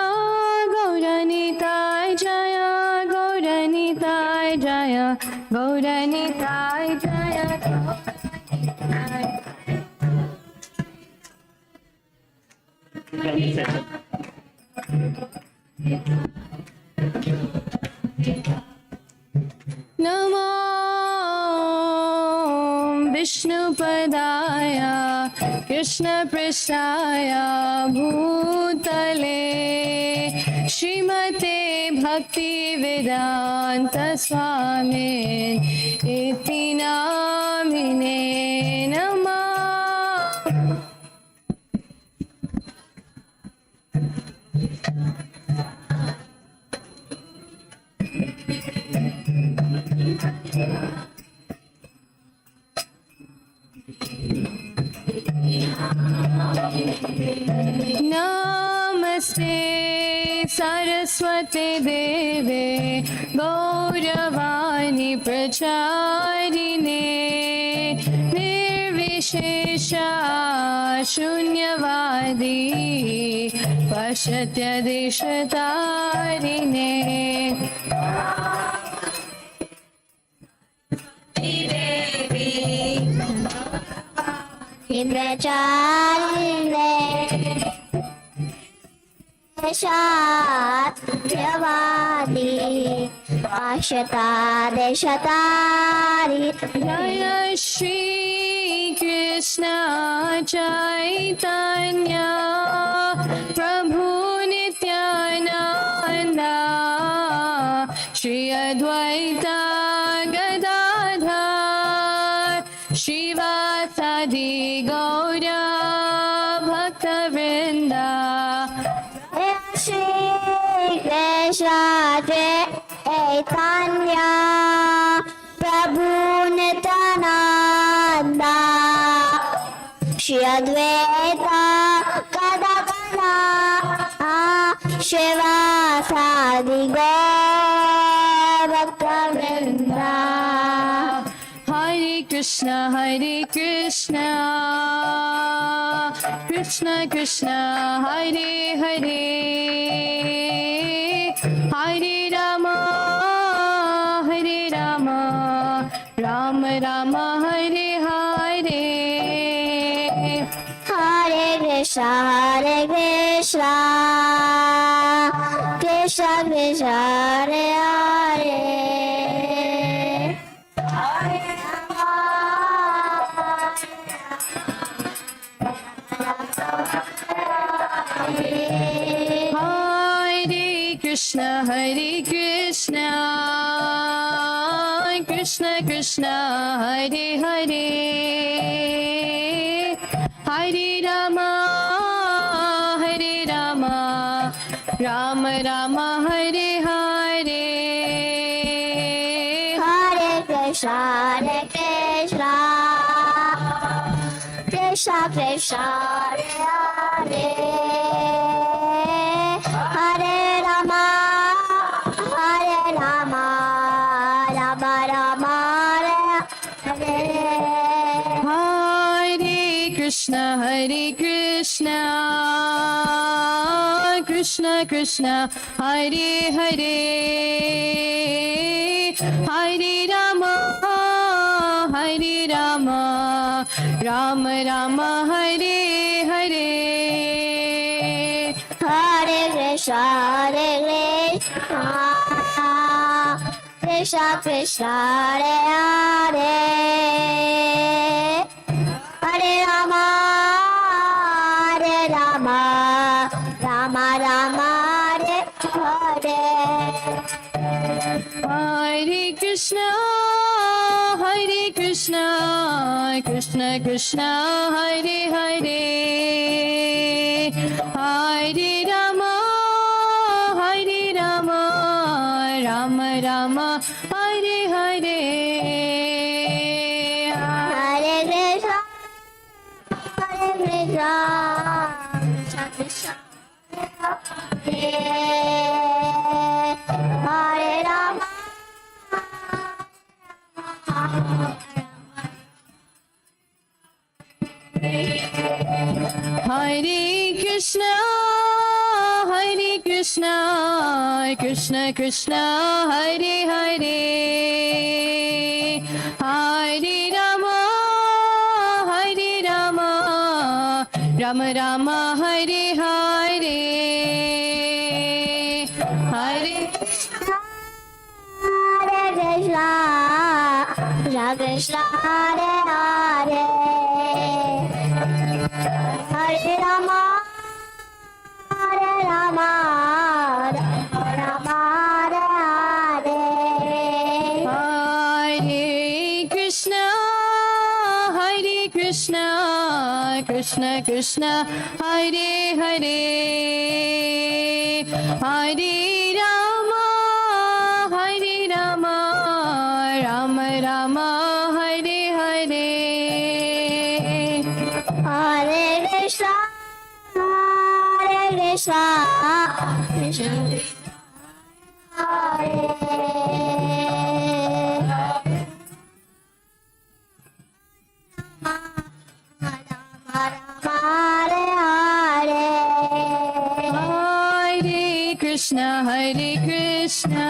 Gauranitai Jaya Gauranitai Jaya Gauranitai Jaya Namo Vishnupadaya Krishna Prishtaya Bhutale Srimate Bhakti Vedanta Swami Iti Namine Namah Saraswati देवे गौरवाणी प्रचारिणे निर्विशेषा शून्यवादी पश्यत्य देशतारिणे प्रचारिणे शास्त्रवादी पाशता देशतारि जय श्री कृष्ण चैतन्य प्रभु नित्यानंद श्री अद्वैता गदाधर श्रीवासादि गौर भक्तवृंदा श्री कृष्ण चैतन्य प्रभु नित्यानंद श्री अद्वैता गदाधर शिवासादि गौर भक्तवृंदा Hare Krishna, Krishna Krishna, Hare Hare, Hare Rama, Rama Rama, Hare Hare. Hare Krishna, Krishna Krishna, Hare Hare. Hare Krishna, Krishna Krishna, Hare Hare, Hare Rama, Rama Rama, Hare Hare. Hare Krishna, Krishna Krishna, Hare Hare. Hare Rama, Rama Rama, Hare Hare. Hare Krishna, Krishna Krishna, Hare Hare, Hare Rama, Rama Rama, Hare Hare. Hare Krishna, Krishna Krishna, Hare Hare. Hare Rama, Rama Rama, Hare Hare. Hare Krishna, Krishna Krishna, Hare Hare, Hare Rama, Rama Rama, Hare Hare. Hare Krishna, Krishna Krishna, Hare Hare. Hare Rama, Hare Krishna, Krishna Krishna, Hare Hare, Hare Rama, Rama Rama, Hare Hare. Hare Krishna, Krishna Hare Hare. Hare Rama, Rama Hare Hare. Hare Krishna, Krishna Krishna, Hare Hare, Hare Rama, Rama Rama, Hare Hare. Hare Krishna, Krishna, Krishna Hare Hare Krishna,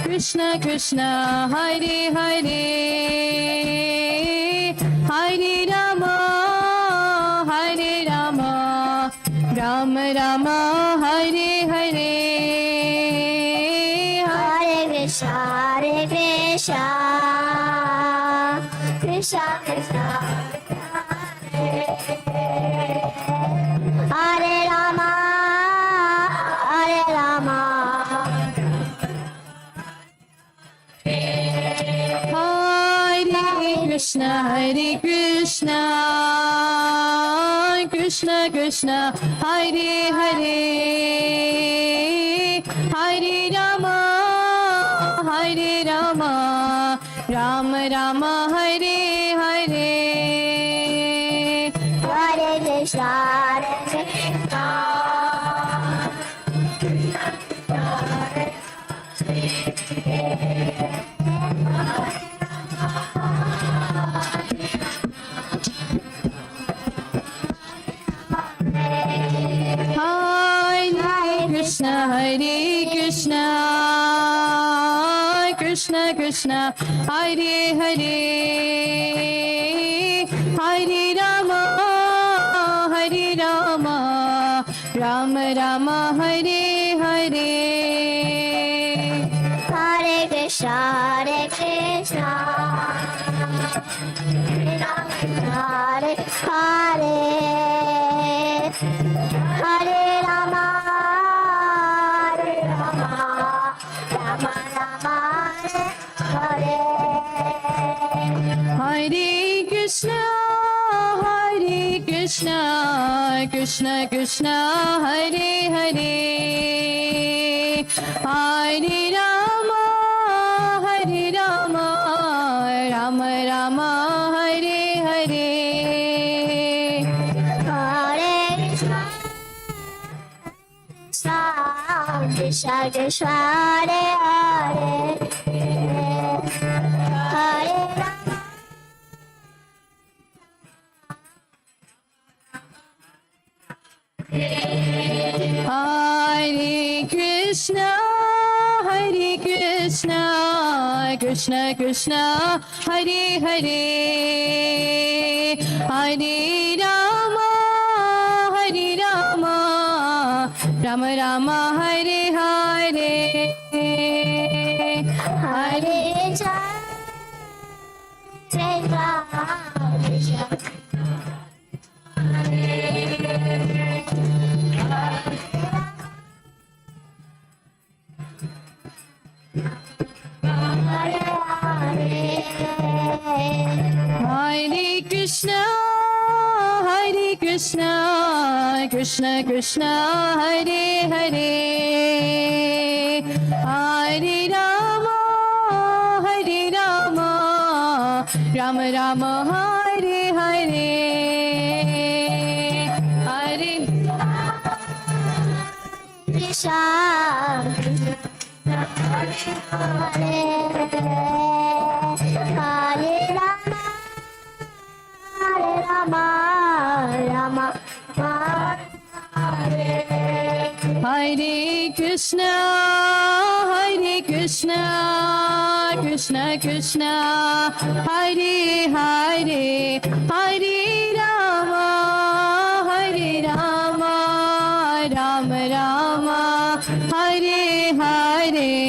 Krishna Krishna, Hare Hare, Hare Rama, Hare Rama, Rama Rama, Hare Hare, Hare Krishna, Krishna Krishna, Hare Rama, Hare Rama. Hare Krishna, Krishna Krishna, Hare Hare, Hare Rama, Hare Rama, Rama Rama, Hare Hare. Hare Krishna, Krishna. Hare Krishna, Krishna Krishna, Hare Hare, Hare Rama, Hare Rama, Rama Rama, Hare Hare. Hare Krishna, Krishna. Hare Hare, Hare Rama, Hare Rama, Rama Rama, Hare Hare Krishna, Krishna Krishna, Hare Hare, Hare Rama, Hare Rama, Rama Rama, Hare Hare. Hare Krishna, Krishna Krishna, Hare Hare, Hare Rama. Hare Krishna, Krishna Krishna, Hare Hare, Hare Rama, Hare Rama, Rama Rama, Hare Hare. Hare Krishna, Krishna Hare Krishna, Krishna Krishna, Hare Hare, Hare Rama, Hare Rama, Rama Rama, Hare Hare. Hare Krishna, Hare Rama, Hare Rama, Rama Hare Krishna, Krishna Krishna, Hare Hare, Hare Rama, Hare Rama, Rama Rama, Hare Hare.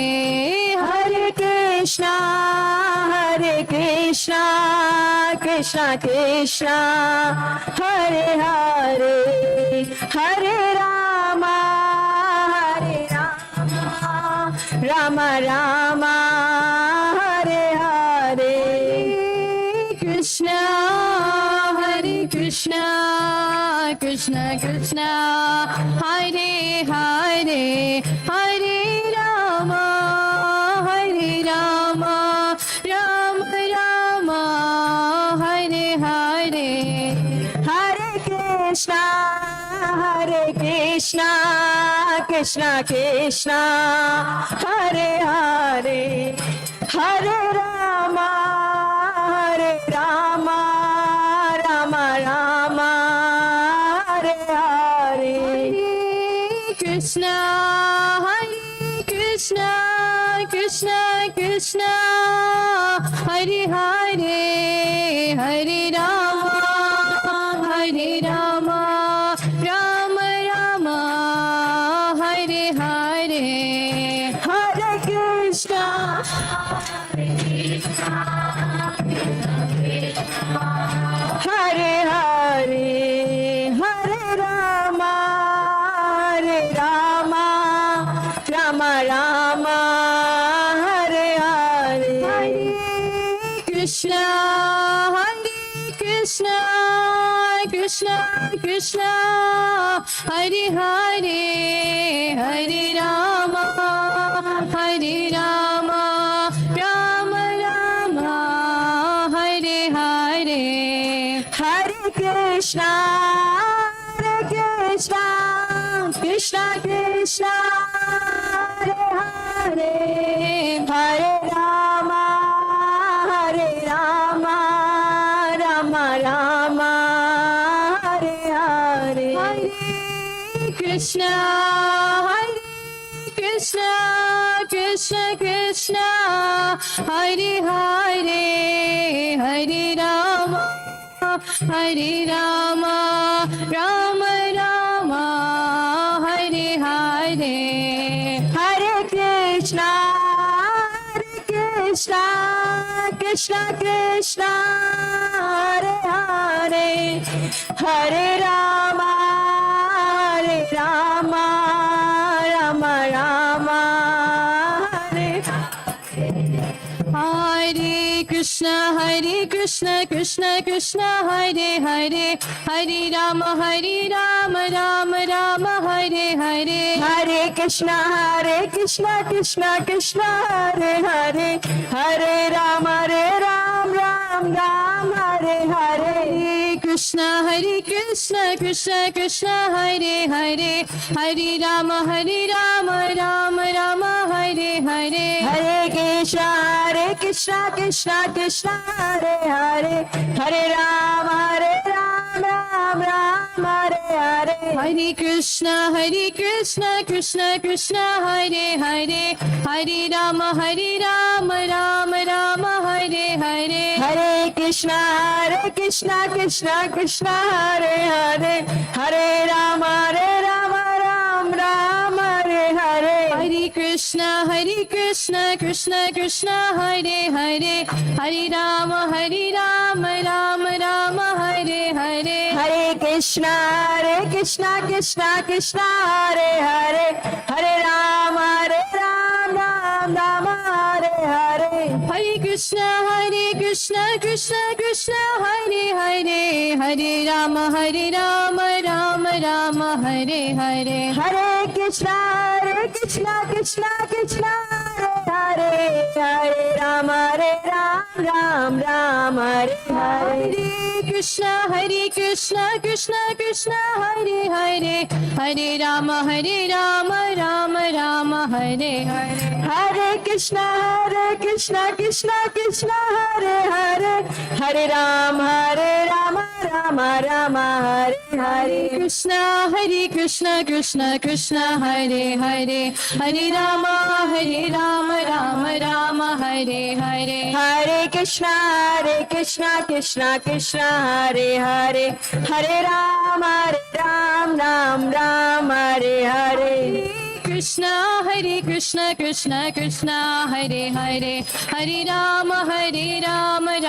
Hare Krishna, Krishna Krishna, Hare Hare, Hare Rama, Hare Rama, Rama Rama, Hare Hare. Krishna, Krishna Krishna, Hare Hare, Hare Rama, Hare Rama, Rama Rama, Hare Hare. Hare Krishna, Hare Krishna, Krishna Krishna, Hare Hare, Hare Rama, Hare Rama, Rama Rama, Hare Hare. Hare Krishna, Krishna Krishna, Hare Hare, Hare Rama, Hare Rama, Rama Rama, Hare Hare. Hare Krishna, Hare Hare, Hare Rama, Hare Rama, Rama Rama, Hare Hare. Hare Krishna, Krishna Krishna, Hare Hare, Hare Rama, Hare Rama, Rama Rama, Hare Hare. Hare Krishna, Krishna Krishna, Hare Hare, Hare Rama, Hare Rama, Rama Rama, Hare Hare. Hare Krishna, Krishna Krishna, Hare Hare, Hare Rama, Hare Rama, Rama Rama, Hare Hare. Hare Krishna, Krishna Krishna, Hare Hare, Hare Rama, Rama Rama, Hare Hare Krishna, Krishna Krishna, Hare Hare, Hare Rama, Rama Rama, Hare Hare. Hare Krishna, Krishna Krishna, Hare Hare, Hare Rama, Ram Hare Hare. Krishna, Krishna Krishna, Hare Hare, Hare Rama, Rama Rama, Hare Hare. Hare Krishna, Krishna, Hare Hare, Hare Rama, Ram Hare Hare. Hare Krishna, Krishna Krishna, Hare Hare, Hare Rama, Rama Rama, Hare Hare. Hare Krishna, Krishna Krishna, Hare Hare, Hare Rama, Ram Hare Hare. Hare Krishna, Krishna Krishna, Hare Hare, Hare Rama, Rama Rama, Hare Hare. Hare Krishna, Krishna Krishna, Hare Hare, Hare Rama, Ram Rama, Hare Hare. Hare Krishna, Krishna Krishna, Hare Hare, Hare Rama, Rama Rama, Hare Hare. Hare Krishna, Krishna Krishna, Hare Hare, Hare Rama, Ram Hare Hare. Hare Krishna, Krishna Krishna, Hare Hare, Hare Rama, Rama Rama, Hare Hare. Hare Krishna, Krishna Krishna, Hare Hare, Hare Rama, Rama Rama, Hare Hare. Krishna, Krishna Krishna, Hare Hare, Hare Rama, Rama Rama, Hare Hare. Hare Krishna, Krishna Krishna, Hare Hare, Hare Rama, Ram Hare Hare. Krishna, Krishna Krishna, Hare Hare, Hare Rama,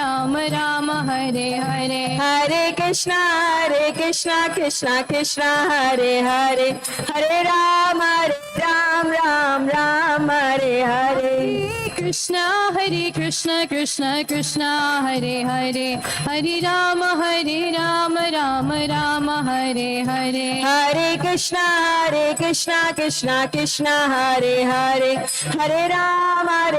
Rama Rama, Hare Hare. Hare Krishna, Krishna Krishna, Hare Hare, Hare Rama, Ram Hare Hare. Krishna, Krishna Krishna, Hare Hare, Hare Rama, Rama Rama, Hare Hare. Hare Krishna, Krishna Krishna, Hare Hare, Hare Rama,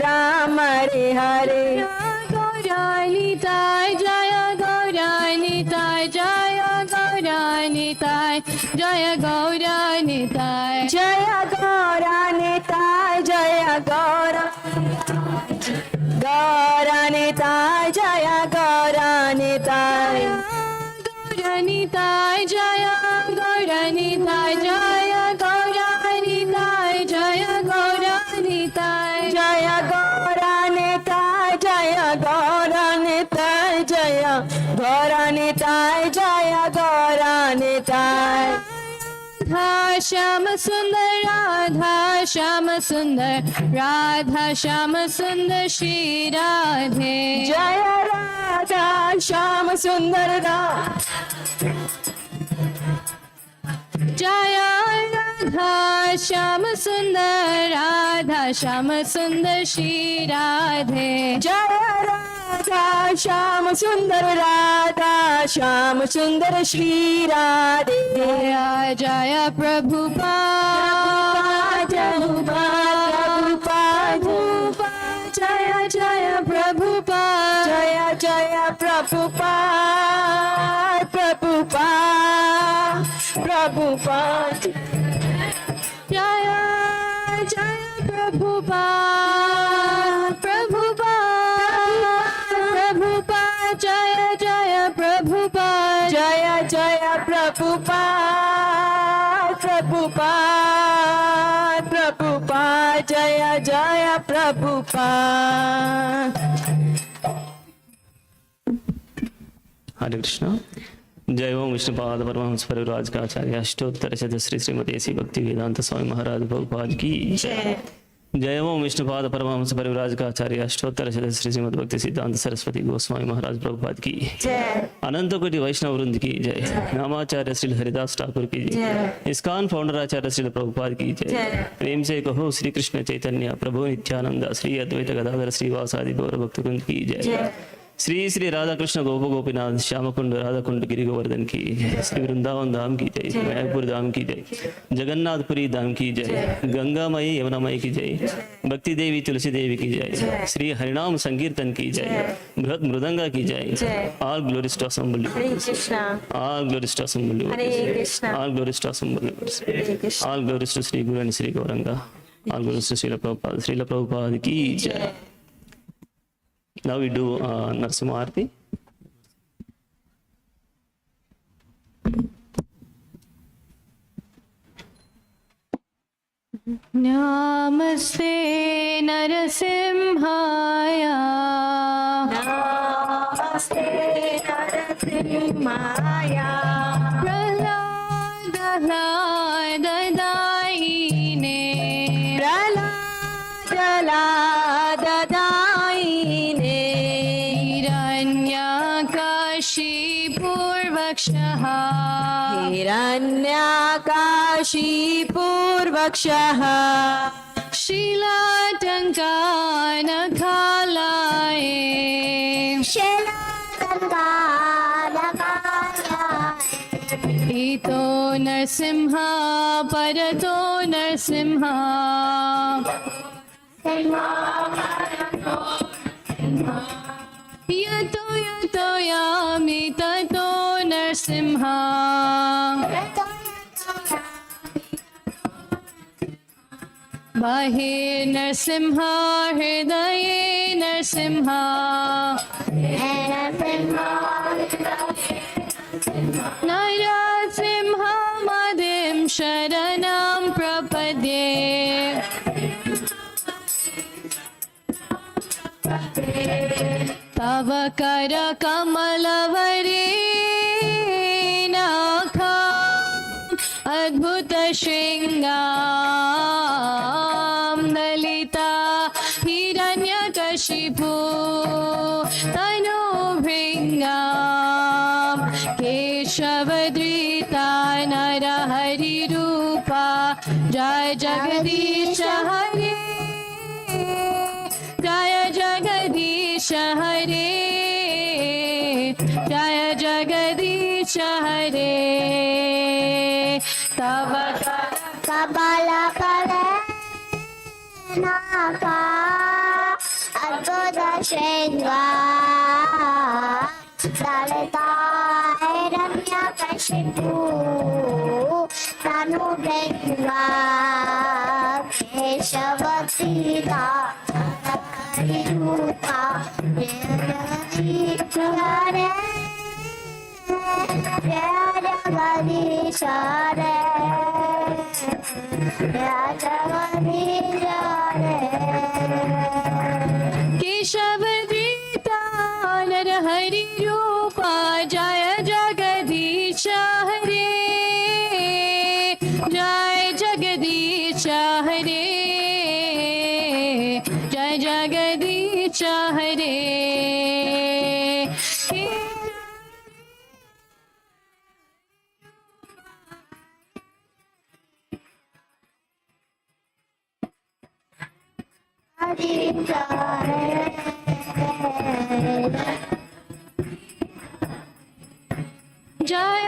Ram Hare Hare. Gaurani Tai Jaya, Gaurani Tai Jaya, Gaurani Tai Nitai, Jaya Gaura Nitai, Jaya Gaura Nitai, Jaya Gaura Nitai, Jaya Gaura Nitai, Gaura Nitai, Jaya Gaura Nitai, Jaya Gaura Nitai, Jaya Gaura Nitai, Jaya Gaura Nitai, Jaya Gaura Nitai, Jaya Gaura Nitai, Jaya Gaura Nitai. Radha Shyama Sundar, Radha Shyama Sundar, Radha Shyama Sundar Shri Radhe. Jaya Radha Shyama Sundar Jaya Radha Shyama Sundar, Radha Shyama Sundar Shri Radhe. Jaya Radha Shyama Sundar, Radha Shyama Sundar Shri Radhe. Jaya Jaya Prabhupada, Prabhupada, Jaya Jaya Prabhupada, Jaya Jaya Prabhupada, Prabhupada, Jaya Jaya Prabhupada, Prabhupada, Jaya Jaya Prabhupada, Jaya Jaya Prabhupada, Prabhupada, Jaya Jaya Prabhupada. हरे कृष्णा। जय ओम विष्णुपाद परमहंस परिव्राज का आचार्य अष्टोत्तर शत श्री श्रीमती ऐसी भक्ति वेदांत स्वामी महाराज प्रभुपाद की जय। जय ओम विष्णुपाद परमहंस परिव्राज का आचार्य अष्टोत्तर शत श्री श्रीमद भक्ति सिद्धांत सरस्वती गोस्वामी महाराज प्रभुपाद की जय। अनंत कोटि वैष्णव वृंद की जय। नामाचार्य श्री हरिदास ठाकुर की जय। इस्कॉन फाउंडर आचार्य श्री प्रभुपाद की जय। प्रेम से कहो श्री कृष्ण चैतन्य प्रभु नित्यानंद श्री अद्वैत गदाधर श्रीवासादि गौर भक्तवृंद की जय। श्री श्री राधा कृष्ण गोप गोपीनाथ श्यामकुंड राधा कुंड गिरि गोवर्धन की जय। श्री वृंदावन धाम की जय। मायापुर धाम की जय। जगन्नाथपुरी धाम की जय। गंगामयी यमुनामयी की जय। भक्ति देवी तुलसी देवी की जय। श्री हरिनाम संकीर्तन की जय। बृहद मृदंगा की जय। All glories to assembly, all glories to assembly, all glories to assembly, all glories to Shri Guru and Shri Gauranga, all glories to Srila Prabhupada की जय। Now we do Narasimha Arati. Namaste Narasimhaya, Namaste Narasimhaya, Prahlada Daine, Prahlada Daine, Hiranyakashipurvakshaha, Hiranyakashipurvakshaha, Shilatankanakalaye, Ito Narasimha, Parato Narasimha, Yato Yato Yami Tato Narasimha, Bahir Narasimha, Hridaye Narasimha, Narasimha Madim Sharanam Prapadye, Tava Kara Kamalavari Nakham Adbhuta Shringam Dalita Hiranyakashipu Tanu Bhringam Keshavadrita Narahari Rupa Jai Jagadisha Hare, Jaya Jagadisha Hare, Jaya Jagadisha Hare, Tava Kabala Naka Adbhuta Shringa Dalita Hiranyakashipu Shivu, Tanu Brahma, Keshava Sita, Hari Rupa, Jagadish Hare, Jagadish Hare, Jagadish Hare. केशवदीता Narhari रूपा जय जगदीश हरे जय जगदीश हरे जय जगदीश हरे जय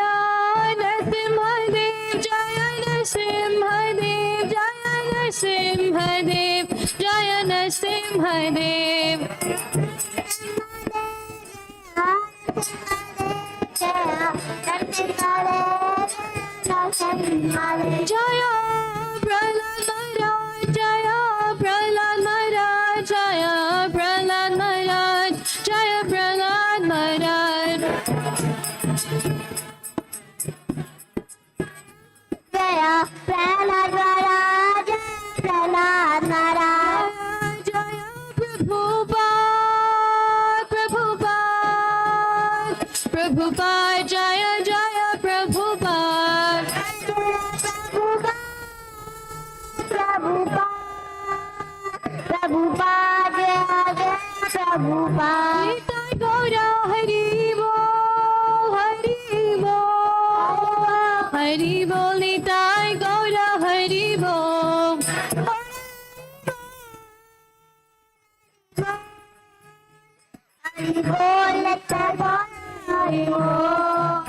नरसिंहदेव जय नरसिंहदेव जय नरसिंहदेव जय नरसिंहदेव जय प्रहलाद महाराज जय प्रहलाद महाराज जय प्रहलाद महाराज जय प्रहलाद महाराज Jaya Prahlad Maharaj, Prahlad Maharaj. जय प्रभुपाद प्रभुपाद प्रभुपाद जय जय Prabhupada Prabhupada, Jaya Jaya Prabhupada. Nitai Gaura Hari बोल हरि बोल हरि बोल निताय गौरा हरि बोल Hari Bol, Hari Bol.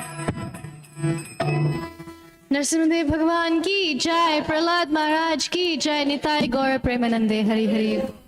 Narasimhadeva भगवान की जय, प्रहलाद महाराज की जय, निताय गौर प्रेमानंदे, हरि हरि।